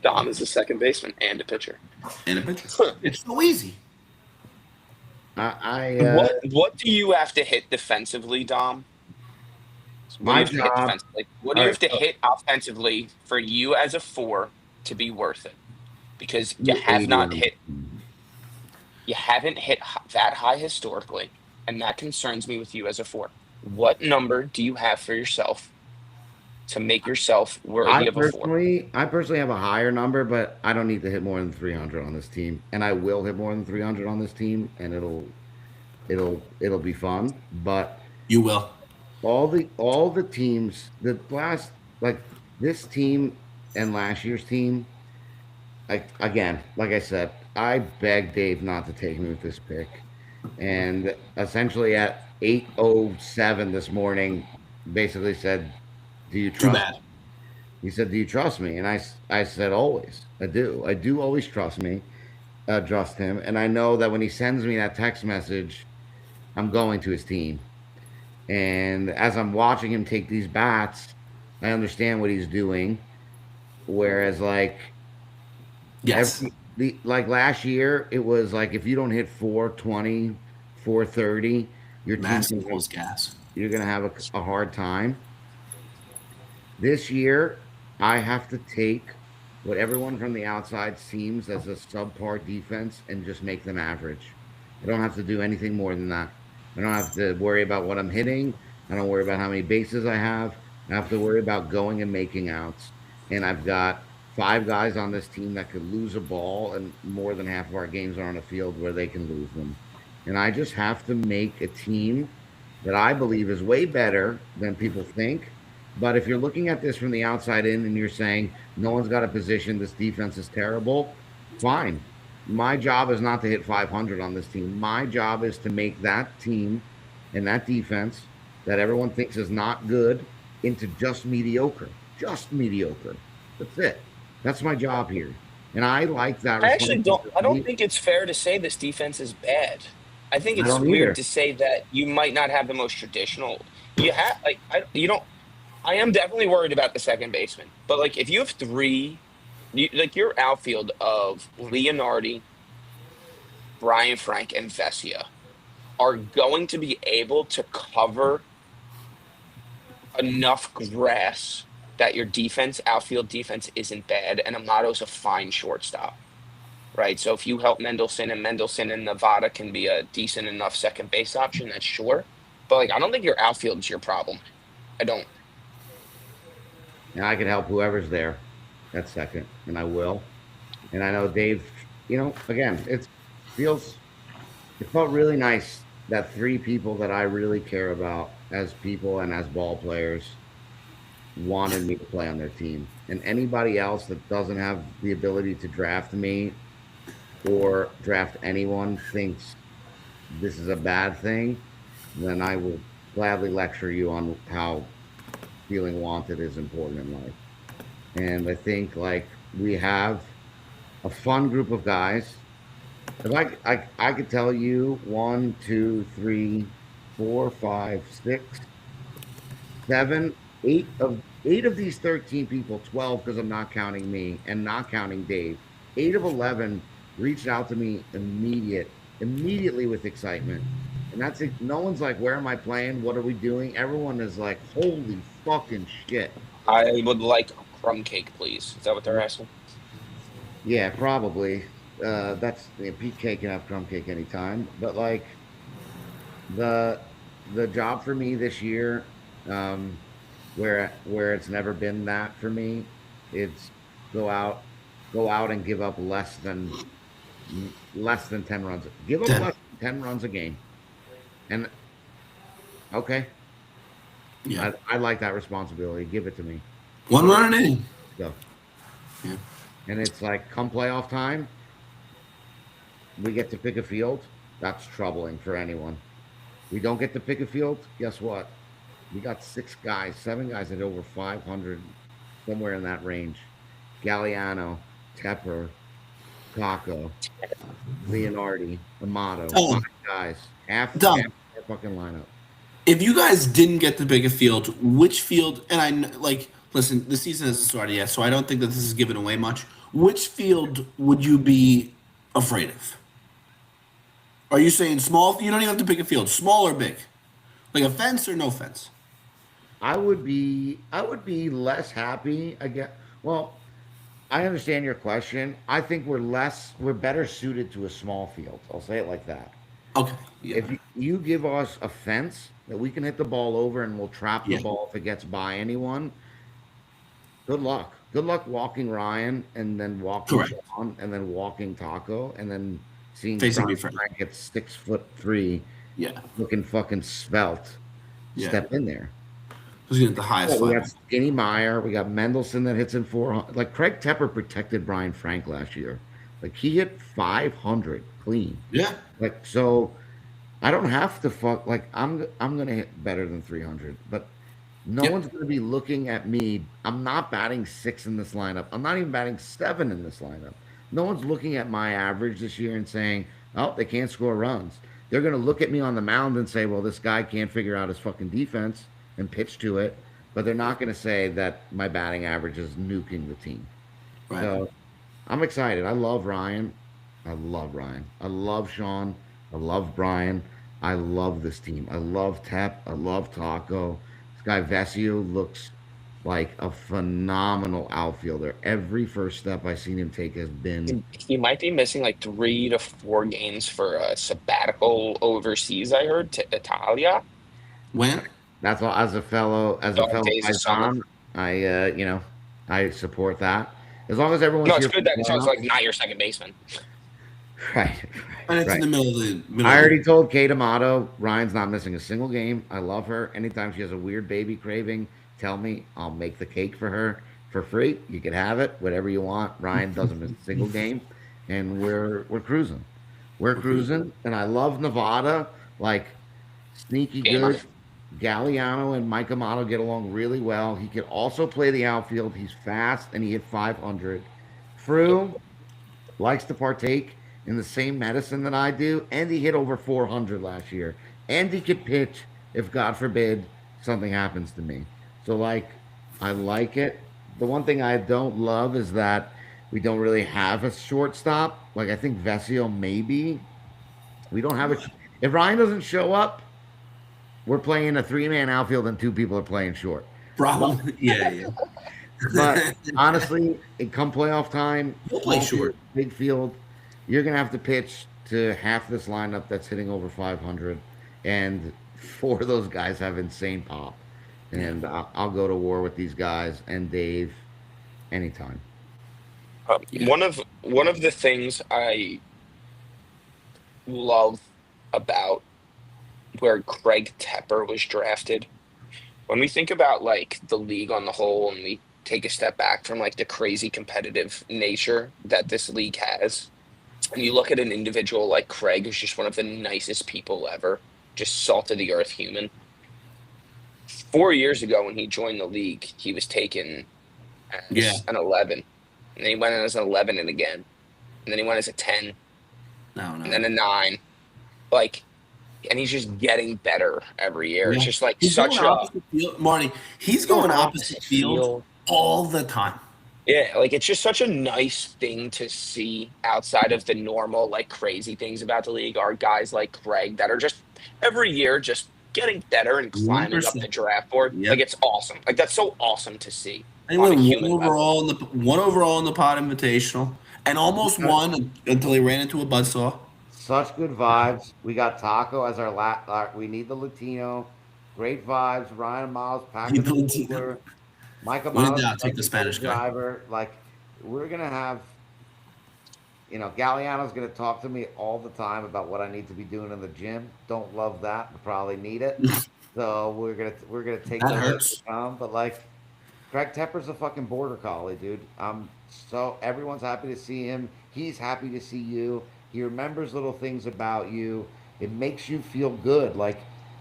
Dom is a second baseman and a pitcher. In a picture. It's so easy. What do you have to hit defensively, Dom? What do you My have to hit job. defensively? Like, what do All you right. have to So hit offensively for you as a four to be worth it? Because you you're have 80 not on hit, this team. you haven't hit that high historically, and that concerns me with you as a four. What number do you have for yourself to make yourself worthy of a four? I personally have a higher number, but I don't need to hit more than 300 on this team, and I will hit more than 300 on this team, and it'll be fun. But You will. all the teams, the last like this team and last year's team, again, like I said, I begged Dave not to take me with this pick, and essentially at 8:07 this morning, basically said, "Do you Too trust?" bad. He said, "Do you trust me?" And I said, "Always. I do. I do always trust him. And I know that when he sends me that text message, I'm going to his team. And as I'm watching him take these bats, I understand what he's doing. Whereas, like Yes. like last year, it was like if you don't hit 420, 430, your team's Massive gonna close gas. you're gonna have a hard time. This year, I have to take what everyone from the outside seems as a subpar defense and just make them average. I don't have to do anything more than that. I don't have to worry about what I'm hitting. I don't worry about how many bases I have. I have to worry about going and making outs. And I've got five guys on this team that could lose a ball, and more than half of our games are on a field where they can lose them. And I just have to make a team that I believe is way better than people think. But if you're looking at this from the outside in and you're saying no one's got a position, this defense is terrible, fine. My job is not to hit 500 on this team. My job is to make that team and that defense that everyone thinks is not good into just mediocre. Just mediocre. That's it. That's my job here. And I like that I actually don't. I don't responsibility. think it's fair to say this defense is bad. I think I it's don't weird either. to say that you might not have the most traditional. You have like you don't. I am definitely worried about the second baseman, but like if you have three, like your outfield of Leonardi, Brian Frank, and Vesia are going to be able to cover enough grass that your defense, outfield defense, isn't bad, and Amato's a fine shortstop. Right. So if you help Mendelssohn and Nevada can be a decent enough second base option, that's sure. But like, I don't think your outfield is your problem. I don't. And I can help whoever's there at second, and I will. And I know Dave, again, feels it felt really nice that three people that I really care about as people and as ball players wanted me to play on their team. And anybody else that doesn't have the ability to draft me or draft anyone thinks this is a bad thing, then I will gladly lecture you on how feeling wanted is important in life. And I think like we have a fun group of guys. If I could tell you one, two, three, four, five, six, seven, eight of these 13 people, 12 because I'm not counting me and not counting Dave. 8 of 11 reached out to me immediately with excitement. And that's it. No one's like, where am I playing? What are we doing? Everyone is like, holy fucking shit. I would like a crumb cake, please. Is that what they're asking? Yeah, probably. That's Pete cake can have crumb cake anytime. But like the the job for me this year, um, where it's never been that for me, it's go out go out and give up less than 10 runs. Give up 10. less than 10 runs a game. And okay, Yeah. I like that responsibility. Give it to me. One run in. Let's go. Yeah. And it's like come playoff time, we get to pick a field. That's troubling for anyone. We don't get to pick a field. Guess what? We got 6 guys, 7 guys at over 500, somewhere in that range. Galliano, Tepper, Taco, Leonardi, Amato, five Tom, guys, half Tom, our fucking lineup. if you guys didn't get to pick a field, which field? And like, listen, the season hasn't started yet, so I don't think that this is giving away much. Which field would you be afraid of? Are you saying small? You don't even have to pick a field, small or big, like a fence or no fence. I would be less happy again. Well, I understand your question. I think we're better suited to a small field. I'll say it like that. Okay, yeah, If you give us a fence that we can hit the ball over and we'll trap the yeah, ball if it gets by anyone, good luck. Good luck walking Ryan and then walking correct. Sean and then walking Taco and then seeing Facing me Brian first. Frank at 6'3", Yeah, looking fucking svelte, yeah. step in there. Who's getting the Yeah, highest we five? got Skinny Meyer. We got Mendelson that hits in 400. Like Craig Tepper protected Brian Frank last year. Like he hit 500 clean. Yeah, Like so, I don't have to fuck. Like I'm gonna hit better than 300, but no yep. one's gonna be looking at me. I'm not batting six in this lineup. I'm not even batting seven in this lineup. No one's looking at my average this year and saying, "Oh, they can't score runs." They're gonna look at me on the mound and say, "Well, this guy can't figure out his fucking defense and pitch to it." But they're not gonna say that my batting average is nuking the team. Right. So I'm excited. I love Ryan. I love Ryan. I love Sean. I love Brian. I love this team. I love Tep. I love Taco. This guy Vesio looks like a phenomenal outfielder. Every first step I've seen him take has been He might be missing like 3 to 4 games for a sabbatical overseas, I heard, to Italia. When? that's all as a Dog fellow days of summer. Paisan, I support that. As long as everyone's No, it's here for good that it's also like playoffs. not your second baseman. Right, And it's in right. the middle of the middle I of the. already told Kate Amato Ryan's not missing a single game. I love her. Anytime she has a weird baby craving, tell me. I'll make the cake for her for free. You can have it, whatever you want. Ryan doesn't miss a single game, and we're cruising. We're cruising, and I love Nevada. Like sneaky Gamer. good. Galliano and Mike Amato get along really well. He can also play the outfield. He's fast, and he hit 500. Frew likes to partake in the same medicine that I do, and he hit over 400 last year. And he could pitch if, God forbid, something happens to me. So, like, I like it. The one thing I don't love is that we don't really have a shortstop. Like, I think Vesio maybe. We don't have a. If Ryan doesn't show up, we're playing a three-man outfield and two people are playing short. But Problem. Yeah, yeah. But honestly, it come playoff time, He'll play small field, short. big field, you're gonna have to pitch to half this lineup that's hitting over 500, and four of those guys have insane pop. Yeah. And I'll go to war with these guys and Dave anytime. Yeah. One of the things I love about where Craig Tepper was drafted, when we think about like the league on the whole, and we take a step back from like the crazy competitive nature that this league has, and you look at an individual like Craig, who's just one of the nicest people ever, just salt of the earth human. 4 years ago, when he joined the league, he was taken Yeah. as an 11, and then he went in as an 11 and again, and then he went as a 10, No, and no. then a 9. Like, and he's just getting better every year. It's Yeah. just like He's going such a opposite field. Marty, he's going going opposite opposite field field. all the time. Yeah, like it's just such a nice thing to see outside of the normal, like crazy things about the league are guys like Craig that are just every year just getting better and climbing up the 100%. draft board. Like Yep. it's awesome. Like that's so awesome to see And he on a went human level. one overall in the Pod Invitational, and almost won until he ran into a buzzsaw. Such good vibes. We got Taco as we need the Latino. Great vibes. Ryan Miles packing the cooler. Mike When in Amato, doubt, take the legendary Spanish guy. driver. Like we're gonna have, Galliano's gonna talk to me all the time about what I need to be doing in the gym. Don't love that, but probably need it. So we're gonna take That those as they hurts. come. But like Craig Tepper's a fucking border collie, dude. So everyone's happy to see him. He's happy to see you. He remembers little things about you. It makes you feel good. Like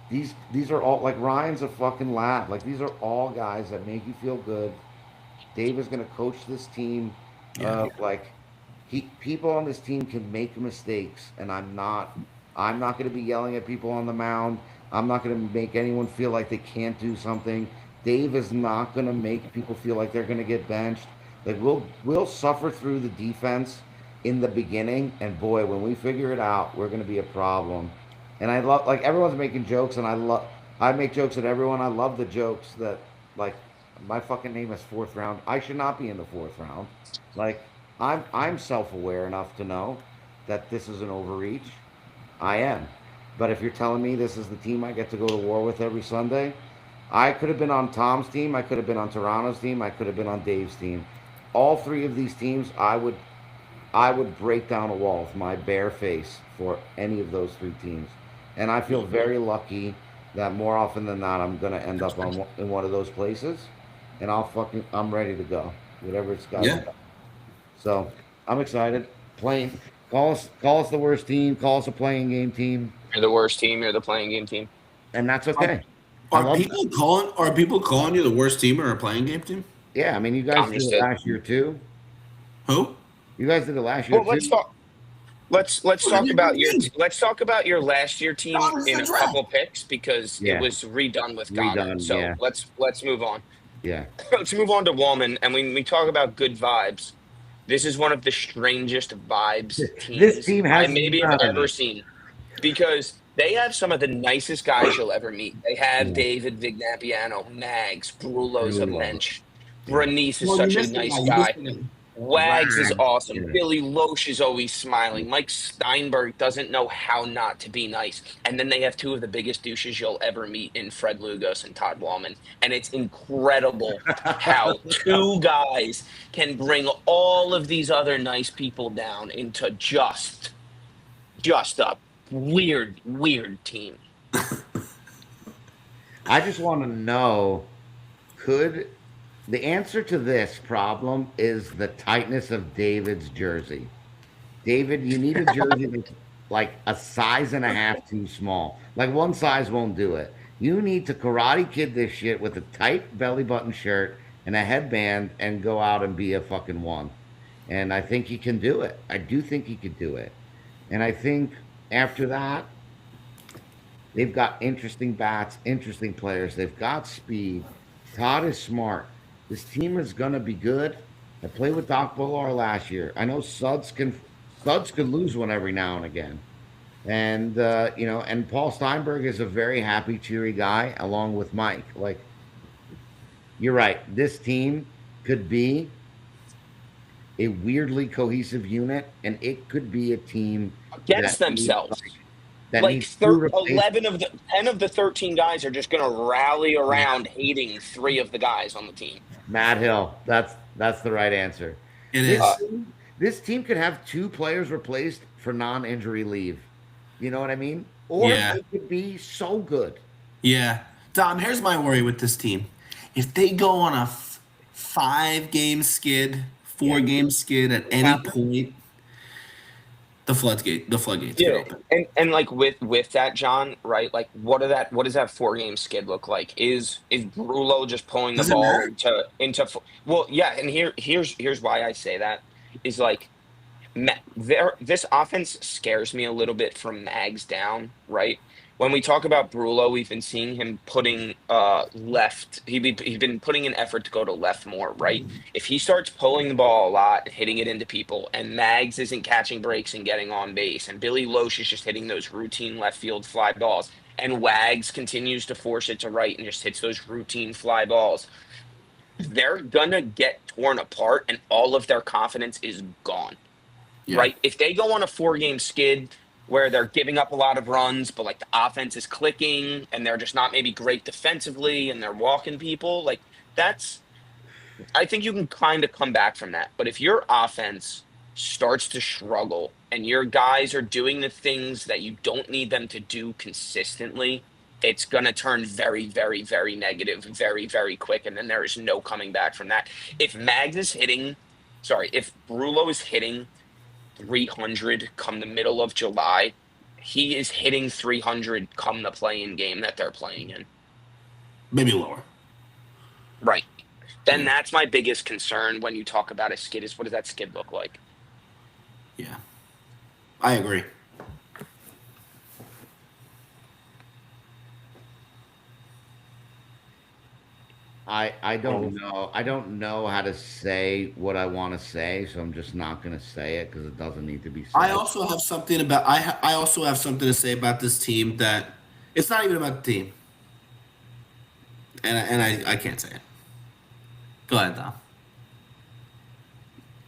these are all like Ryan's a fucking lad. Like these are all guys that make you feel good. Dave is gonna coach this team. Yeah. Like people on this team can make mistakes, and I'm not going to be yelling at people on the mound. I'm not going to make anyone feel like they can't do something. Dave is not going to make people feel like they're going to get benched. Like we'll suffer through the defense in the beginning, and boy, when we figure it out, we're going to be a problem. And I love like everyone's making jokes, and I make jokes at everyone. I love the jokes that like my fucking name is fourth round. I should not be in the fourth round. Like I'm self aware enough to know that this is an overreach. I am. But if you're telling me this is the team I get to go to war with every Sunday, I could have been on Tom's team, I could have been on Toronto's team, I could have been on Dave's team. All three of these teams, I would break down a wall with my bare face for any of those three teams. And I feel very lucky that more often than not, I'm gonna end up in one of those places, and I'm ready to go, whatever it's got to Yeah. be. So I'm excited. Playing, call us the worst team, call us a playing game team, You're the worst team. You're the playing game team. and that's Are, okay. I are love that. people calling? Are people calling you the worst team or a playing game team? Yeah, I mean, you guys I'm did just it a last year too. Who? You guys did it last year well. Let's too. talk. Let's Well, then talk you're about good. let's talk about your last year team No, this is in the a draft. couple picks because it Yeah, was redone with Goddard. redone. So Yeah, let's move on. yeah. Let's move on to Waldman. And when we talk about good vibes, this is one of the strangest vibes This teams team I has maybe have none of ever it. seen because they have some of the nicest guys you'll ever meet. They have Yeah, David Vignapiano, Mags, Brulo's a brutal. mensch. Yeah, Bernice is Well, you such a missed the guy. nice You missed guy. the guy. Wags is Rags. awesome. Yeah, Billy Loesch is always smiling. Mike Steinberg doesn't know how not to be nice. And then they have two of the biggest douches you'll ever meet in Fred Lugos and Todd Wallman. And it's incredible how two guys can bring all of these other nice people down into just a weird team. I just want to know, could the answer to this problem is the tightness of David's jersey? David, you need a jersey that's like a size and a half too small. Like one size won't do it. You need to karate kid this shit with a tight belly button shirt and a headband and go out and be a fucking one. And I think he can do it. I do think he could do it. And I think after that, they've got interesting bats, interesting players. They've got speed. Todd is smart. This team is gonna be good. I played with Doc Bolar last year. I know Suds could lose one every now and again. And and Paul Steinberg is a very happy, cheery guy, along with Mike. Like you're right. This team could be a weirdly cohesive unit, and it could be a team Against that needs themselves. that Like needs two replacements. 11 of the 10 of the 13 guys are just going to rally around hating three of the guys on the team. Matt Hill. That's the right answer. It Uh, This is. this team could have two players replaced for non-injury leave. You know what I mean? Or Yeah. they could be so good. Yeah. Dom, here's my worry with this team. If they go on a 5 game skid, Yeah. 4 game skid at any point, the floodgates get yeah, open. and like with that, John, right? Like what does that 4 game skid look like? Is Brulo just pulling the Does it ball matter? well, yeah, and here's why I say that is like this offense scares me a little bit from Mags down, right? When we talk about Brulo, we've been seeing him putting left. He's been putting an effort to go to left more, right? If he starts pulling the ball a lot, hitting it into people, and Mags isn't catching breaks and getting on base, and Billy Loesch is just hitting those routine left field fly balls, and Wags continues to force it to right and just hits those routine fly balls, they're gonna get torn apart, and all of their confidence is gone, Yeah. right? If they go on a 4 game skid where they're giving up a lot of runs, but like the offense is clicking and they're just not maybe great defensively and they're walking people, like that's, I think you can kind of come back from that. But if your offense starts to struggle and your guys are doing the things that you don't need them to do consistently, it's going to turn very negative very quick. And then there is no coming back from that. If Mags is hitting, sorry, if Brulo is hitting 300 come the middle of July, he is hitting 300 come the playing game that they're playing in. Maybe lower. Right. Then Yeah. that's my biggest concern when you talk about a skid is what does that skid look like? I agree. I Oh, don't know. I don't know how to say what I want to say, so I'm just not going to say it because it doesn't need to be I said. also have something about I also have something to say about this team that it's not even about the team, and I can't say it. Go ahead, Dom.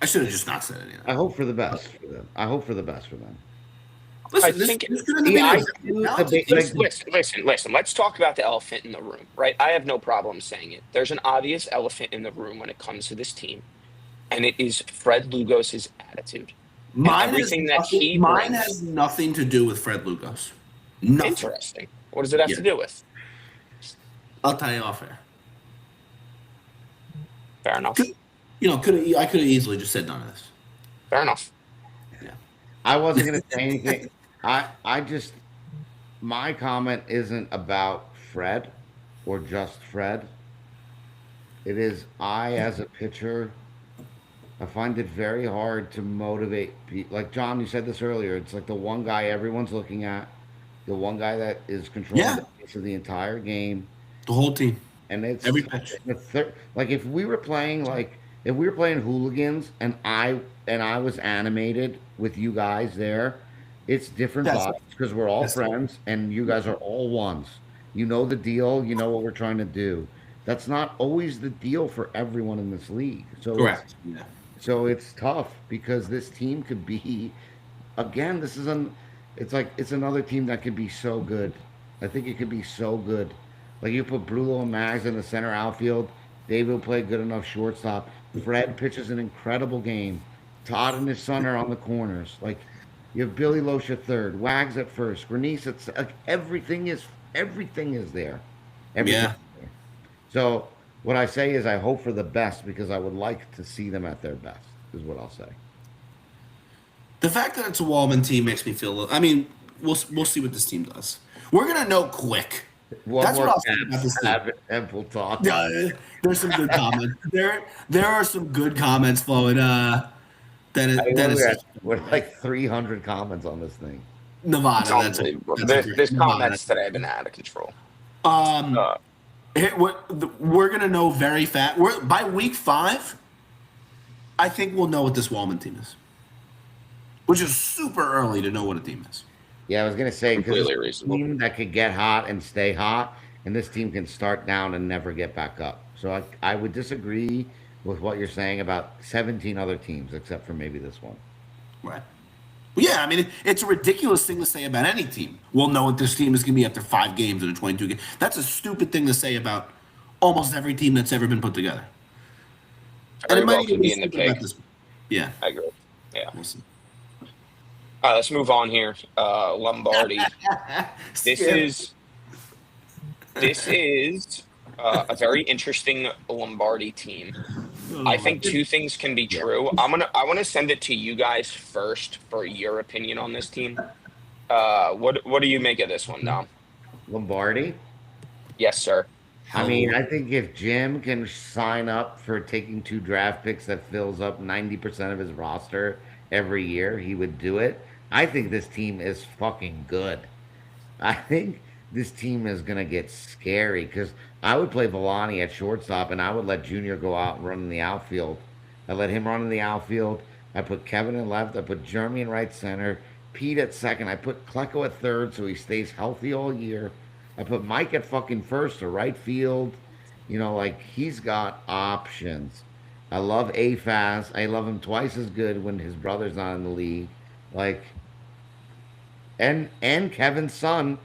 I should have just not said it either. I hope for the best for them. I hope for the best for them. I Listen, think this could end up The being a very IQ, talented team. like, listen. Let's talk about the elephant in the room, right? I have no problem saying it. There's an obvious elephant in the room when it comes to this team, and it is Fred Lugos's attitude and everything that he Mine brings. has nothing to do with Fred Lugos. Nothing. Interesting. What does it have Yeah, to do with? I'll tell you off air. Fair Could, enough. I could have easily just said none of this. Fair enough. Yeah. I wasn't going to say anything. I just, my comment isn't about Fred or just Fred. It is I, as a pitcher, I find it very hard to motivate people. Like John, you said this earlier. It's like the one guy everyone's looking at, the one guy that is controlling Yeah, the pace of the entire game, the whole team, and it's every tough. pitch. Like if we were playing hooligans and I was animated with you guys there, it's different That's vibes because we're all that's friends and you guys are all ones. You know the deal. You know what we're trying to do. That's not always the deal for everyone in this league. correct. Yeah. So it's tough because this team could be again. It's like it's another team that could be so good. I think it could be so good. Like you put Brulo and Mags in the center outfield. David will play good enough shortstop. Fred pitches an incredible game. Todd and his son are on the corners. Like you have Billy Loesch at third, Wags at first, Grenice at like everything is there. Everything Yeah. is there. So what I say is I hope for the best because I would like to see them at their best. Is what I'll say. The fact that it's a Wallman team makes me feel. I mean, we'll see what this team does. We're gonna know quick. One That's what more I'll say about this team. and we'll talk. There's some good comments. There are some good comments flowing. I mean, That what are we is at? such We're like 300 comments on this thing. It's Nevada. unbelievable. That's a great This Nevada. comments today have been out of control. Um, Uh, we're gonna know very fast. We're by week 5. I think we'll know what this Wallman team is, which is super early to know what a team is. Yeah, I was gonna say because it's Completely a reasonable. team that could get hot and stay hot, and this team can start down and never get back up. So I would disagree with what you're saying about 17 other teams, except for maybe this one. Right. Well, yeah, I mean, it's a ridiculous thing to say about any team. We'll know what this team is going to be after 5 games in a 22 game. That's a stupid thing to say about almost every team that's ever been put together. And Very it might well even could be be in the stupid about pig. this one. Yeah. I agree. Yeah. We'll see. All right, let's move on here. Lombardi. This Skip. is this is a very interesting Lombardi team. I Oh, think two things can be Yeah, true. I want to send it to you guys first for your opinion on this team. What do you make of this one, Dom? Lombardi. Yes, sir. I mean, how? I think if Jim can sign up for taking 2 draft picks that fills up 90% of his roster every year, he would do it. I think this team is fucking good. I think this team is gonna get scary because I would play Villani at shortstop and I would let Junior go out and run in the outfield. I let him run in the outfield. I put Kevin in left. I put Jeremy in right center. Pete at second. I put Klecko at third so he stays healthy all year. I put Mike at fucking first or right field. Like he's got options. I love AFAS. I love him twice as good when his brother's not in the league. Like and Kevin's son,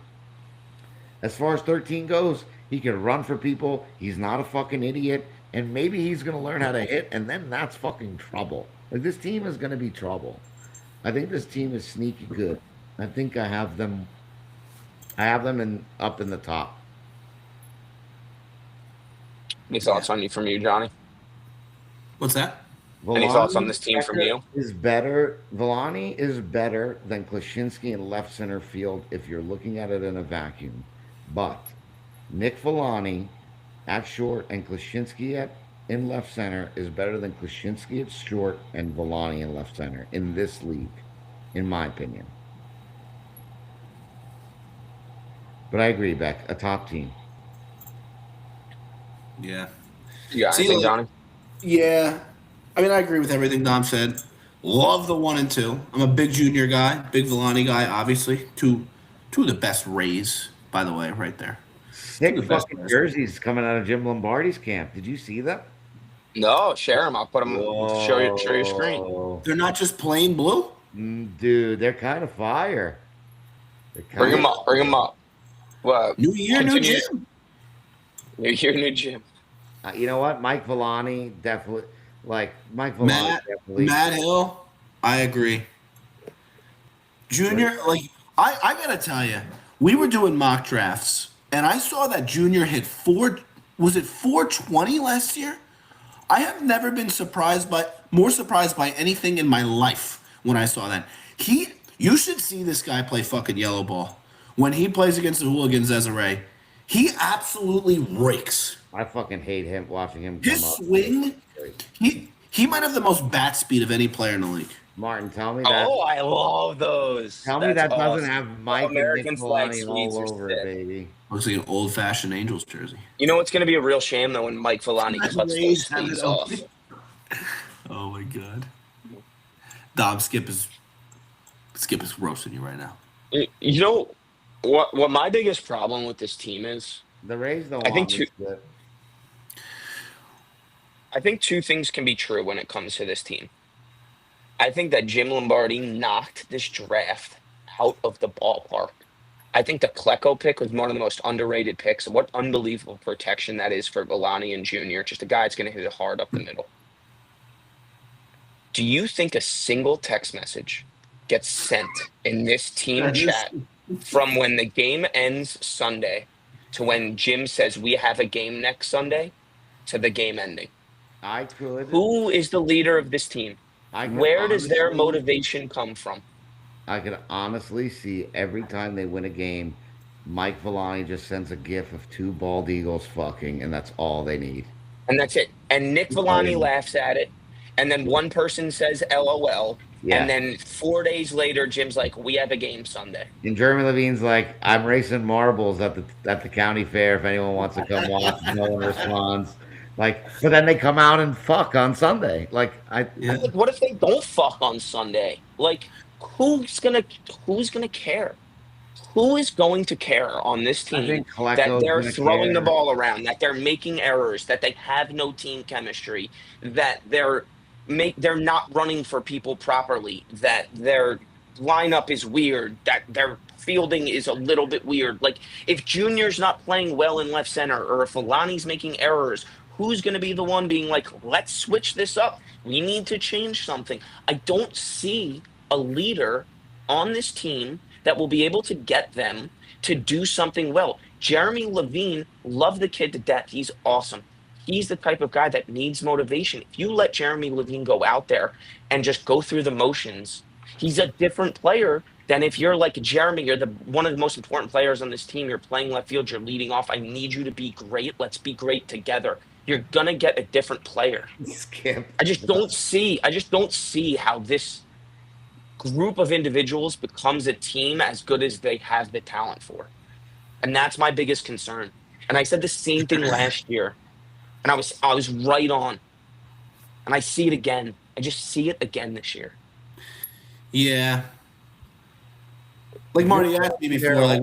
as far as 13 goes, he can run for people. He's not a fucking idiot. And maybe he's going to learn how to hit, and then that's fucking trouble. Like, this team is going to be trouble. I think this team is sneaky good. I think I have them. I have them up in the top. Any Yeah. thoughts on you from you, Johnny? What's that? Any thoughts on Villani this team from you? is better. Villani is better than Klashinsky in left center field if you're looking at it in a vacuum. But Nick Villani at short and Klashinsky in left center is better than Klashinsky at short and Villani in left center in this league. in my opinion. But I agree, Beck. A top team. Yeah. You got See, anything, like, Donnie? yeah. I mean, I agree with everything Dom said. Love the 1 and 2. I'm a big Junior guy, big Villani guy, obviously. Two of the best Rays, by the way, right there. Two Sick of the best fucking players. jerseys coming out of Jim Lombardi's camp. Did you see them? No, share them. I'll put them. Show your screen. Whoa. They're not just plain blue. Dude, they're kind of fire. They're Bring kind them of up. Bring them up. Well, New year, new continue. gym. New year, new gym. You know what? Mike Villani definitely, like, Mike Villani Matt definitely. Matt Hill, I agree. Junior, like I gotta tell you, we were doing mock drafts, and I saw that Junior hit four. Was it 420 last year? I have never been more surprised by anything in my life when I saw that. You should see this guy play fucking yellow ball. When he plays against the hooligans as a Ray, he absolutely rakes. I fucking hate him watching him come His up. swing, he might have the most bat speed of any player in the league. Martin, tell me that. Oh, I love those. Tell me That's that doesn't awesome. have Mike and Nick American flag Villani sweeps all are over it, sick. baby. Looks like an old fashioned Angels jersey. You know what's going to be a real shame though when Mike Villani cuts those Rays have sleeves it off. open. Oh my god. Dom Skip is roasting you right now. You know what my biggest problem with this team is? The Rays don't I think want me two to. I think two things can be true when it comes to this team. I think that Jim Lombardi knocked this draft out of the ballpark. I think the Klecko pick was one of the most underrated picks. What unbelievable protection that is for Villani and Junior. Just a guy that's going to hit it hard up the middle. Do you think a single text message gets sent in this team chat from when the game ends Sunday to when Jim says we have a game next Sunday to the game ending? I could. Who is the leader of this team? I could Where does their honestly- motivation come from? I could honestly see every time they win a game, Mike Villani just sends a gif of two bald eagles fucking, and that's all they need. And that's it. And Nick Villani laughs at it. And then one person says LOL. Yeah. And then 4 days later, Jim's like, we have a game Sunday. And Jeremy Levine's like, I'm racing marbles at the county fair if anyone wants to come watch. No one responds. Like, but then they come out and fuck on Sunday. Like, Like, what if they don't fuck on Sunday? Like, who's gonna care? Who is going to care on this I team think that Klecko's they're gonna throwing the care. ball around, that they're making errors, that they have no team chemistry, that they're not running for people properly, that their lineup is weird, that their fielding is a little bit weird. Like if Junior's not playing well in left center or if Alani's making errors, who's going to be the one being like, let's switch this up? We need to change something. I don't see a leader on this team that will be able to get them to do something well. Jeremy Levine, love the kid to death. He's awesome. He's the type of guy that needs motivation. If you let Jeremy Levine go out there and just go through the motions, he's a different player than if you're like Jeremy, you're one of the most important players on this team. You're playing left field, you're leading off. I need you to be great. Let's be great together. You're gonna get a different player. Skip. I just don't see how this group of individuals becomes a team as good as they have the talent for. And that's my biggest concern. And I said the same thing last year. And I was right on. And I see it again. I just see it again this year. Yeah. Like Marty asked me before, like,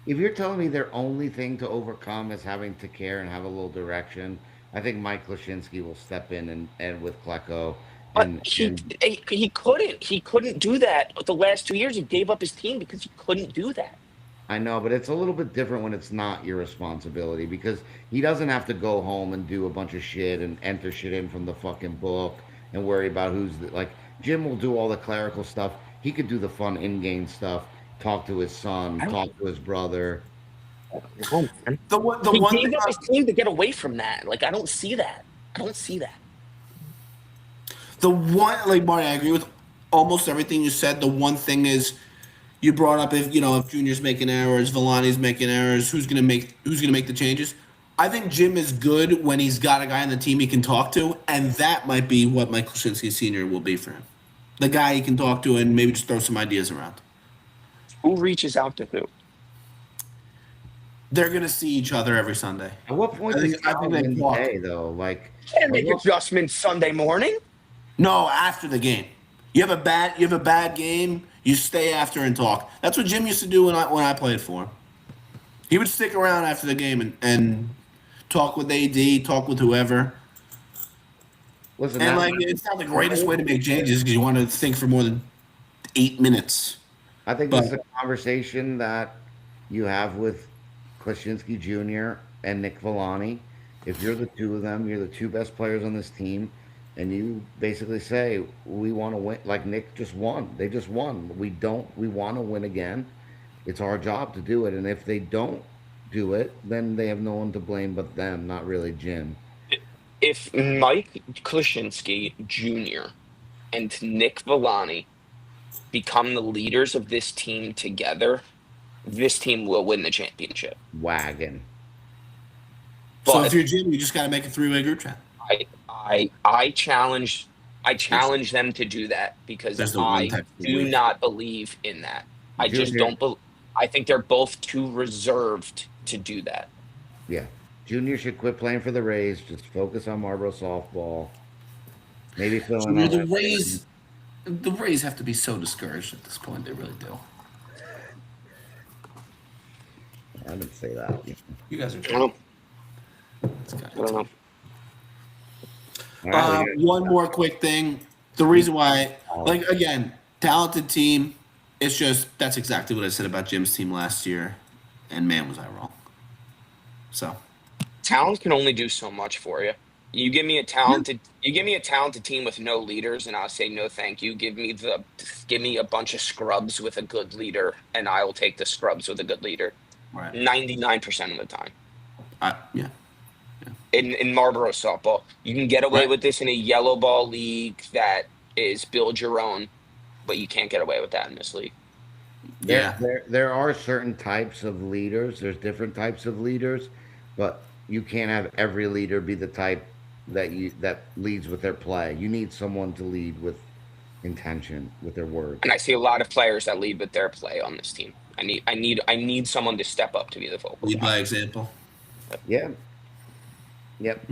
If you're telling me their only thing to overcome is having to care and have a little direction, I think Mike Lashinsky will step in and with Klecko. But he couldn't do that the last 2 years. He gave up his team because he couldn't do that. I know, but it's a little bit different when it's not your responsibility because he doesn't have to go home and do a bunch of shit and enter shit in from the fucking book and worry about like Jim will do all the clerical stuff. He could do the fun in-game stuff, talk to his son, talk to his brother. the one He thing gave up his team to get away from that. Like I don't see that. the one like Marty, I agree with almost everything you said. The one thing is you brought up if Junior's making errors, Villani's making errors, who's gonna make the changes? I think Jim is good when he's got a guy on the team he can talk to, and that might be what Mike Lashinsky Sr. will be for him. the guy he can talk to and maybe just throw some ideas around. Who reaches out to who? They're gonna see each other every Sunday. At what point does I think talent they win the talk. day, though? Like, And at make what, adjustments Sunday morning. No, after the game. You have a bad game. You stay after and talk. That's what Jim used to do when I played for him. He would stick around after the game and talk with AD, talk with whoever. listen, And that like, it's not the greatest way to make changes because you want to think for more than 8 minutes. I think But this is a conversation that you have with Klaczynski Jr. and Nick Villani. If you're the two of them, you're the two best players on this team, and you basically say, we want to win. Like Nick just won. They just won. We don't, we want to win again. It's our job to do it. And if they don't do it, then they have no one to blame but them, not really Jim. If Mike Klaczynski Jr. and Nick Villani become the leaders of this team together, this team will win the championship. Wagon. so if But you're Jim, you just got to make a three-way group chat. I There's, challenge them to do that because there's the one I type of do way. not believe in that. I just Junior, don't I think they're both too reserved to do that. yeah. Junior should quit playing for the Rays. Just focus on Marlboro softball. Maybe fill in Junior, on that. The Rays have to be so discouraged at this point. They really do. I didn't say that. You guys are I don't, it's got I don't know. All right, One more quick thing. The reason why, like, again, talented team. It's just that's exactly what I said about Jim's team last year, and man, was I wrong. So Talent can only do so much for you. You give me a talented team with no leaders, and I'll say no, thank you. Give me a bunch of scrubs with a good leader, and I will take the scrubs with a good leader. right, 99% of the time. yeah, In Marlboro softball, you can get away right. with this in a yellow ball league that is build your own, but you can't get away with that in this league. there, Yeah. there, there are certain types of leaders. There's different types of leaders, but you can't have every leader be the type that leads with their play. You need someone to lead with intention, with their words. And I see a lot of players that lead with their play on this team. I need someone to step up to be the focal Lead guy. by example. Yeah, yep.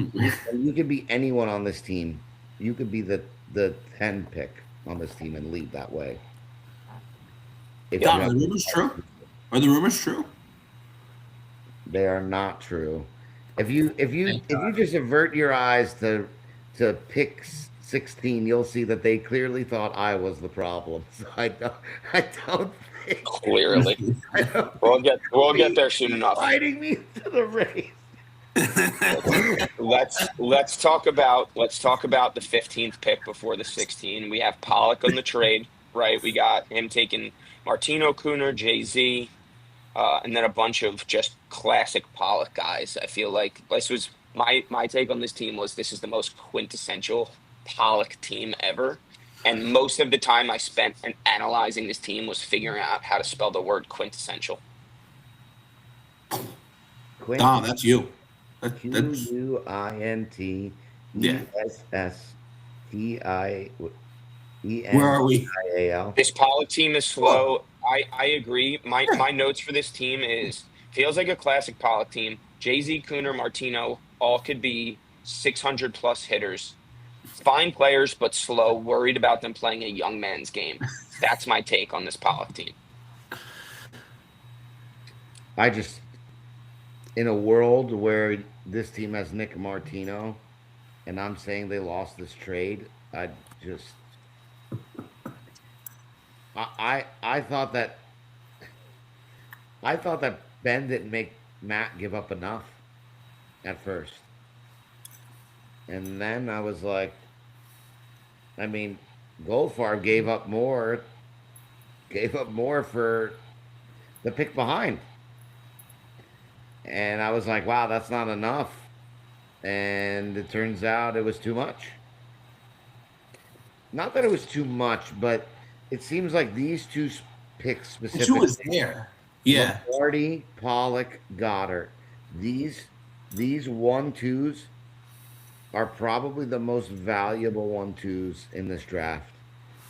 You could be anyone on this team. You could be the 10 pick on this team and lead that way. If you Dom, are have, the rumors true? Are the rumors true? they are not true. If Thank you God. just avert your eyes to pick 16, you'll see that they clearly thought I was the problem. So I don't think Clearly, I don't we'll get there soon enough. fighting me to the race. Let's talk about the 15th pick before the 16. We have Pollock on the trade, right? We got him taking Martino, Cooner, Jay-Z, and then a bunch of just classic Pollock guys. I feel like this was my take on this team was this is the most quintessential Pollock team ever. And most of the time I spent analyzing this team was figuring out how to spell the word quintessential. Quint Dom, that's you. That's yeah. Where are we? Quintestial. This Pollock team is slow. I agree. My notes for this team is feels like a classic Pollock team. Jay-Z, Cooner, Martino all could be 600 plus hitters. Fine players, but slow. Worried about them playing a young man's game. That's my take on this Pollock team. I just in a world where this team has Nick Martino, and I'm saying they lost this trade, I just I thought that Ben didn't make Matt give up enough at first, and then I was like, I mean, Goldfarb gave up more for the pick behind, and I was like, wow, that's not enough, and it turns out it was too much. Not that it was too much, but it seems like these picks Who was specifically, there? Yeah. Lombardi, Pollock, Goddard, these 1-2s are probably the most valuable 1-2s in this draft.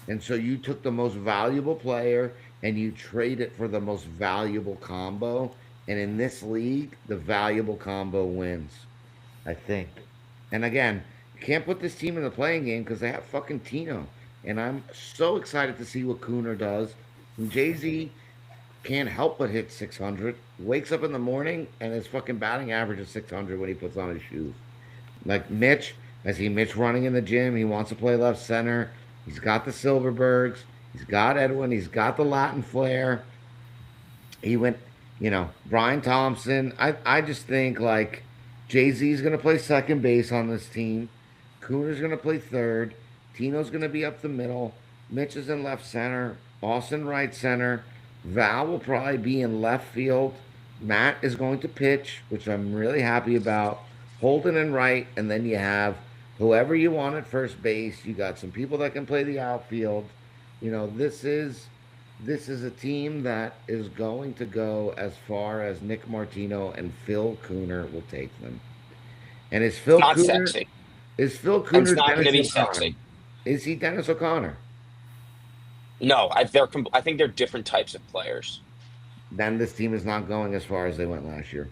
And so you took the most valuable player and you trade it for the most valuable combo. And in this league, the valuable combo wins, I think. And again, you can't put this team in the playing game because they have fucking Tino. And I'm so excited to see what Cooner does. And Jay Z can't help but hit 600. Wakes up in the morning and his fucking batting average is 600 when he puts on his shoes. Like Mitch, I see Mitch running in the gym. He wants to play left center. He's got the Silverbergs. He's got Edwin. He's got the Latin flair. He went, Brian Thompson. I just think like Jay Z's going to play second base on this team. Cooner's going to play third. Tino's going to be up the middle. Mitch is in left center. Austin right center. Val will probably be in left field. Matt is going to pitch, which I'm really happy about. Holden and right, and then you have whoever you want at first base. You got some people that can play the outfield. This is a team that is going to go as far as Nick Martino and Phil Cooner will take them. And is It's Phil not Cooner sexy. is Phil And it's Cooner not going to Dennis be O'Connor? sexy. Is he Dennis O'Connor? No, I think they're different types of players. Then this team is not going as far as they went last year.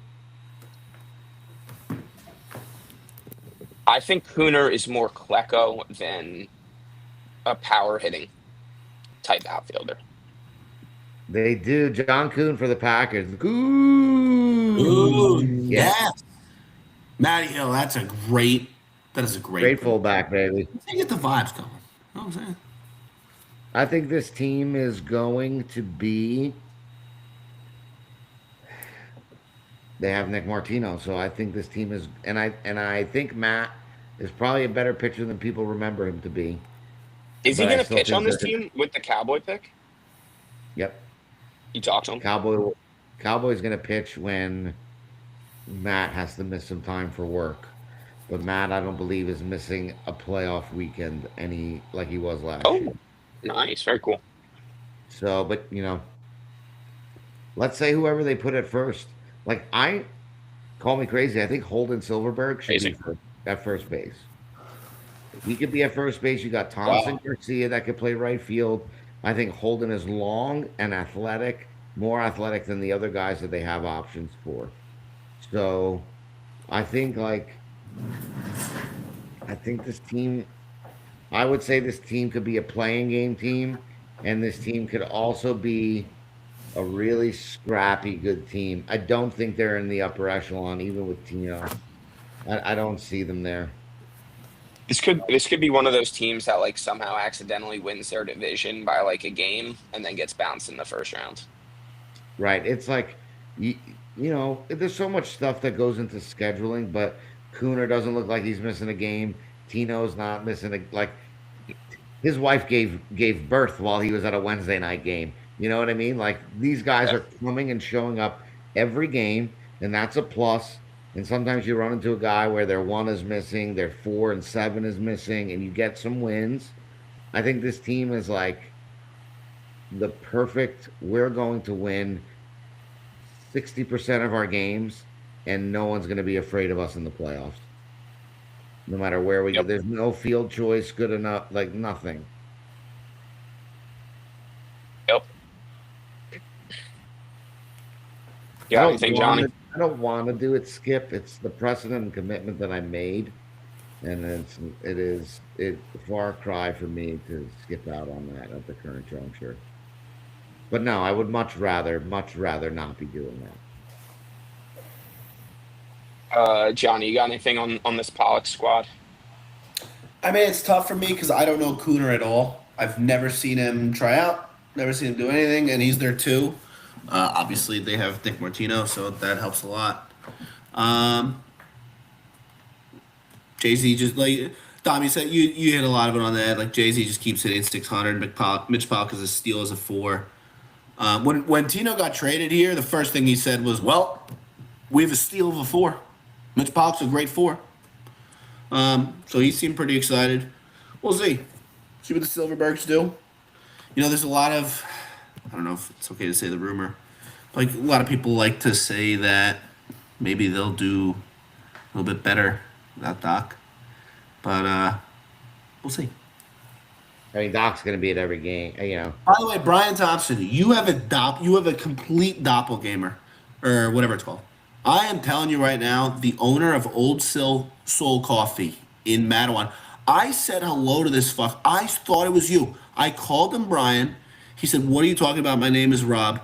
I think Cooner is more Klecko than a power hitting type outfielder. They do. John Kuhn for the Packers. Ooh, Ooh, yeah, yes. Matty Hill, that is a great great pick. fullback, baby. You get the vibes going. You know what I'm saying? I think this team is going to be. They have Nick Martino, so I think this team is, and I think Matt is probably a better pitcher than people remember him to be. Is he But I going to still pitch on think this they're. team with the Cowboy pick? Yep, You talked to him? Cowboy. Cowboy's going to pitch when Matt has to miss some time for work. But Matt, I don't believe, is missing a playoff weekend any like he was last year. Oh, nice. Very cool. So, but let's say whoever they put at first. Like I call me crazy. I think Holden Silverberg should be Amazing. at first base. He could be at first base. You got Thompson Wow. Garcia that could play right field. I think Holden is long and athletic, more athletic than the other guys that they have options for. So I think like I think this team I would say this team could be a playing game team, and this team could also be a really scrappy good team. I don't think they're in the upper echelon, even with Tino. I don't see them there. This could be one of those teams that like somehow accidentally wins their division by like a game and then gets bounced in the first round. Right? It's like you, there's so much stuff that goes into scheduling, but Cooner doesn't look like he's missing a game. Tino's not missing a like his wife gave birth while he was at a Wednesday night game. You know what I mean? Like these guys Yeah. are coming and showing up every game, and that's a plus. And sometimes you run into a guy where their one is missing, their 4 and 7 is missing, and you get some wins. I think this team is like the perfect. We're going to win 60% of our games, and no one's going to be afraid of us in the playoffs. No matter where we go, Yep. there's no field choice good enough, like nothing. Yep. I Got don't anything, want Johnny? to. I don't want to do it, Skip. It's the precedent and commitment that I made, and it far cry for me to skip out on that at the current juncture. But no, I would much rather not be doing that. Johnny, you got anything on this Pollock squad? I mean, it's tough for me because I don't know Cooner at all. I've never seen him try out, never seen him do anything, and he's there too. Obviously, they have Nick Martino, so that helps a lot. Um, Jay Z just like Dom, you said you hit a lot of it on the head. Like Jay Z just keeps hitting 600. Mitch Pollock is a steal as a four. When Tino got traded here, the first thing he said was, "Well, we have a steal of a four. Mitch Pollock's a great four." So he seemed pretty excited. We'll see. See what the Silverbergs do. There's a lot of, I don't know if it's okay to say the rumor. Like a lot of people like to say that maybe they'll do a little bit better without Doc, but we'll see. I mean, Doc's going to be at every game. By the way, Brian Thompson, you have a complete doppelganger, or whatever it's called. I am telling you right now, the owner of Old Soul Coffee in Mattawan. I said hello to this fuck. I thought it was you. I called him Brian. He said, "What are you talking about? My name is Rob."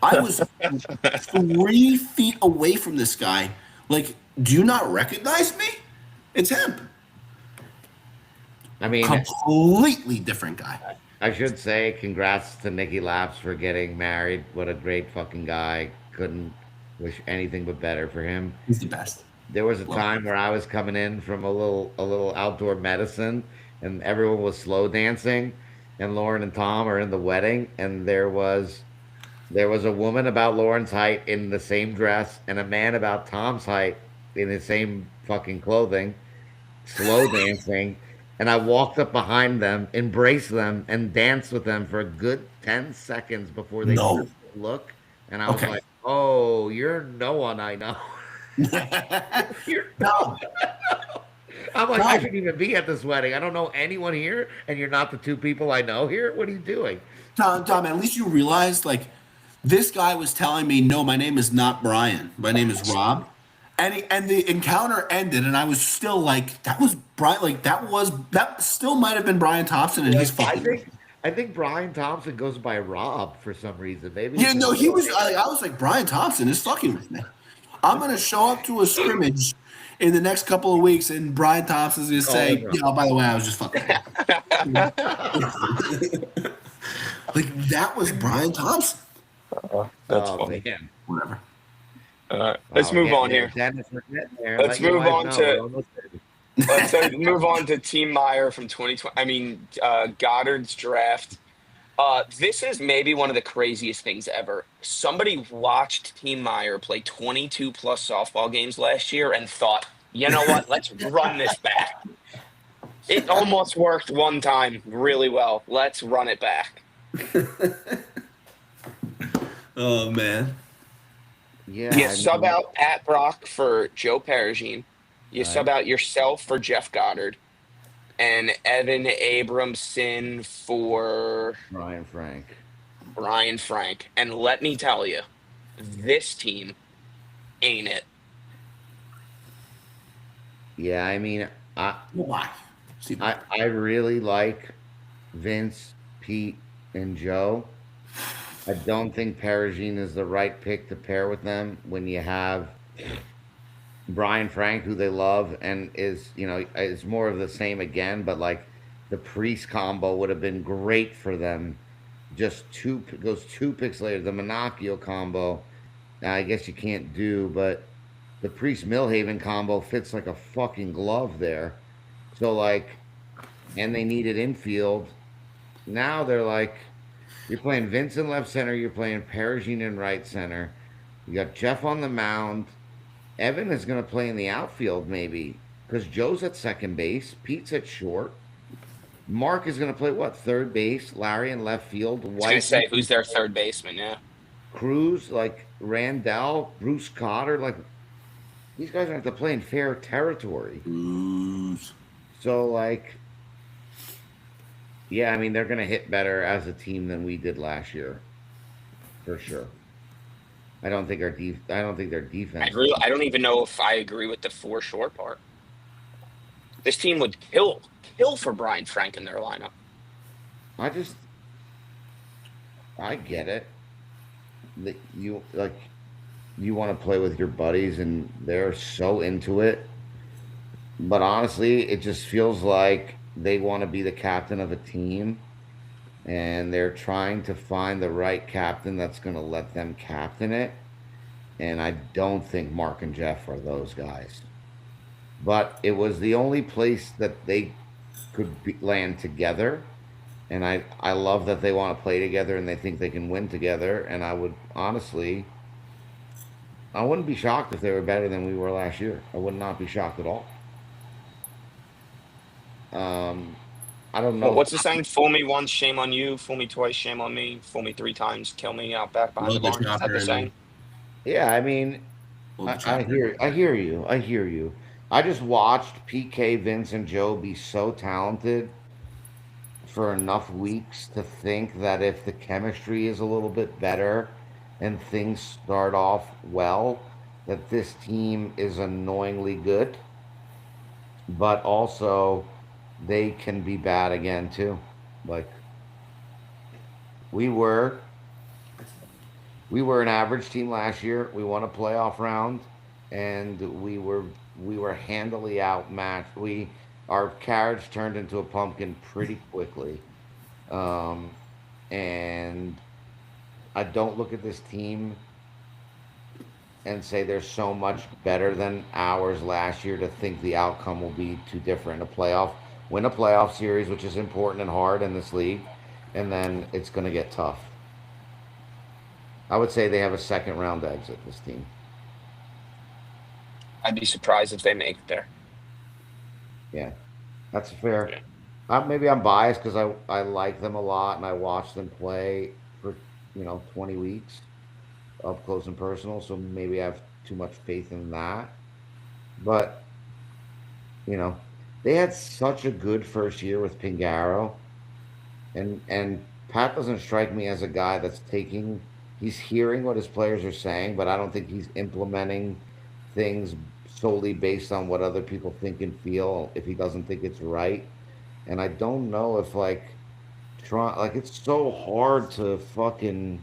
I was 3 feet away from this guy. Like, do you not recognize me? It's him. I mean, Completely different guy. I should say congrats to Nikki Laps for getting married. What a great fucking guy. Couldn't wish anything but better for him. He's the best. There was a Well, time where I was coming in from a little outdoor medicine and everyone was slow dancing and Lauren and Tom are in the wedding and there was a woman about Lauren's height in the same dress and a man about Tom's height in the same fucking clothing, slow dancing. And I walked up behind them, embraced them, and danced with them for a good 10 seconds before they no. turned to look. And I was Okay. like, oh, you're no one I know. You're No. I'm like, I No. shouldn't even be at this wedding. I don't know anyone here, and you're not the two people I know here. What are you doing? Tom, at least you realized, like, this guy was telling me, no, my name is not Brian. My name is Rob. And the encounter ended, and I was still like, that was Brian. Like, that still might have been Brian Thompson, and he's Like, I fucking. think I think Brian Thompson goes by Rob for some reason. Maybe Yeah, he's no, just he was. I was like, Brian Thompson is fucking with me. I'm gonna show up to a scrimmage in the next couple of weeks, and Brian Thompson's gonna calling say, him. "Yeah, by the way, I was just fucking." Like that was Brian Thompson. That's Oh funny. man. Whatever. Let's Wow, move getting on there. here. Dennis, we're getting there. Let's Let your move wife on know. We're to almost there. move on to Team Meyer from 2020. I mean, Goddard's draft. This is maybe one of the craziest things ever. Somebody watched Team Meyer play 22 plus softball games last year and thought, you know what? Let's run this back. It almost worked one time really well. Let's run it back. Oh man. Yeah, You I sub mean, out Pat Brock for Joe Perigine. You right. sub out yourself for Jeff Goddard. And Evan Abramson for Brian Frank. Brian Frank. And let me tell you, this team ain't it. Yeah, I mean, I Why? See, I really like Vince, Pete, and Joe. I don't think Perigine is the right pick to pair with them when you have Brian Frank, who they love, and is more of the same again. But like the Priest combo would have been great for them. Just those 2 picks later, the Monacchio combo. I guess you can't do, but the Priest Millhaven combo fits like a fucking glove there. So like, and they needed infield. Now they're like, you're playing Vince in left center, you're playing Perigine in right center. You got Jeff on the mound. Evan is going to play in the outfield maybe because Joe's at second base, Pete's at short. Mark is going to play what, third base? Larry in left field. I was going to White, say, who's their third baseman? Yeah. Cruz, like Randall, Bruce Cotter, like these guys are going to have to play in fair territory. Bruce. So like, yeah, I mean they're going to hit better as a team than we did last year, for sure. I don't think their defense. I don't even know if I agree with the four short part. This team would kill for Brian Frank in their lineup. I just, I get it. That you want to play with your buddies and they're so into it. But honestly, it just feels like they want to be the captain of a team and they're trying to find the right captain that's going to let them captain it. And I don't think Mark and Jeff are those guys. But it was the only place that they land together. And I love that they want to play together and they think they can win together. And I would honestly, I wouldn't be shocked if they were better than we were last year. I would not be shocked at all. Um, I don't Well, know. what's the saying? Fool me once, shame on you. Fool me twice, shame on me. Fool me three times, kill me out back behind the Love the barn. Is that chopper the and saying? Yeah, I mean, love the I chopper. hear you. I just watched PK, Vince, and Joe be so talented for enough weeks to think that if the chemistry is a little bit better and things start off well, that this team is annoyingly good, but also they can be bad again too. Like we were we were an average team last year. We won a playoff round, and we were handily outmatched. We Our carriage turned into a pumpkin pretty quickly, um, and I don't look at this team and say they're so much better than ours last year to think the outcome will be too different. Win a playoff series, which is important and hard in this league, and then it's going to get tough. I would say they have a second round exit. This team. I'd be surprised if they make it there. Yeah, that's fair. Yeah. Maybe I'm biased because I like them a lot and I watched them play for 20 weeks up close and personal. So maybe I have too much faith in that. But you know, they had such a good first year with Pingaro, and Pat doesn't strike me as a guy that's taking. He's hearing what his players are saying, but I don't think he's implementing things solely based on what other people think and feel if he doesn't think it's right. And I don't know if it's so hard to fucking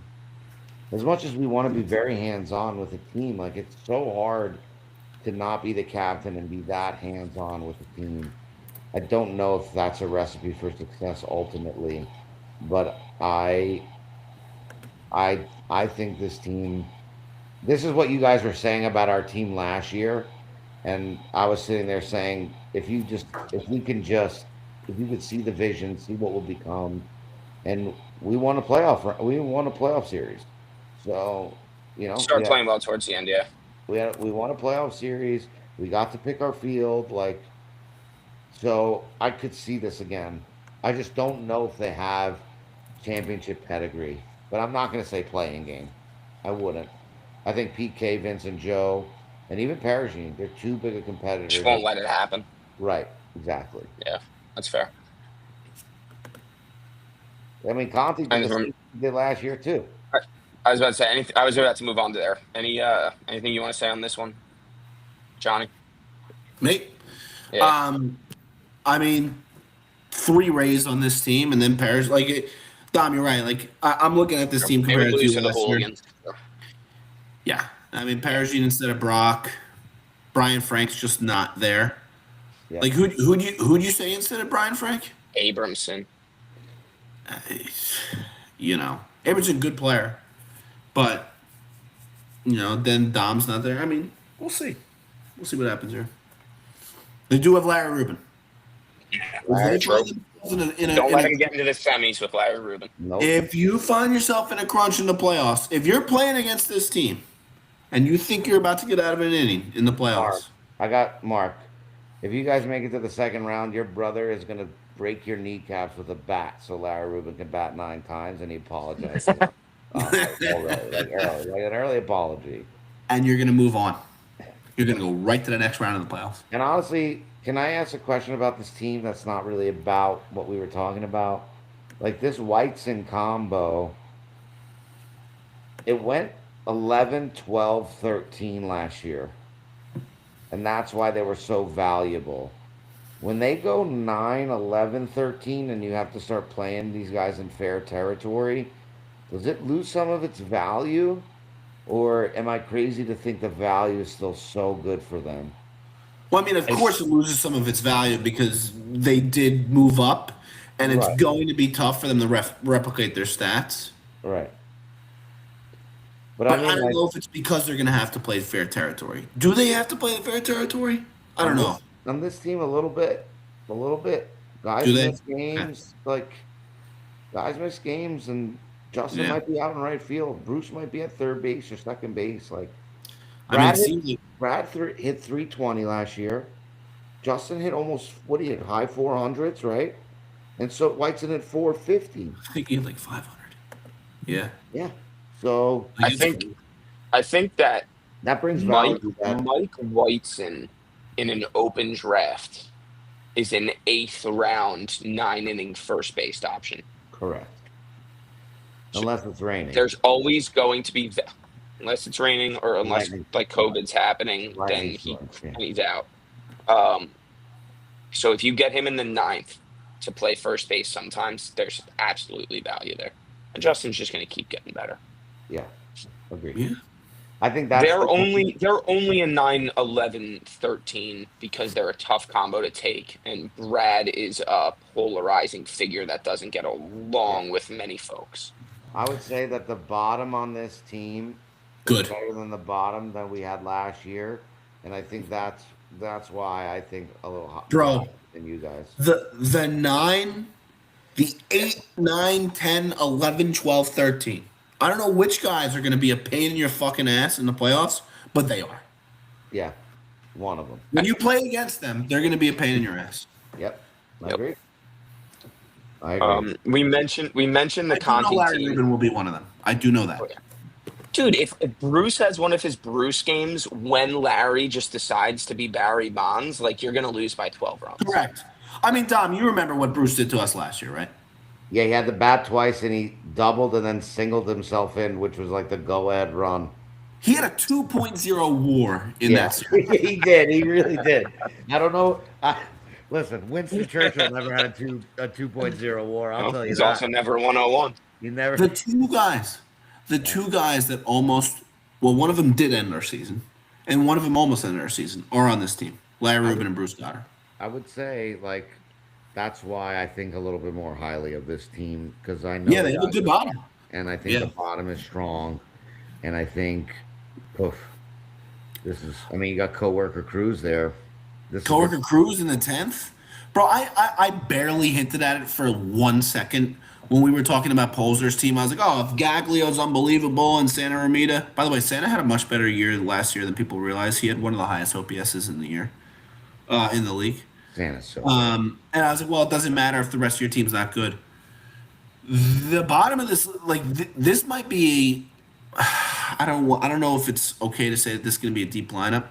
as much as we want to be very hands on with the team, like it's so hard to not be the captain and be that hands on with the team. I don't know if that's a recipe for success ultimately, but I think this team. This is what you guys were saying about our team last year, and I was sitting there saying, if you could see the vision, see what will become, and we won a playoff series. So, Start playing well towards the end, yeah. we won a playoff series. We got to pick our field, so I could see this again. I just don't know if they have championship pedigree, but I'm not going to say playing game. I wouldn't. I think PK, Vince, and Joe, and even Perigine, they're too big a Just competitors. won't let it happen. Right, exactly. Yeah, that's fair. I mean, Conti did And the same from, thing he did last year too. I was about to say anything. I was about to move on to there. Anything you want to say on this one, Johnny? Me? Yeah. I mean, 3 raised on this team, and then Paris. Dom, you're right. I'm looking at this team They would compared lose to to the last year. hooligans. Yeah, I mean, Perigine instead of Brock, Brian Frank's just not there. Yeah. Like who'd you say instead of Brian Frank? Abramson. Uh, Abraham's a good player, but then Dom's not there. I mean, we'll see. We'll see what happens here. They do have Larry Rubin. Larry, True. Don't In let a him get into the semis with Larry Rubin. nope. If you find yourself in a crunch in the playoffs, if you're playing against this team and you think you're about to get out of an inning in the Mark, playoffs, I got Mark. If you guys make it to the second round, your brother is gonna break your kneecaps with a bat, so Larry Rubin can bat 9 times, and he apologized to him already, like an early apology. and you're going to move on, you're going to go right to the next round of the playoffs. And honestly, can I ask a question about this team that's not really about what we were talking about? Like this Whiteson combo, it went 11, 12, 13 last year. And that's why they were so valuable. When they go 9, 11, 13, and you have to start playing these guys in fair territory, does it lose some of its value? Or am I crazy to think the value is still so good for them? Well, I mean, of course, it loses some of its value because they did move up, and it's Right, going to be tough for them to replicate their stats. right. But I But I mean, don't like know if it's because they're going to have to play fair territory. Do they have to play the fair territory? I don't on know. this team, a little bit. Do Guys they? miss games, and Justin Yeah. might be out in right field. Bruce might be at third base or second base. Like I mean, it Brad hit seems like hit 320 last year. Justin hit almost what he hit high 400s, right? And so White's in at 450. I think he had like 500. Yeah. Yeah. So I think that that brings value Mike to that. Mike Whiteson in an open draft is an 8th round 9 inning first base option. Correct. So Unless it's raining. there's always going to be, unless it's raining or unless Lightning. like COVID's happening, Lightning then storms. Yeah. he's out. So if you get him in the 9th to play first base, sometimes there's absolutely value there. And Justin's just going to keep getting better. Yeah. Agreed. Yeah. I think that's They're only a 9, 11, 13 because they're a tough combo to take, and Brad is a polarizing figure that doesn't get along with many folks. I would say that the bottom on this team is Good. better than the bottom that we had last year, and I think that's why I think a little Bro. than you guys. The 9, the 8, 9, 10, 11, 12, 13. I don't know which guys are going to be a pain in your fucking ass in the playoffs, but they are. Yeah, one of them. When you play against them, they're going to be a pain in your ass. Yep, I Yep. agree. I agree. We mentioned the I do know Conti Larry team. Rubin will be one of them. I do know that. Oh, yeah. Dude, if Bruce has one of his Bruce games when Larry just decides to be Barry Bonds, like you're gonna lose by 12 runs. Correct. I mean, Dom, you remember what Bruce did to us last year, right? Yeah, he had the bat twice, and he doubled and then singled himself in, which was like the go-ahead run. He had a 2.0 WAR in Yeah, that series. he did. He really did. I don't know. Listen, Winston Churchill never had a 2.0 WAR. I'll tell you He's that. also never 101. He never. The two guys that almost, well, one of them did end our season, and one of them almost ended our season, are on this team. Larry Rubin and Bruce Goddard. I would say like that's why I think a little bit more highly of this team because I know. Yeah, they have a good bottom. and I think the bottom is strong, and I think, oof, this is. I mean, you got coworker Cruz there. This Coworker is, Cruz in the 10th? Bro, I barely hinted at it for 1 second when we were talking about Polzer's team. I was like, oh, if Gaglio's unbelievable and Santa Romita. By the way, Santa had a much better year last year than people realize. He had one of the highest OPSs in the year, in the league. Santa's so. And I was like, well, it doesn't matter if the rest of your team's not good. The bottom of this, like, this might be. I don't know if it's okay to say that this is going to be a deep lineup.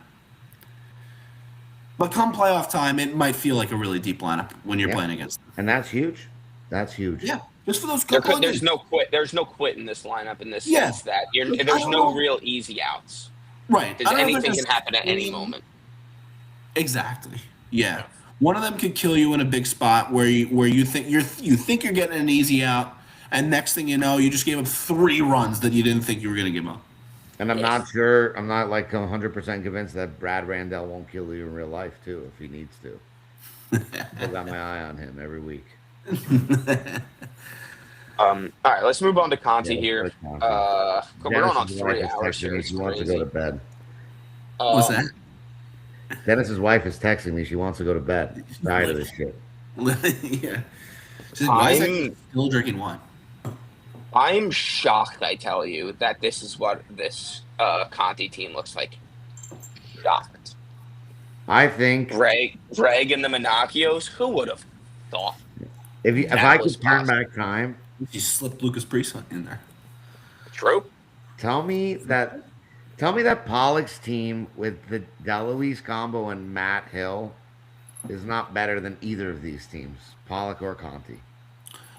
But come playoff time, it might feel like a really deep lineup when you're playing against them. And that's huge. That's huge. Yeah, just for those couple of There's games. no quit. There's no quit in this lineup in this Yeah. sense that I there's don't no know. real easy outs. Right. Because I don't know if anything they're can happen at any just- moment. Exactly. Yeah. One of them could kill you in a big spot where you think you're getting an easy out, and next thing you know, you just gave up 3 runs that you didn't think you were going to give up. And I'm not sure. I'm not like 100% convinced that Brad Randall won't kill you in real life too, if he needs to. I've got my eye on him every week. All right, let's move on to Conti Yeah, here. let's go Conti. We're going on Dennis's 3 wife is hours texting here. me. It's She wants to go crazy. to bed. What's that? Dennis's wife is texting me. She wants to go to bed. Tired of this shit. Yeah. She's like, why is I'm- that still drinking wine? I'm shocked, I tell you, that this is what this Conti team looks like. Shocked. I think Greg and the Monacchios, who would have thought? if that I was could turn possible. back time, She slipped Lucas Priest in there. True. tell me that Pollock's team with the DeLuise combo and Matt Hill is not better than either of these teams, Pollock or Conti.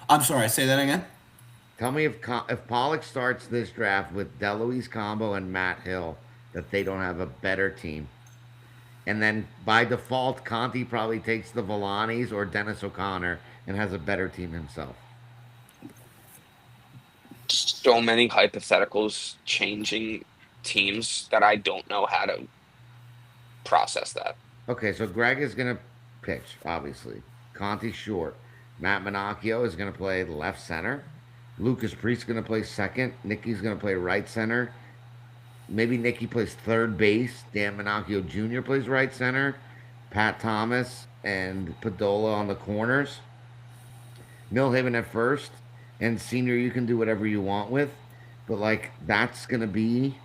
I'm sorry, say that again. Tell me if Pollock starts this draft with DeLuise combo and Matt Hill, that they don't have a better team. And then by default, Conti probably takes the Villanis or Dennis O'Connor and has a better team himself. So many hypotheticals changing teams that I don't know how to process that. Okay, so Greg is going to pitch, obviously. Conti's short. Matt Monacchio is going to play left center. Lucas Priest is going to play second. Nicky's going to play right center. Maybe Nicky plays third base. Dan Monacchio Jr. plays right center. Pat Thomas and Padola on the corners. Milhaven at first. And Senior, you can do whatever you want with. But, like, that's going to be...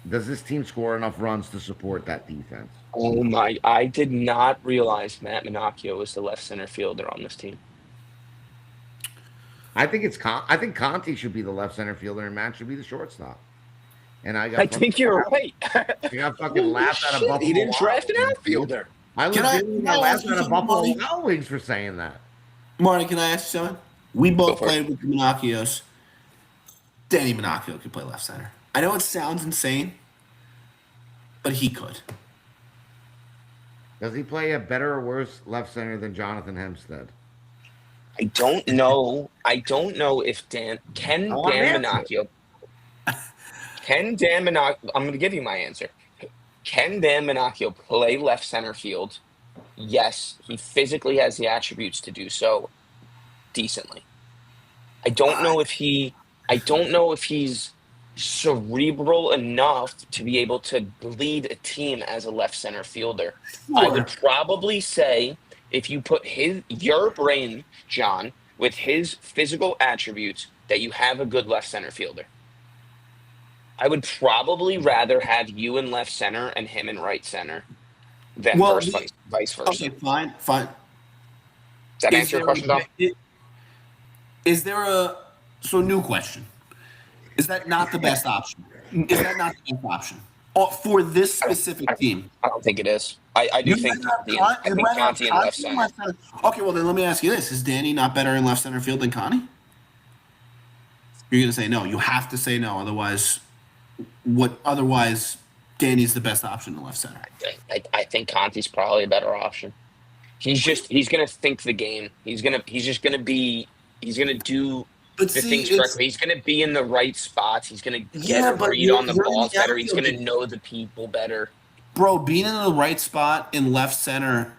Does this team score enough runs to support that defense? Oh my! I did not realize Matt Monacchio was the left center fielder on this team. I think I think Conti should be the left center fielder and Matt should be the shortstop. And I think you're right. I got fucking Holy laughed at a shit, Buffalo he didn't draft an Wild Wings, dude. outfielder. I legitimately Can got I ask laughed you out of something, Buffalo Marty? Wild Wings for saying that. Marty, can I ask you something? We Go both for it. played with the Minacchios. Danny Minacchio could play left center. I know it sounds insane, but he could. Does he play a better or worse left center than Jonathan Hempstead? I don't know. I don't know if I want an answer. Dan Minacchio. I'm going to give you my answer. Can Dan Minacchio play left center field? Yes, he physically has the attributes to do so decently. I don't I, know if he. I don't know if he's cerebral enough to be able to lead a team as a left center fielder. I would sure. probably say if you put your brain, John, with his physical attributes, that you have a good left center fielder. I would probably rather have you in left center and him in right center than Well, vice okay, versa. fine, fine. Does that Is answer your there question, Dom? is there a so new question? Is that not the best option? Is that not the best option for this I don't, specific team? I don't think it is. I do You'd think rather have Conti and I You'd think rather have Conti in left Conti in center. left center. Okay, well then let me ask you this: is Danny not better in left center field than Connie? You're gonna say no. You have to say no, otherwise, what? Otherwise, Danny's the best option in left center. I think Conti's probably a better option. He's gonna think the game. He's gonna do But the see, things it's correctly. He's gonna be in the right spots. He's gonna get yeah, a but read on the you're in balls the better. He's outfield, gonna know the people better. bro. Being in the right spot in left center,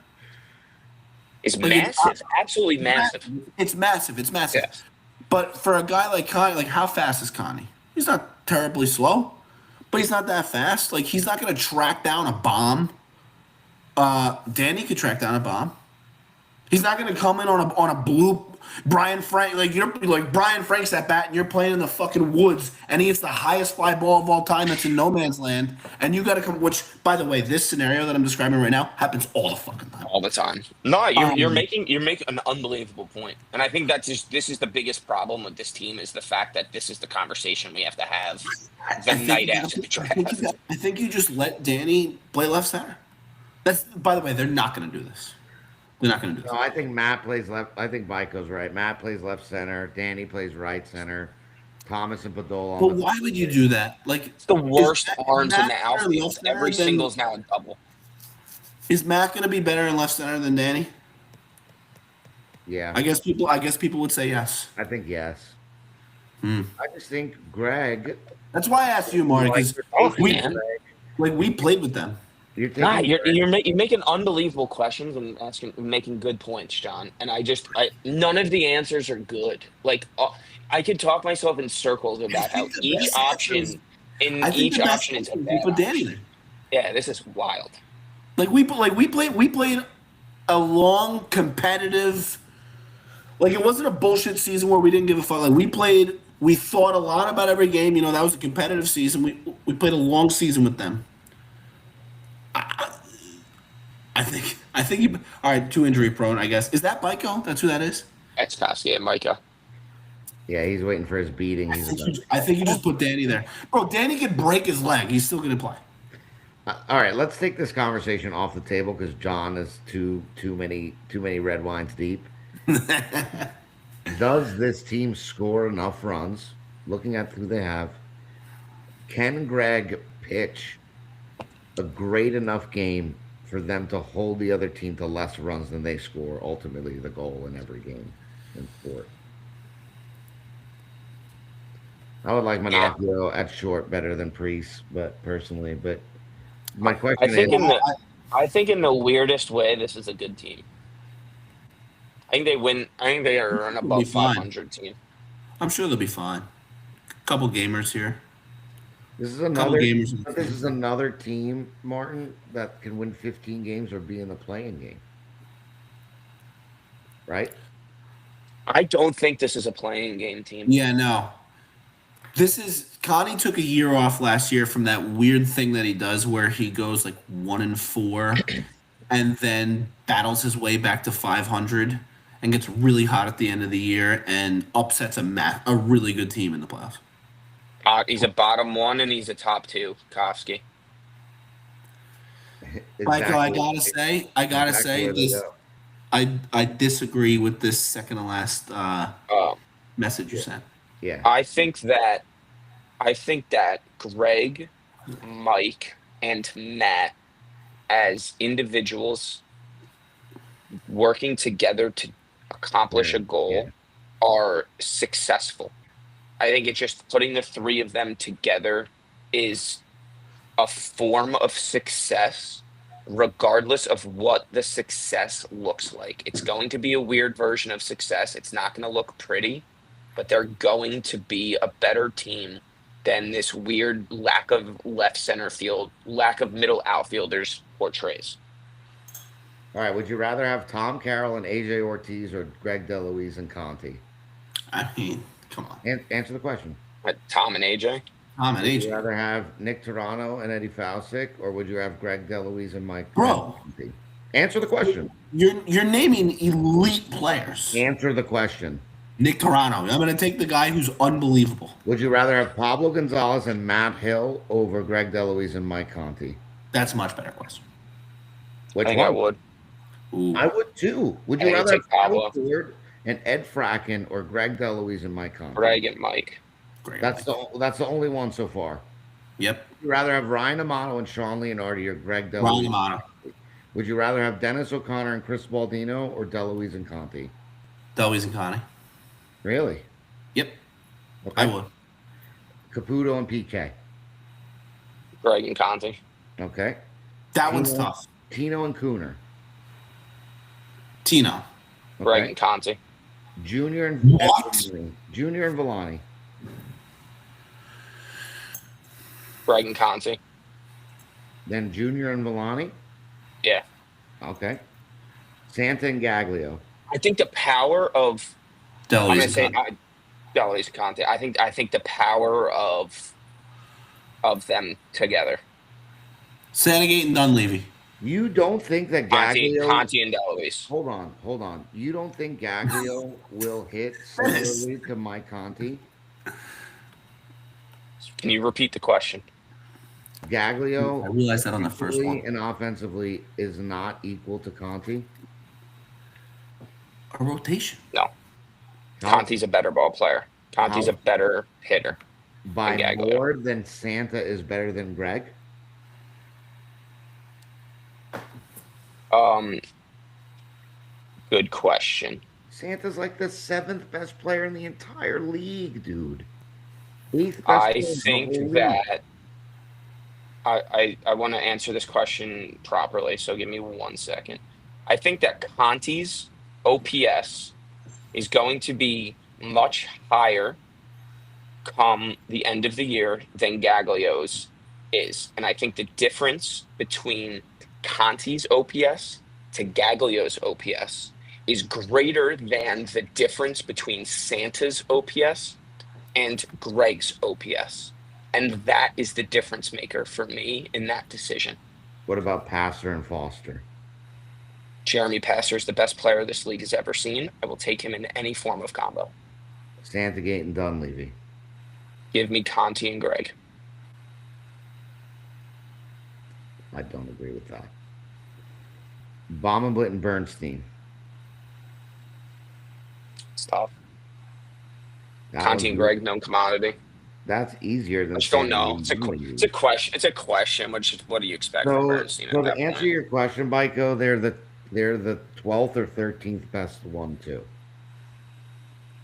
Is like massive, absolutely massive. it's massive. It's massive. Yes. But for a guy like Connie, like how fast is Connie? He's not terribly slow, but he's not that fast. Like he's not gonna track down a bomb. Danny could track down a bomb. He's not going to come in on a blue Brian Frank like you're like Brian Frank's at bat and you're playing in the fucking woods and he hits the highest fly ball of all time that's in no man's land and you got to come. Which by the way, this scenario that I'm describing right now happens all the fucking time. All the time. No, Um, you're making an unbelievable point, and I think that's just this is the biggest problem with this team is the fact that this is the conversation we have to have the I think night you after the draft. I think you just let Danny play left center. That's by the way, they're not going to do this. They're not going to do No, this. I think Matt plays left. I think Vico's right. Matt plays left center. Danny plays right center. Thomas and Padola on But the why would you do that? Like, It's the is worst arms in Matt the better in outfield. left center Every than single's now a double. is Matt going to be better in left center than Danny? Yeah, I guess people would say yes. I think yes. Hmm. I just think Greg. That's why I asked you, Marty, Like because you're Oh taking, we man, we played with them. you're nah, taking Greg. you're making unbelievable questions and making good points, John. And none of the answers are good. Like I could talk myself in circles I about how think the best answer is I think each the best option is a answer is we bad put Danny option. there. Yeah, this is wild. We played a long competitive. Like it wasn't a bullshit season where we didn't give a fuck. Like we played. We thought a lot about every game. You know that was a competitive season. We played a long season with them. I think you. All right, too injury prone. I guess is that Michael? That's who that is. That's Kosky and Micah. Yeah, he's waiting for his beating. I think you just put Danny there, bro. Danny could break his leg. He's still gonna play. All right, let's take this conversation off the table because John is too many red wines deep. Does this team score enough runs? Looking at who they have, can Greg pitch a great enough game for them to hold the other team to less runs than they score? Ultimately, the goal in every game in sport. I would like Yeah, Monacchio at short better than Priest, but personally, but my I question think is, I think in the weirdest way, this is a good team. I think they win. I think they are an They'll be above fine. 500 team. I'm sure they'll be fine. Couple gamers here. this is Couple another gamers. In the this team. is another team, Martin, that can win 15 games or be in the playing game, right? I don't think this is a playing game team. Yeah, no. This is Connie took a year off last year from that weird thing that he does where he goes like 1-4 and then battles his way back to 500 and gets really hot at the end of the year and upsets a really good team in the playoffs. He's a bottom one and he's a top two. Kofsky. Michael, I exactly, gotta say, I gotta exactly say where they this. go. I disagree with this second to last Um, message you Yeah, sent. yeah, I think that Greg, Mike, and Matt as individuals working together to accomplish yeah, a yeah. goal are successful. I think it's just putting the three of them together is a form of success, regardless of what the success looks like. It's going to be a weird version of success. It's not going to look pretty, but they're going to be a better team than this weird lack of left center field, lack of middle outfielders portrays. All right. Would you rather have Tom Carroll and AJ Ortiz or Greg DeLuise and Conti? I mean, come on, Answer the question. Tom and AJ. Tom and Would you AJ, rather have Nick Toronto and Eddie Faucic, or would you have Greg DeLuise and Mike and bro. Conti? Answer the question. You're naming elite players. Answer the question. Nick Toronto. I'm gonna take the guy who's unbelievable. Would you rather have Pablo Gonzalez and Matt Hill over Greg DeLuise and Mike Conti? That's a much better question. I Which think I one? would. Ooh. I would too. Would I you think I'd rather have take Howie Pablo, Ford and Ed Fracken or Greg DeLuise and Mike Conti? Greg, and Mike. Great. That's the only one so far. Yep. Would you rather have Ryan Amato and Sean Leonardi or Greg Ryan DeLuise? Amato. Would you rather have Dennis O'Connor and Chris Baldino or DeLuise and Conti? Delweez and Connie. Really? Yep. I Okay. would. Caputo and PK. Greg and Conti. Okay. That one's Tino, tough. Tino and Cooner. Tino. Greg Okay. and Conti. Junior and What? Villani. Junior and Villani. Greg and Conti. Then Junior and Villani. Yeah. Okay. Santa and Gaglio. I think the power of I'm Delweez gonna and say Connie. Delise and Conti. I think the power of them together. Sandgate and Dunleavy. You don't think that Conti, Gaglio? Conti and Deloise. Hold on. You don't think Gaglio will hit Dennis. similarly to Mike Conti? Can you repeat the question? I Gaglio, realized that on the first defensively one. and offensively, is not equal to Conti. A rotation. No. How, Conti's a better ball player. Conti's a how better hitter by than Gaglio. more than Santa is better than Greg? Good question. Santa's like the seventh best player in the entire league, dude. Eighth best I player in the think whole league. that I want to answer this question properly, so give me 1 second. I think that Conti's OPS is going to be much higher come the end of the year than Gaglio's is. And I think the difference between Conti's OPS to Gaglio's OPS is greater than the difference between Santa's OPS and Greg's OPS. And that is the difference maker for me in that decision. What about Passer and Foster? Jeremy Passer is the best player this league has ever seen. I will take him in any form of combo. Santagate and Dunleavy. Give me Conti and Greg. I don't agree with that. Bomb and Blitz and Bernstein. It's tough. That Conti was- and Greg, known commodity. That's easier than I just don't know. Santagate It's and a Dunleavy. it's a question. It's a question. What do you expect from So, Bernstein so at to that answer point? your question, Byko, they're the 12th or 13th best 1-2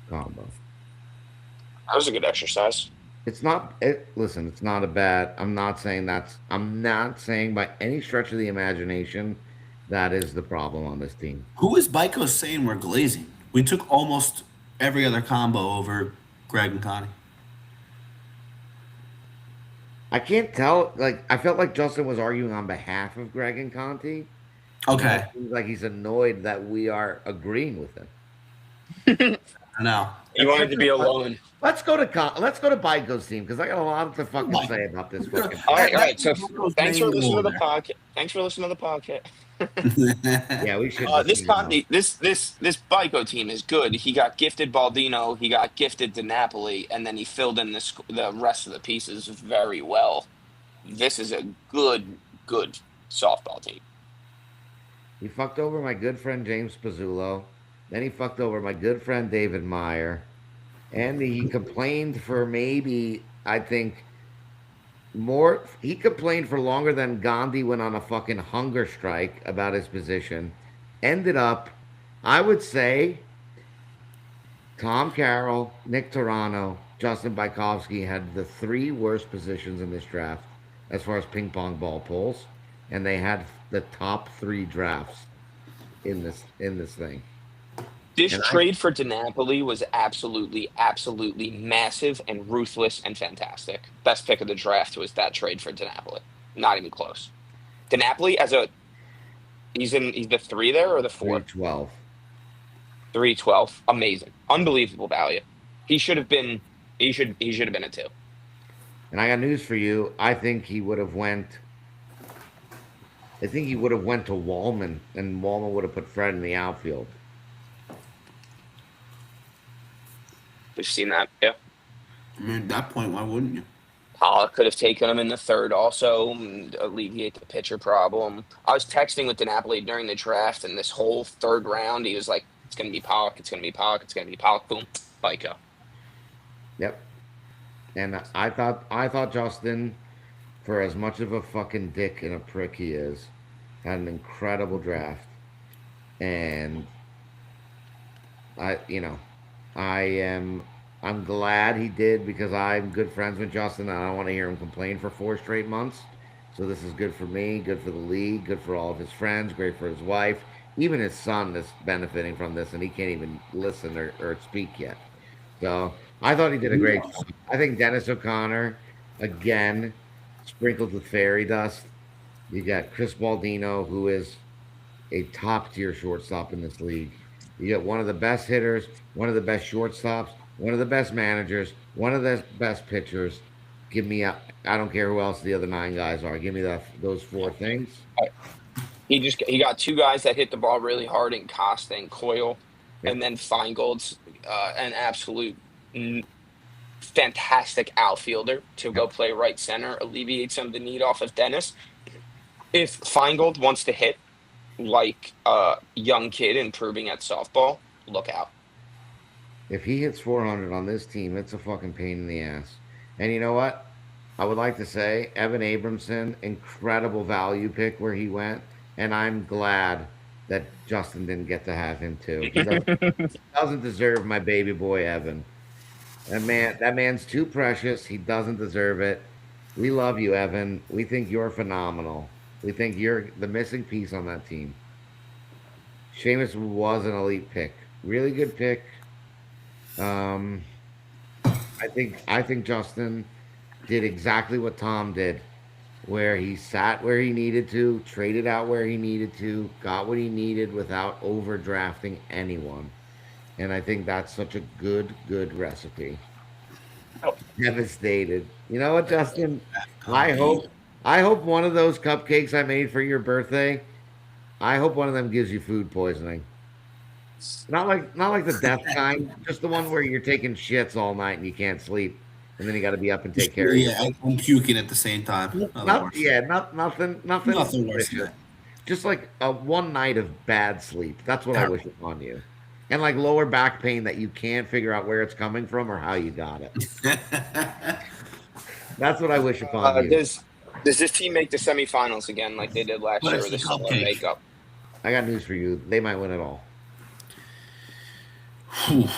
combo. That was a good exercise. It's not. Listen, it's not a bad. I'm not saying by any stretch of the imagination that is the problem on this team. Who is Byko saying we're glazing? We took almost every other combo over Greg and Connie. I can't tell. Like, I felt like Justin was arguing on behalf of Greg and Conti. Okay. It seems like he's annoyed that we are agreeing with him. I know. You wanted to be alone. Let's go to Byko's team because I got a lot to fucking say about this fucking. All right. So Byko's thanks for main listening to the goal podcast. Thanks for listening to the podcast. Yeah, we should. This Conti, this Bico team is good. He got gifted Baldino. He got gifted to Napoli, and then he filled in the rest of the pieces very well. This is a good softball team. He fucked over my good friend James Pizzulo. Then he fucked over my good friend David Meyer. And he complained for maybe, I think, more. He complained for longer than Gandhi went on a fucking hunger strike about his position. Ended up, I would say, Tom Carroll, Nick Torano, Justin Bykowski had the three worst positions in this draft as far as ping pong ball pulls, and they had the top three drafts in this thing. This And I trade for DiNapoli was absolutely, absolutely massive and ruthless and fantastic. Best pick of the draft was that trade for DiNapoli. Not even close. DiNapoli as a he's the three there or the three four? 12. 312. Amazing. Unbelievable value. He should have been he should have been a two. And I got news for you. I think he would have went. I think he would have went to Waldman, and Waldman would have put Fred in the outfield. We've seen that. Yeah. I mean, at that point, why wouldn't you? Pollock could have taken him in the third also, alleviate the pitcher problem. I was texting with DiNapoli during the draft, and this whole third round, he was like, it's going to be Pollock, it's going to be Pollock, it's going to be Pollock. Boom, FICO. Yep. And I thought Justin, for as much of a fucking dick and a prick he is, had an incredible draft. And you know, I'm glad he did because I'm good friends with Justin and I don't want to hear him complain for 4 straight months. So this is good for me, good for the league, good for all of his friends, great for his wife. Even his son is benefiting from this and he can't even listen or speak yet. So I thought he did a great job. I think Dennis O'Connor, again, sprinkled with fairy dust. You got Chris Baldino, who is a top tier shortstop in this league. You got one of the best hitters, one of the best shortstops, one of the best managers, one of the best pitchers. Give me I don't care who else the other 9 guys are. Give me those 4 things. He got two guys that hit the ball really hard in Costa and Coyle, Yep. and then Feingold's an absolute fantastic outfielder to go Yep. play right center, alleviate some of the need off of Dennis. If Feingold wants to hit like a young kid improving at softball, look out. If he hits 400 on this team, it's a fucking pain in the ass. And you know what? I would like to say Evan Abramson, incredible value pick where he went, and I'm glad that Justin didn't get to have him too. He doesn't deserve my baby boy Evan. That man's too precious. He doesn't deserve it. We love you, Evan. We think you're phenomenal. We think you're the missing piece on that team. Seamus was an elite pick. Really good pick. Um, I think Justin did exactly what Tom did, where he sat where he needed to, traded out where he needed to, got what he needed without overdrafting anyone. And I think that's such a good recipe. Oh, Devastated. You know what, Justin? I Indeed. hope I hope one of those cupcakes I made for your birthday. I hope one of them gives you food poisoning. Not like the death kind, just the one where you're taking shits all night and you can't sleep, and then you got to be up and take care of Yeah, yourself. I'm puking at the same time. Nothing Not worse. yeah, nothing Nothing worse than vicious. that. Just like a one night of bad sleep. That's what I wish upon you. And like lower back pain that you can't figure out where it's coming from or how you got it. That's what I wish upon you. does this team make the semifinals again like they did last But year it's with the the similar cupcake. makeup? I got news for you. They might win it all. Whew.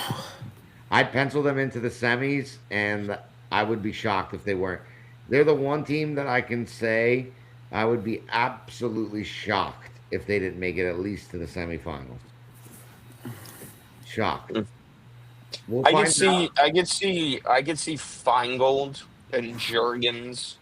I'd pencil them into the semis, and I would be shocked if they weren't. They're the one team that I can say I would be absolutely shocked if they didn't make it at least to the semifinals. Shocked. We'll I could find out. see, I could see, I could see Feingold and Jurgens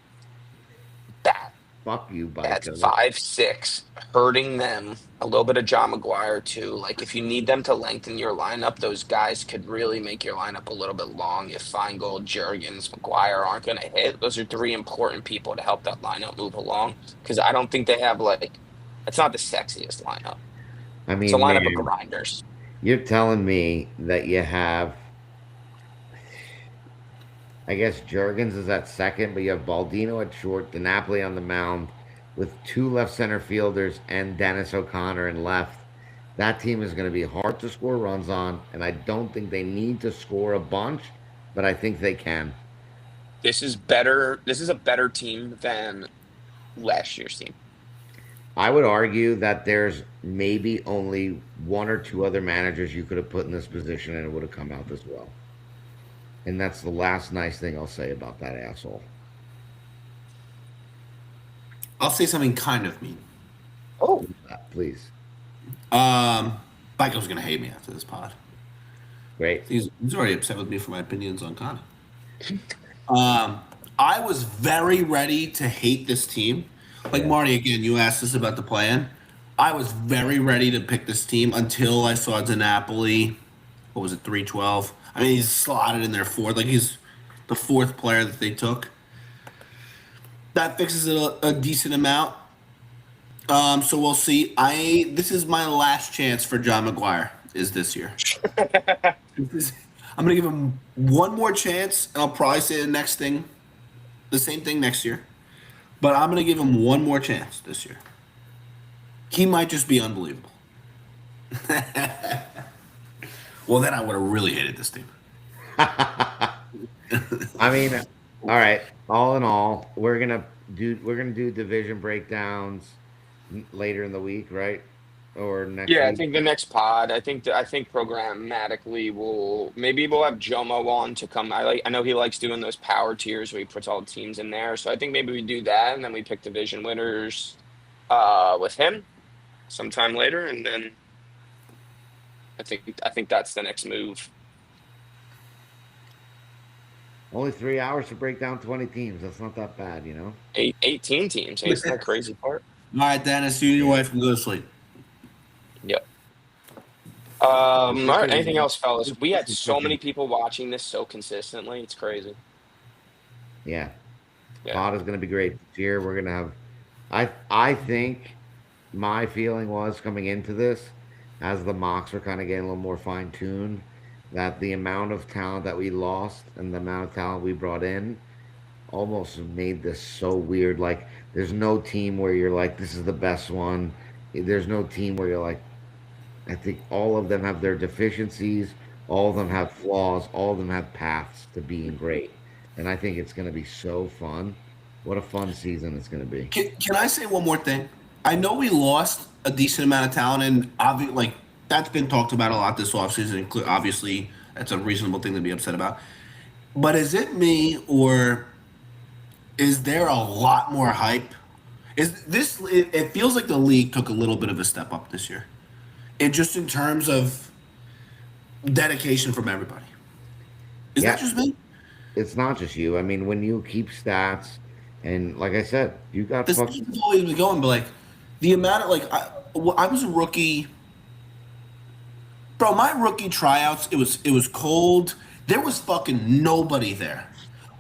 bat Fuck you, at Bico. 5'6", hurting them. A little bit of John McGuire too. Like if you need them to lengthen your lineup, those guys could really make your lineup a little bit long. If Feingold, Jurgens, McGuire aren't going to hit, those are three important people to help that lineup move along. Because I don't think they have it's not the sexiest lineup. I It's a mean, lineup of man, grinders. you're telling me that you have, I guess Jurgens is at second, but you have Baldino at short, DiNapoli on the mound, with two left center fielders and Dennis O'Connor in left, that team is going to be hard to score runs on, and I don't think they need to score a bunch, but I think they can. This is better. This is a better team than last year's team. I would argue that there's maybe only one or two other managers you could have put in this position and it would have come out this well. And that's the last nice thing I'll say about that asshole. I'll say something kind of mean. Oh, Please. Michael's gonna hate me after this pod. Great. He's already upset with me for my opinions on Connor. I was very ready to hate this team. Like Yeah. Marty, again, you asked us about the plan. I was very ready to pick this team until I saw DiNapoli. What was it, 312? I mean, he's slotted in there fourth. Like, he's the fourth player that they took. That fixes it a decent amount. So we'll see. This is my last chance for John McGuire, is this year. I'm gonna give him one more chance, and I'll probably say the same thing next year. But I'm gonna give him one more chance this year. He might just be unbelievable. Well, then I would have really hated this team. I mean, all right. All in all, we're gonna do division breakdowns later in the week, right? Or next yeah. I week. think the next pod. I think programmatically we'll have Jomo on to come. I know he likes doing those power tiers where he puts all the teams in there. So I think maybe we do that and then we pick division winners with him sometime later, and then I think that's the next move. Only 3 hours to break down 20 teams. That's not that bad, you know? 18 teams. Hey, isn't that crazy part? All right, Dennis, you and your wife can go to sleep. Yep. All right. Anything else, fellas? We had so many people watching this so consistently. It's crazy. Yeah. Yeah. Pod is going to be great this year. We're going to have. I think my feeling was coming into this, as the mocks were kind of getting a little more fine tuned, that the amount of talent that we lost and the amount of talent we brought in almost made this so weird. Like, there's no team where you're like, this is the best one. There's no team where you're like, I think all of them have their deficiencies, all of them have flaws, all of them have paths to being great. And I think it's going to be so fun. What a fun season it's going to be. Can I say one more thing? I know we lost a decent amount of talent, and like that's been talked about a lot this offseason. Obviously, that's a reasonable thing to be upset about. But is it me, or is there a lot more hype? Is this? It feels like the league took a little bit of a step up this year, and just in terms of dedication from everybody. Is Yeah, that just me? it's not just you. I mean, when you keep stats, and like I said, you got This fucking. team's always been going, but like the amount of I was a rookie, bro. My rookie tryouts, it was cold. There was fucking nobody there.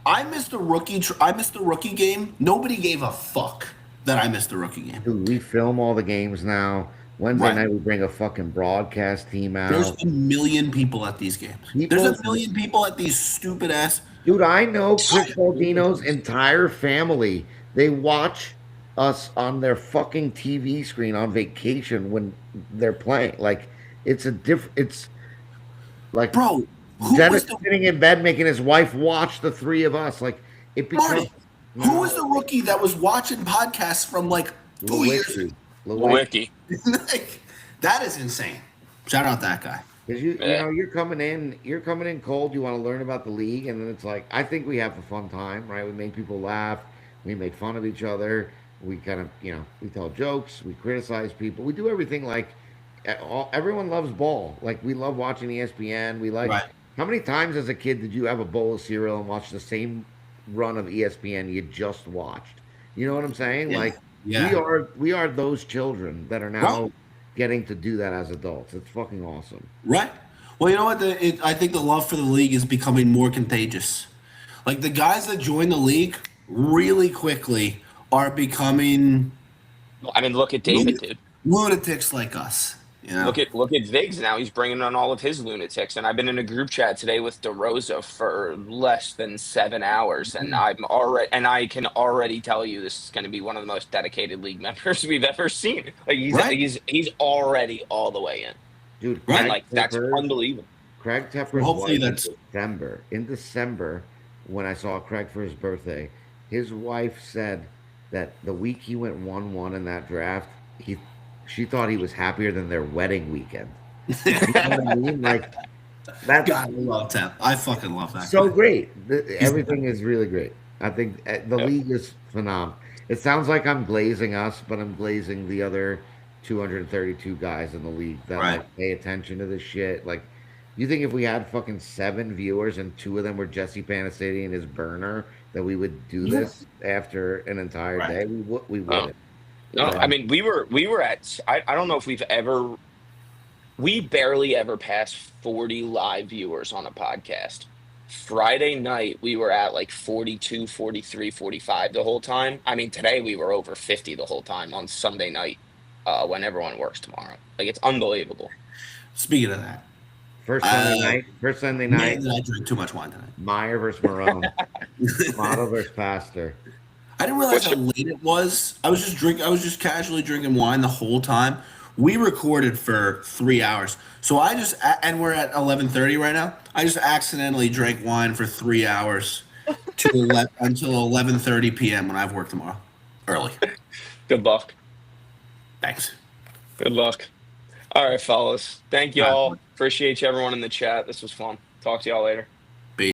I missed the rookie game. Nobody gave a fuck that I missed the rookie game. Dude, we film all the games now. Wednesday Right. night, we bring a fucking broadcast team There's out. a million people at these games. There's People, a million people at these stupid ass. dude, I know Chris Baldino's entire family. They watch us on their fucking TV screen on vacation when they're playing. Like, it's like Bro, who Dennis was the sitting in bed making his wife watch the three of us. Like, it becomes Marty? Who now was the rookie that was watching podcasts from like 2 years ago? Lewinsky. Lewinsky. Wiki. Like, that is insane. Shout out that guy. Because you Yeah. know you're coming in cold. You want to learn about the league, and then it's like I think we have a fun time, right? We make people laugh. We make fun of each other. We kind of we tell jokes. We criticize people. We do everything like everyone loves ball. Like we love watching ESPN. We like Right. how many times as a kid did you have a bowl of cereal and watch the same run of ESPN you just watched? You know what I'm saying? Yeah. Like Yeah. we are those children that are Right. now getting to do that as adults. It's fucking awesome. Right. Well, you know what? I think the love for the league is becoming more contagious. Like the guys that join the league really quickly are becoming I mean, look at David, dude. lunatics like us. You know? Look at Viggs now. He's bringing on all of his lunatics, and I've been in a group chat today with DeRosa for less than 7 hours, and I can already tell you this is going to be one of the most dedicated league members we've ever seen. Like Right. he's already all the way in, Dude, and Right. like that's unbelievable. Craig Tepper's Hopefully wife that's in December, when I saw Craig for his birthday, his wife said that the week he went 1-1 in that draft, she thought he was happier than their wedding weekend. You know what I mean? Like, that's God, I love Tap. I fucking love that so guy. great. Everything is really great. I think the Yep. league is phenomenal. It sounds like I'm glazing us, but I'm glazing the other 232 guys in the league that Right. like pay attention to this shit. Like, you think if we had fucking 7 viewers and 2 of them were Jesse Panacity and his burner, that we would do Yeah. this after an entire Right. day? We Oh, wouldn't. no, So, I mean we were at I don't know if we barely ever passed 40 live viewers on a podcast. Friday night we were at like 42, 43, 45 the whole time. I mean today we were over 50 the whole time on Sunday night when everyone works tomorrow. Like it's unbelievable. Speaking of that, first Sunday man, night, did I drink too much wine tonight? Meyer versus Marone, model versus pastor. I didn't realize What's how your late it was. I was just drink. I was just casually drinking wine the whole time. We recorded for 3 hours, so and we're at 11:30 right now. I just accidentally drank wine for 3 hours until 11:30 p.m. when I have work tomorrow. Early. good luck? Thanks. Good luck. All right, fellas. Thank All y'all. right. Appreciate you everyone in the chat. This was fun. Talk to y'all later.